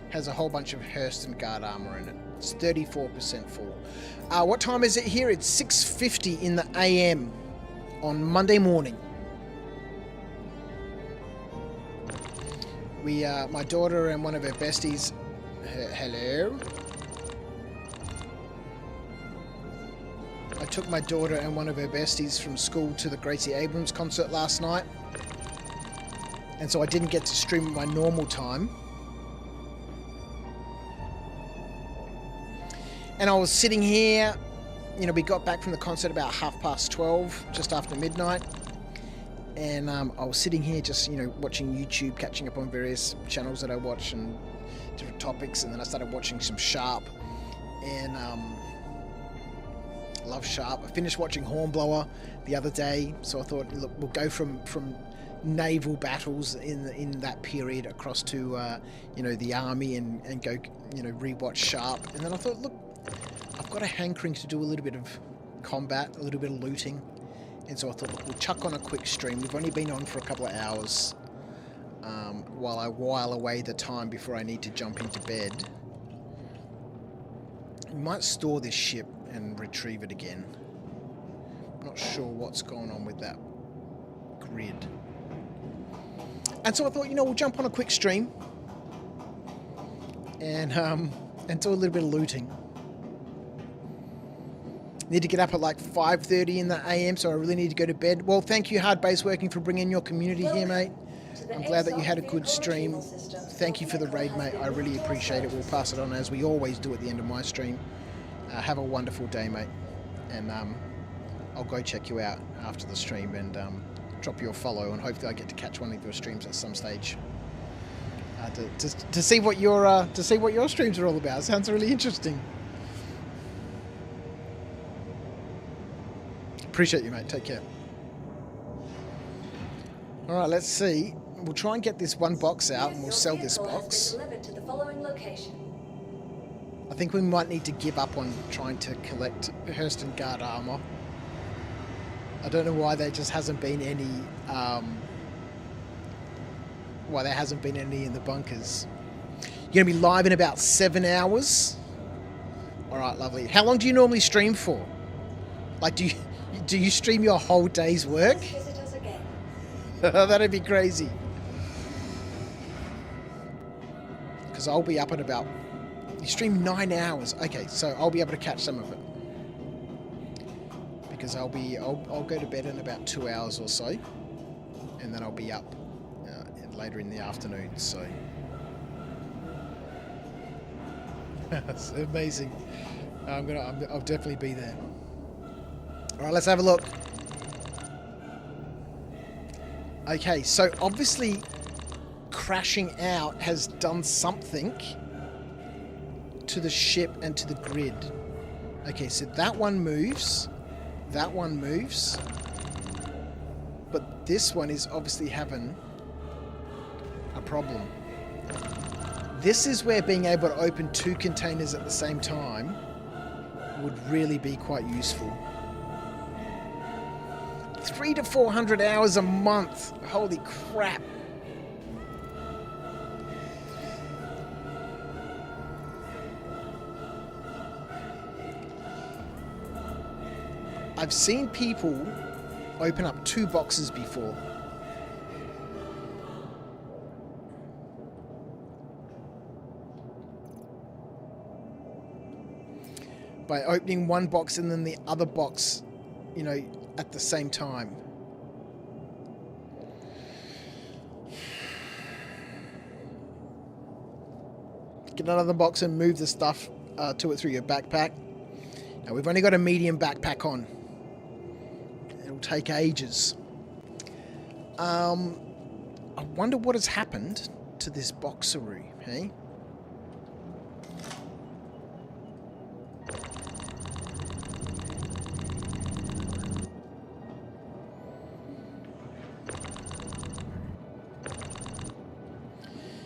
A: has a whole bunch of Hurston Guard armor in it. It's 34% full. What time is it here? It's 6:50 in the AM on Monday morning. My daughter and one of her besties. Hello. I took my daughter and one of her besties from school to the Gracie Abrams concert last night. And so I didn't get to stream at my normal time. And I was sitting here, you know, we got back from the concert about 12:30, just after midnight. And I was sitting here just, you know, watching YouTube, catching up on various channels that I watch and different topics. And then I started watching some Sharp. And love Sharp. I finished watching Hornblower the other day. So I thought, look, we'll go from naval battles in that period across to you know, the army and go, you know, rewatch Sharp. And then I thought, look, I've got a hankering to do a little bit of combat, a little bit of looting. And so I thought, look, we'll chuck on a quick stream. We've only been on for a couple of hours while I while away the time before I need to jump into bed. We might store this ship and retrieve it again. Not sure what's going on with that grid. And so I thought, you know, we'll jump on a quick stream and do a little bit of looting. Need to get up at like 5:30 in the AM, so I really need to go to bed. Well, thank you, Hard Base Working, for bringing your community here, mate. I'm glad that you had a good stream. Thank you for the raid, mate. I really appreciate it. We'll pass it on as we always do at the end of my stream. Have a wonderful day, mate. And I'll go check you out after the stream and drop you a follow, and hopefully I get to catch one of your streams at some stage to see what your streams are all about. Sounds really interesting. Appreciate you, mate. Take care. All right, let's see. We'll try and get this one box out, and we'll sell this box.
D: Delivered to the following location.
A: I think we might need to give up on trying to collect Hurston Guard armor. I don't know why there just hasn't been any. Why there hasn't been any in the bunkers. You're gonna be live in about 7 hours. All right, lovely. How long do you normally stream for? Like, do you stream your whole day's work?
D: Please visit us again.
A: That'd be crazy. Because I'll be up at about. You stream 9 hours. Okay, so I'll be able to catch some of it. Because I'll go to bed in about 2 hours or so, and then I'll be up later in the afternoon, so it's amazing. I'll definitely be there. All right, let's have a look. Okay, so obviously crashing out has done something to the ship and to the grid. Okay, so that one moves. That one moves. But this one is obviously having a problem. This is where being able to open 2 containers at the same time would really be quite useful. 300 to 400 hours a month. Holy crap. I've seen people open up 2 boxes before. By opening one box and then the other box, you know, at the same time. Get another box and move the stuff to it through your backpack. Now we've only got a medium backpack on. It'll take ages. I wonder what has happened to this boxaroo, hey?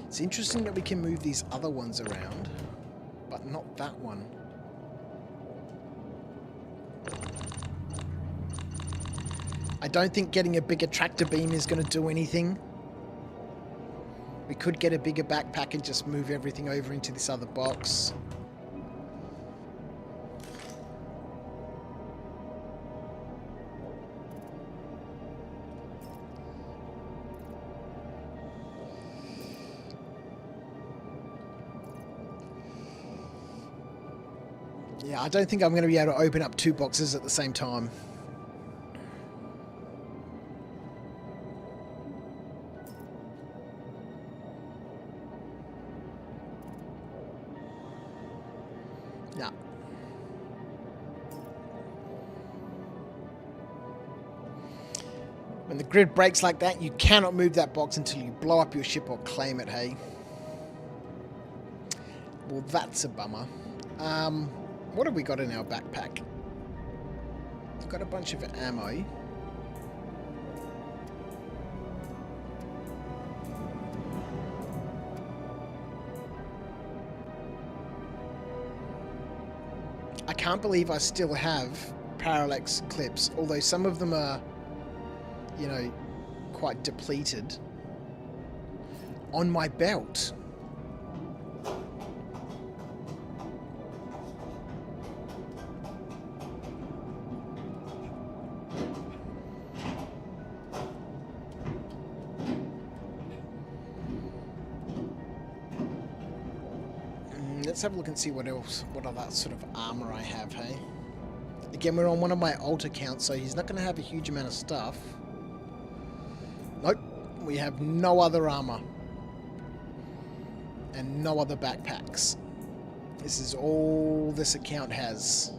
A: It's interesting that we can move these other ones around, but not that one. I don't think getting a bigger tractor beam is going to do anything. We could get a bigger backpack and just move everything over into this other box. Yeah, I don't think I'm going to be able to open up 2 boxes at the same time. Yeah. When the grid breaks like that, you cannot move that box until you blow up your ship or claim it, hey? Well, that's a bummer. What have we got in our backpack? We've got a bunch of ammo. I can't believe I still have parallax clips, although some of them are, you know, quite depleted, on my belt. Let's have a look and see what other sort of armor I have, hey? Again, we're on one of my alt accounts, so he's not going to have a huge amount of stuff. Nope, we have no other armor. And no other backpacks. This is all this account has.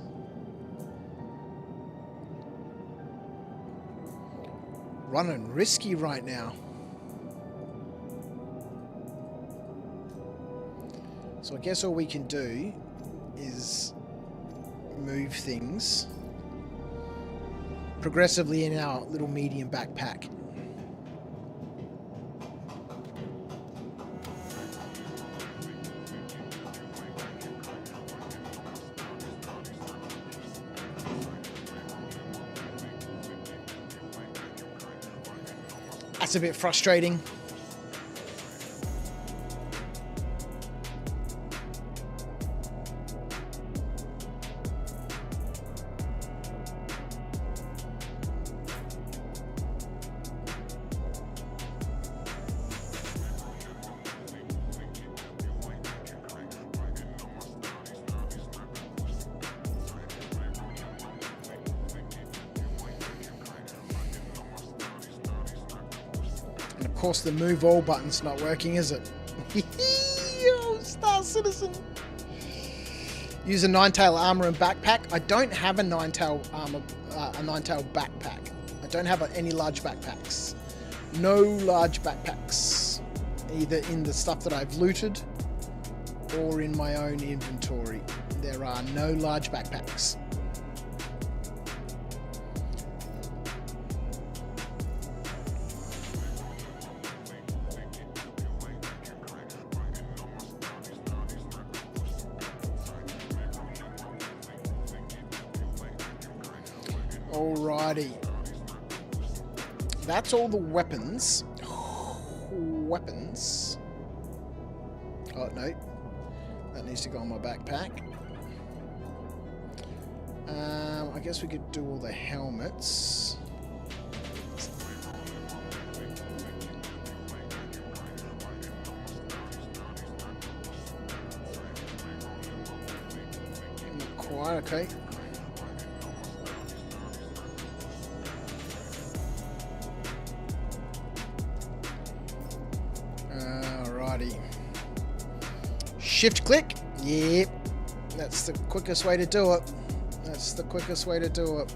A: Running risky right now. So I guess all we can do is move things progressively in our little medium backpack. That's a bit frustrating. And of course the move all button's not working, is it? Oh, Star Citizen. Use a nine-tail armor and backpack. I don't have a nine-tail armor, a nine-tail backpack. I don't have any large backpacks. No large backpacks. Either in the stuff that I've looted or in my own inventory. There are no large backpacks. Alrighty. That's all the weapons. Weapons. Oh, no. That needs to go on my backpack. I guess we could do all the helmets. Not quite, okay. Alrighty. Shift click. Yep. That's the quickest way to do it. That's the quickest way to do it.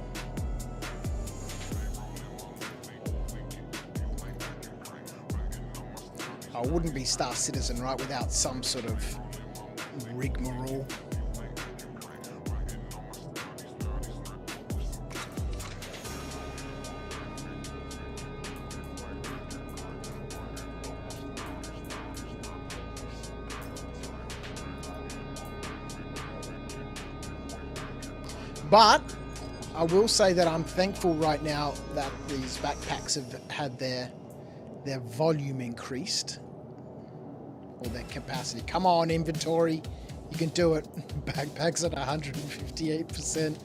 A: I wouldn't be Star Citizen, right, without some sort of rigmarole. But I will say that I'm thankful right now that these backpacks have had their volume increased, or their capacity. Come on, inventory, you can do it. Backpacks at 158%.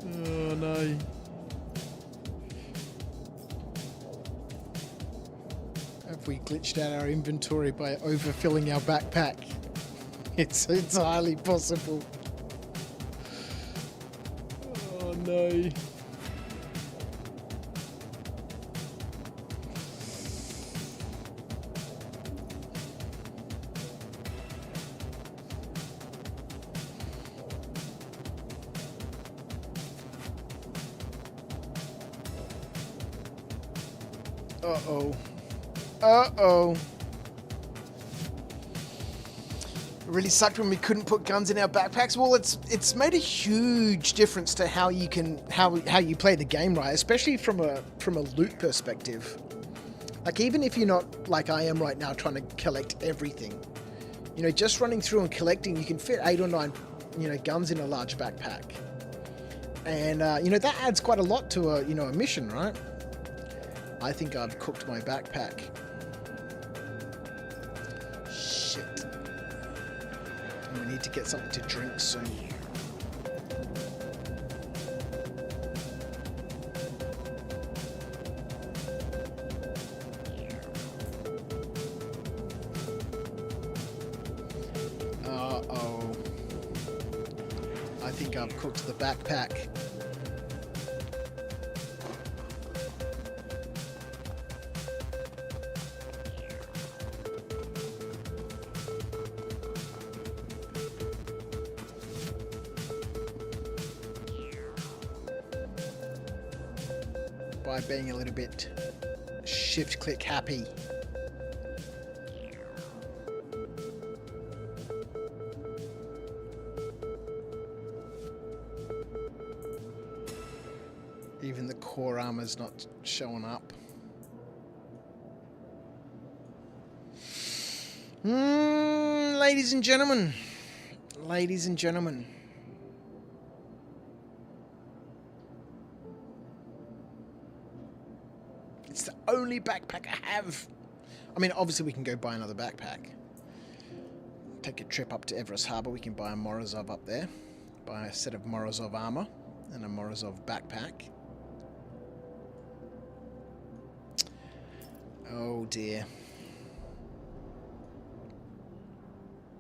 A: Oh no. Have we glitched out our inventory by overfilling our backpack? It's highly possible. Oh no. Uh-oh. Uh-oh. It really sucked when we couldn't put guns in our backpacks. Well, it's made a huge difference to how you play the game, right? Especially from a loot perspective. Like, even if you're not like I am right now trying to collect everything, you know, just running through and collecting, you can fit 8 or 9, you know, guns in a large backpack. And you know, that adds quite a lot to a mission, right? I think I've cooked my backpack. Shit. We need to get something to drink soon. Uh-oh. I think I've cooked the backpack. By being a little bit shift click happy. Even the core armor's not showing up. Ladies and gentlemen. Ladies and gentlemen. It's the only backpack I have. I mean, obviously we can go buy another backpack. Take a trip up to Everest Harbour. We can buy a Morozov up there. Buy a set of Morozov armor and a Morozov backpack. Oh dear.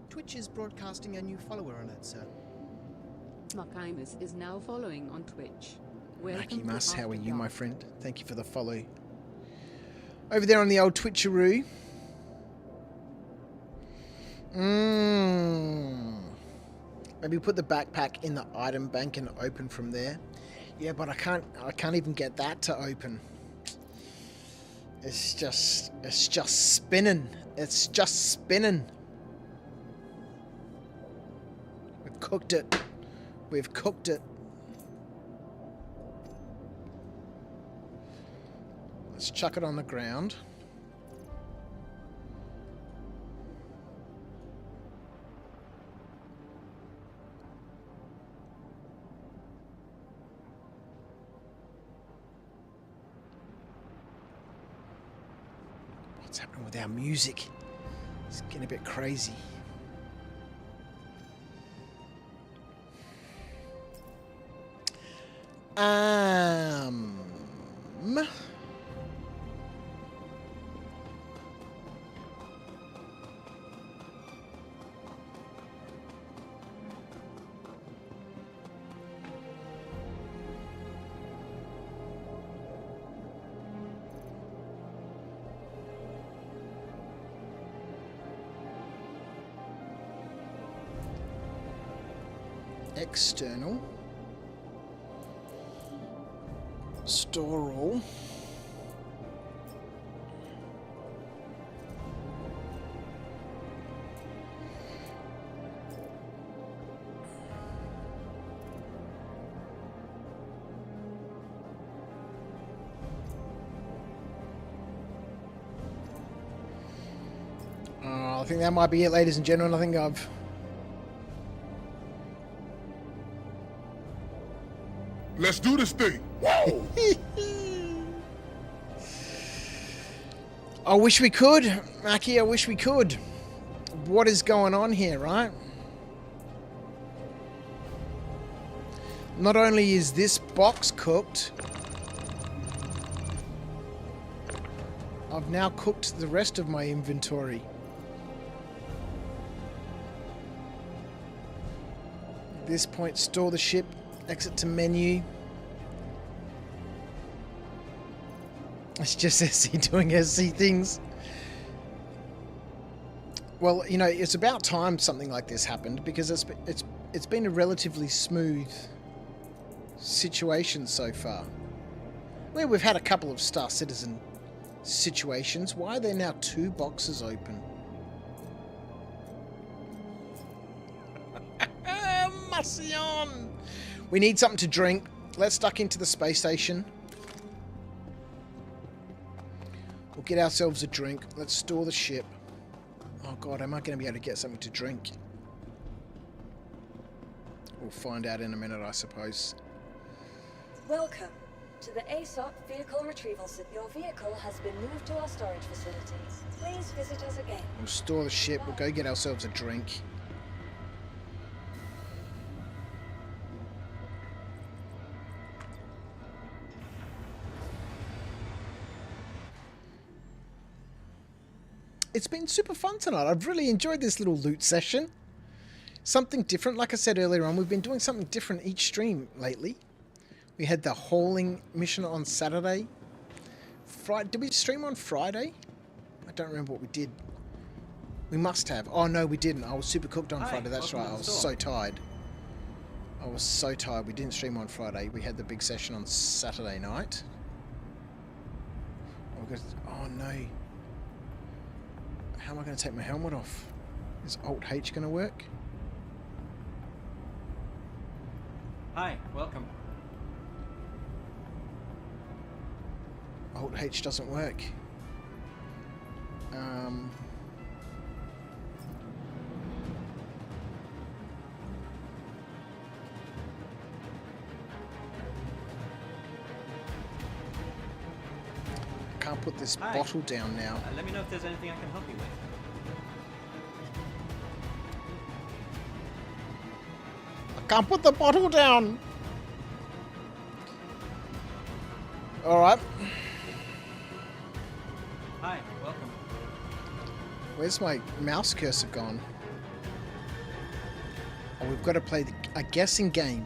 B: Twitch is broadcasting a new follower alert, sir.
C: Machimus is now following on Twitch. Welcome to
A: Machimus, how are you,
C: After
A: my
C: Dark.
A: friend? Thank you for the follow. Over there on the old Twitcheroo. Maybe put the backpack in the item bank and open from there. Yeah, but I can't even get that to open. It's just spinning. It's just spinning. We've cooked it. We've cooked it. Let's chuck it on the ground. What's happening with our music? It's getting a bit crazy. External. Store all. I think that might be it, ladies and gentlemen. I think I've...
G: Let's do this thing. Whoa!
A: I wish we could, Mackie. I wish we could. What is going on here, right? Not only is this box cooked, I've now cooked the rest of my inventory. At this point, store the ship, exit to menu. It's just SC doing SC things. Well, you know, it's about time something like this happened, because it's been a relatively smooth situation so far. Well, we've had a couple of Star Citizen situations. Why are there now 2 boxes open? Marcion! We need something to drink. Let's duck into the space station. We'll get ourselves a drink. Let's store the ship. Oh god, am I going to be able to get something to drink? We'll find out in a minute, I suppose.
D: Welcome to the ASOP Vehicle Retrieval Center. Your vehicle has been moved to our storage facilities. Please visit us again.
A: We'll store the ship. We'll go get ourselves a drink. It's been super fun tonight. I've really enjoyed this little loot session. Something different. Like I said earlier on, we've been doing something different each stream lately. We had the hauling mission on Saturday. Did we stream on Friday? I don't remember what we did. We must have. Oh, no, we didn't. I was super cooked on Friday. That's right. I was so tired. I was so tired. We didn't stream on Friday. We had the big session on Saturday night. Oh, no. How am I going to take my helmet off? Is Alt-H going to work?
H: Hi, welcome.
A: Alt-H doesn't work. I can't put this bottle down now.
H: Let me know if there's anything I can help you with.
A: I can't put the bottle down. All right.
H: Hi, welcome.
A: Where's my mouse cursor gone? Oh, we've got to play a guessing game.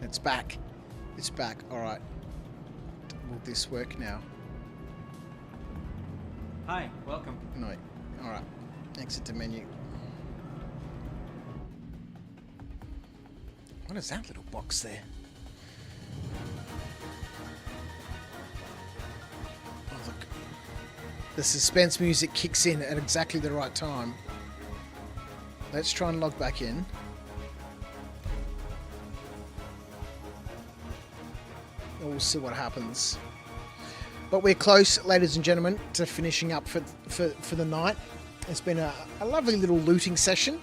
A: It's back. It's back. All right. will this work now?
H: Hi, welcome.
A: No. Alright. Exit to menu. What is that little box there? Oh, look. The suspense music kicks in at exactly the right time. Let's try and log back in. And we'll see what happens. But we're close, ladies and gentlemen, to finishing up for the night. It's been a lovely little looting session.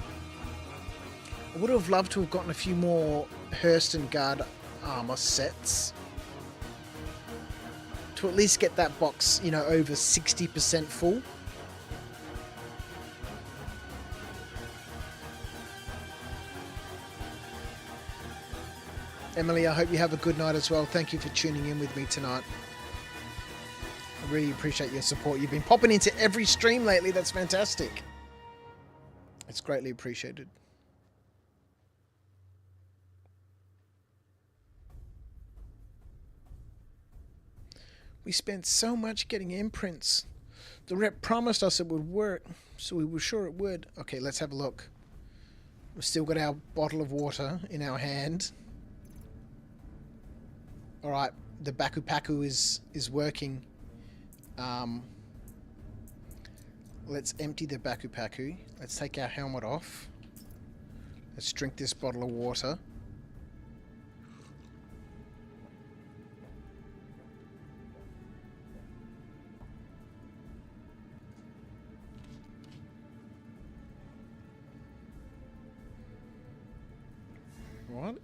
A: I would have loved to have gotten a few more Hurst and Guard armor sets. To at least get that box, you know, over 60% full. Emily, I hope you have a good night as well. Thank you for tuning in with me tonight. I really appreciate your support. You've been popping into every stream lately. That's fantastic. It's greatly appreciated. We spent so much getting imprints. The rep promised us it would work, so we were sure it would. Okay, let's have a look. We've still got our bottle of water in our hand. Alright, the Baku Paku is working. Let's empty the Baku Paku. Let's take our helmet off. Let's drink this bottle of water.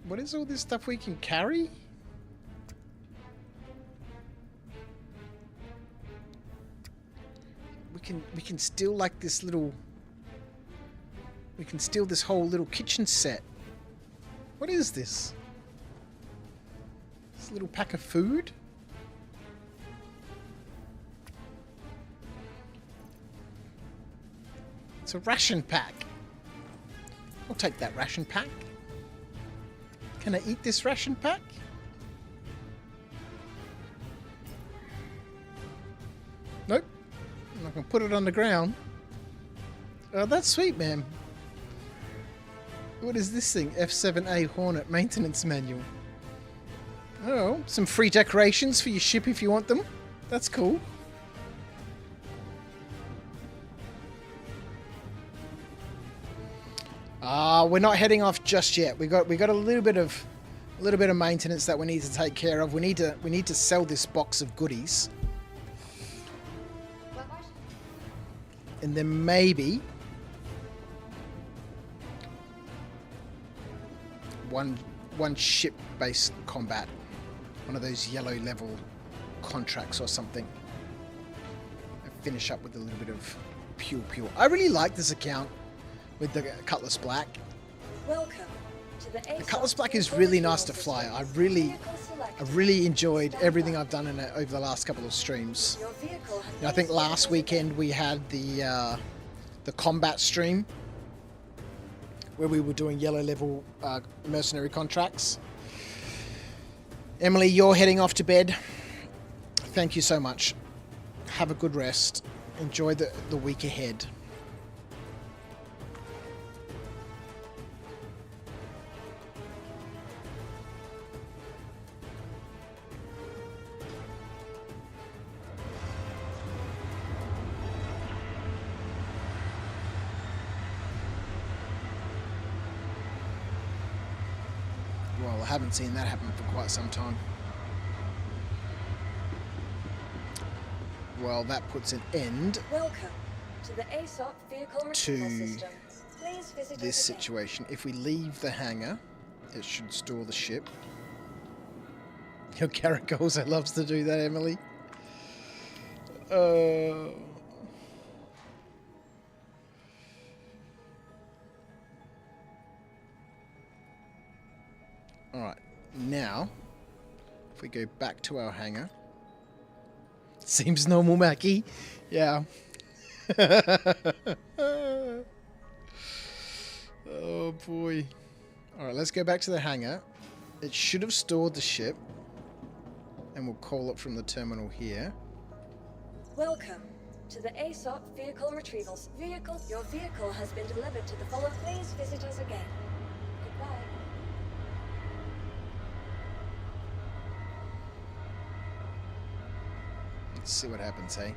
A: What is all this stuff we can carry? We can steal like this little... We can steal this whole little kitchen set. What is this? This little pack of food? It's a ration pack. I'll take that ration pack. Can I eat this ration pack? Nope. I'm not going to put it on the ground. Oh, that's sweet, man. What is this thing? F7A Hornet Maintenance Manual. Oh, some free decorations for your ship if you want them. That's cool. We're not heading off just yet. We got a little bit of maintenance that we need to take care of. We need to sell this box of goodies. And then maybe one ship-based combat, one of those yellow level contracts or something, and finish up with a little bit of pure. I really like this account with the Cutlass Black.
D: Welcome to the
A: Cutlass Black is really nice to fly. I really enjoyed everything I've done in it over the last couple of streams. I think last weekend we had the combat stream where we were doing yellow level mercenary contracts. Emily, you're heading off to bed. Thank you so much. Have a good rest. Enjoy the week ahead. Well, I haven't seen that happen for quite some time. Well, that puts an end
D: Welcome to the ASOP vehicle retrieval system. Please visit
A: this
D: us again.
A: situation. If we leave the hangar, it should store the ship. Your character also loves to do that, Emily. Alright, now, if we go back to our hangar. Seems normal, Mackie. Yeah. Oh, boy. Alright, let's go back to the hangar. It should have stored the ship. And we'll call it from the terminal here.
D: Welcome to the ASOP Vehicle Retrieval Vehicle. Your vehicle has been delivered to the following. Please visit us again. Goodbye.
A: Let's see what happens, hey?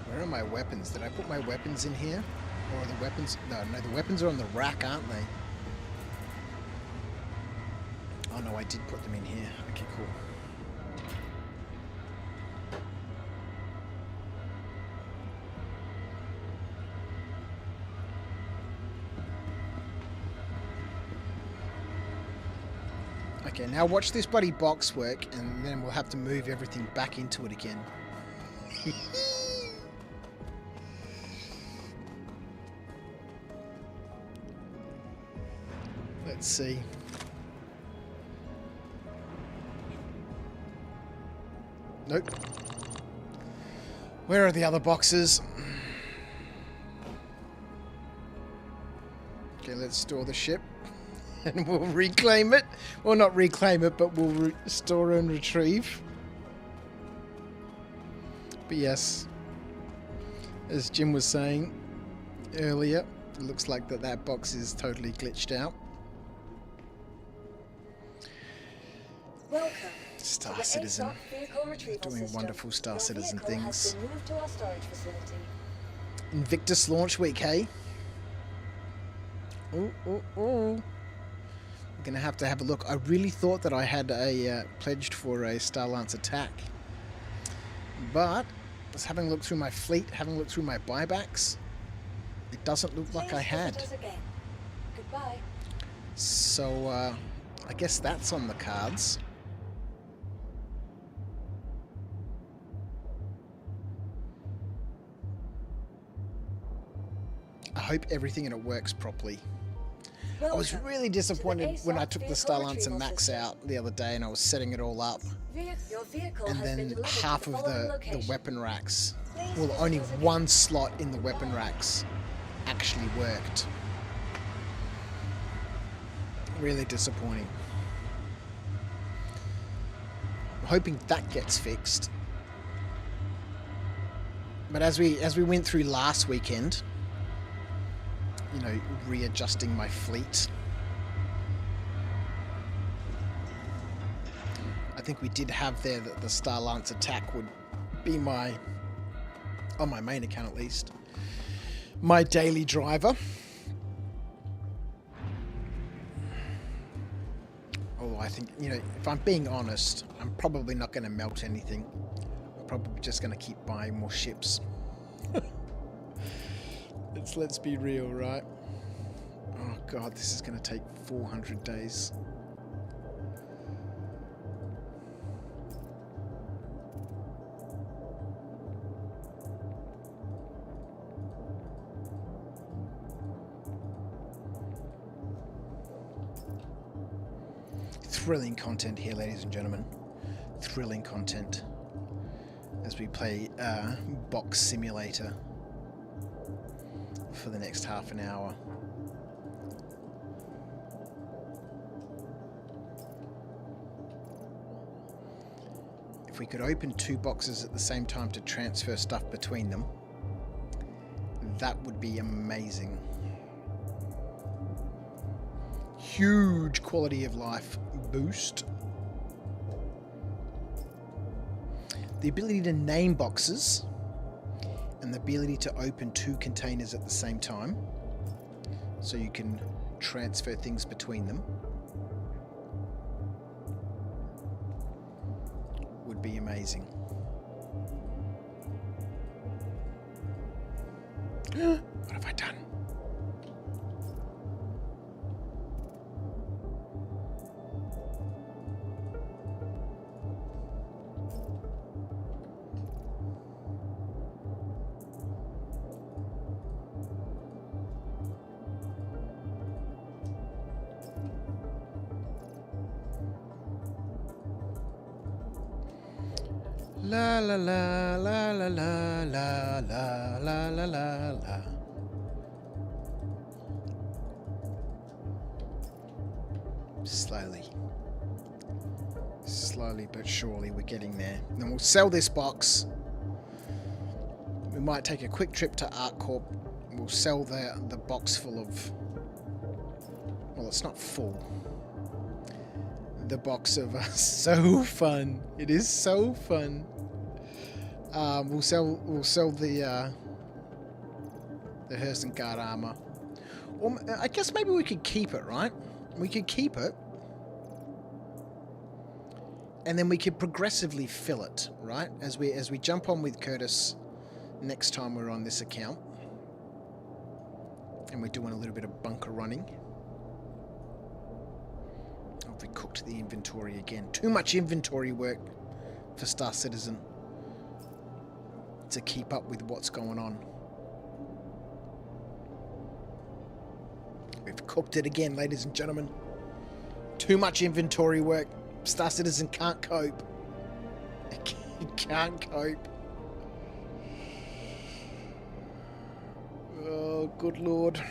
A: Where are my weapons? Did I put my weapons in here? Or are the weapons... No, the weapons are on the rack, aren't they? Oh no, I did put them in here. Okay, cool. Okay, now watch this bloody box work, and then we'll have to move everything back into it again. Let's see. Nope. Where are the other boxes? Okay, let's store the ship. And we'll reclaim it. Well, not reclaim it, but we'll store and retrieve. But yes, as Jim was saying earlier, it looks like that box is totally glitched out.
D: Welcome.
A: Star
D: to the
A: Citizen.
D: ASOP Vehicle Retrieval
A: Doing
D: System.
A: wonderful Star
D: Your
A: Citizen
D: vehicle has
A: things.
D: been moved to our storage facility.
A: Invictus launch week, hey? Ooh, ooh, ooh. I'm gonna have to have a look. I really thought that I had a pledged for a Star Lance attack, but just having looked through my fleet, having looked through my buybacks, it doesn't look like I had.
D: Visit us again. Goodbye.
A: So I guess that's on the cards. I hope everything in it works properly. I was really disappointed when I took the Star Lance and Max out the other day and I was setting it all up.
D: Your vehicle
A: And
D: has been
A: then
D: delivered to
A: half
D: the
A: of
D: following
A: the
D: location.
A: weapon racks,
D: Please
A: well,
D: visit
A: only
D: us again.
A: one slot in the weapon racks actually worked. Really disappointing. I'm hoping that gets fixed. But as we went through last weekend, you know, readjusting my fleet, I think we did have there that the Star Lance attack would be my, on my main account at least, my daily driver. Although I think, you know, if I'm being honest, I'm probably not going to melt anything. I'm probably just going to keep buying more ships. Let's be real, right? Oh god, this is going to take 400 days. Thrilling content here, ladies and gentlemen. Thrilling content as we play Box Simulator for the next half an hour. If we could open two boxes at the same time to transfer stuff between them, that would be amazing. Huge quality of life boost. The ability to name boxes and the ability to open two containers at the same time so you can transfer things between them would be amazing. What have I done? La la la la la la la la la la la la. Slowly. Slowly but surely we're getting there. Then we'll sell this box. We might take a quick trip to ArtCorp. We'll sell the box full of... Well, it's not full. The box of... so fun. It is so fun. We'll sell the Hearst and Guard armor. Or I guess maybe we could keep it, right? We could keep it. And then we could progressively fill it, right? As we jump on with Curtis next time we're on this account. And we're doing a little bit of bunker running. Oh, we cooked the inventory again. Too much inventory work for Star Citizen to keep up with what's going on. We've cooked it again, ladies and gentlemen. Too much inventory work. Star Citizen can't cope. It can't cope. Oh, good lord.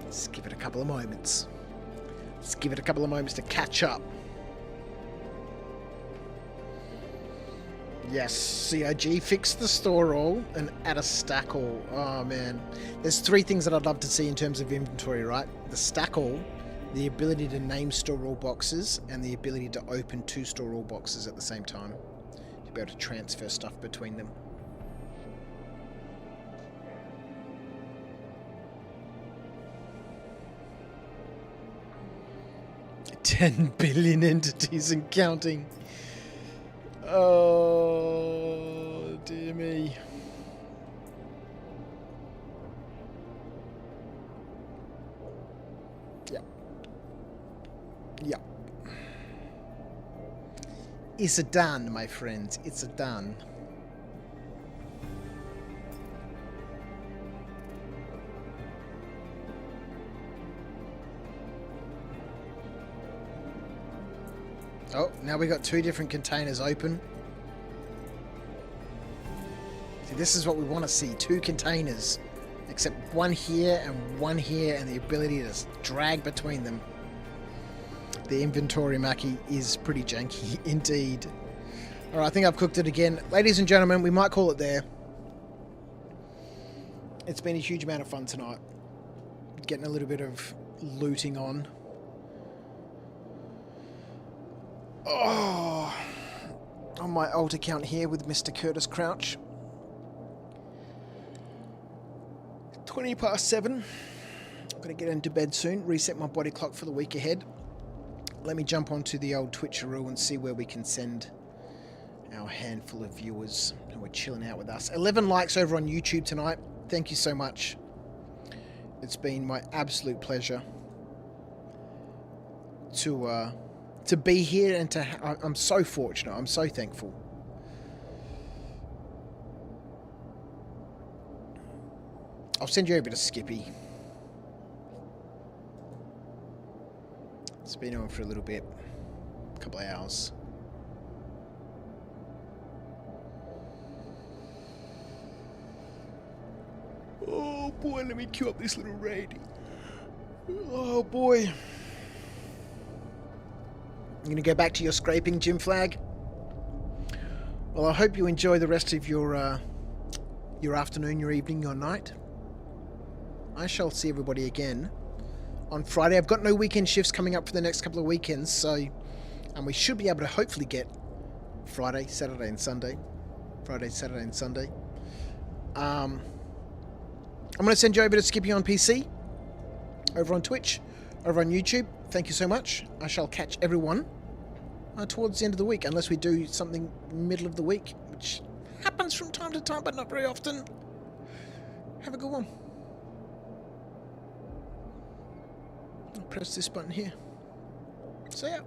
A: Let's give it a couple of moments. Let's give it a couple of moments to catch up. Yes, CIG, fix the store all and add a stack all. Oh man. There's three things that I'd love to see in terms of inventory, right? The stack all, the ability to name store all boxes, and the ability to open 2 store all boxes at the same time. To be able to transfer stuff between them. $10 billion entities and counting. Oh, dear me. Yep. Yep. It's a done, my friends. It's a done. Oh, now we got 2 different containers open. See, this is what we want to see. 2 containers. Except one here and one here, and the ability to drag between them. The inventory, Mackie, is pretty janky indeed. Alright, I think I've cooked it again. Ladies and gentlemen, we might call it there. It's been a huge amount of fun tonight. Getting a little bit of looting on. Oh, on my alt account here with Mr. Curtis Crouch. 20 past 7. I'm going to get into bed soon, reset my body clock for the week ahead. Let me jump onto the old Twitcheroo and see where we can send our handful of viewers who are chilling out with us. 11 likes over on YouTube tonight. Thank you so much. It's been my absolute pleasure to be here and I'm so fortunate. I'm so thankful. I'll send you over to Skippy. It's been on for a little bit. A couple of hours. Oh boy, let me queue up this little raid. Oh boy. You're going to go back to your scraping, Jim Flag? Well, I hope you enjoy the rest of your afternoon, your evening, your night. I shall see everybody again on Friday. I've got no weekend shifts coming up for the next couple of weekends, so and we should be able to hopefully get Friday, Saturday and Sunday. Friday, Saturday and Sunday. I'm going to send you over to Skippy on PC, over on Twitch, over on YouTube. Thank you so much. I shall catch everyone towards the end of the week, unless we do something middle of the week, which happens from time to time, but not very often. Have a good one. I'll press this button here. See ya.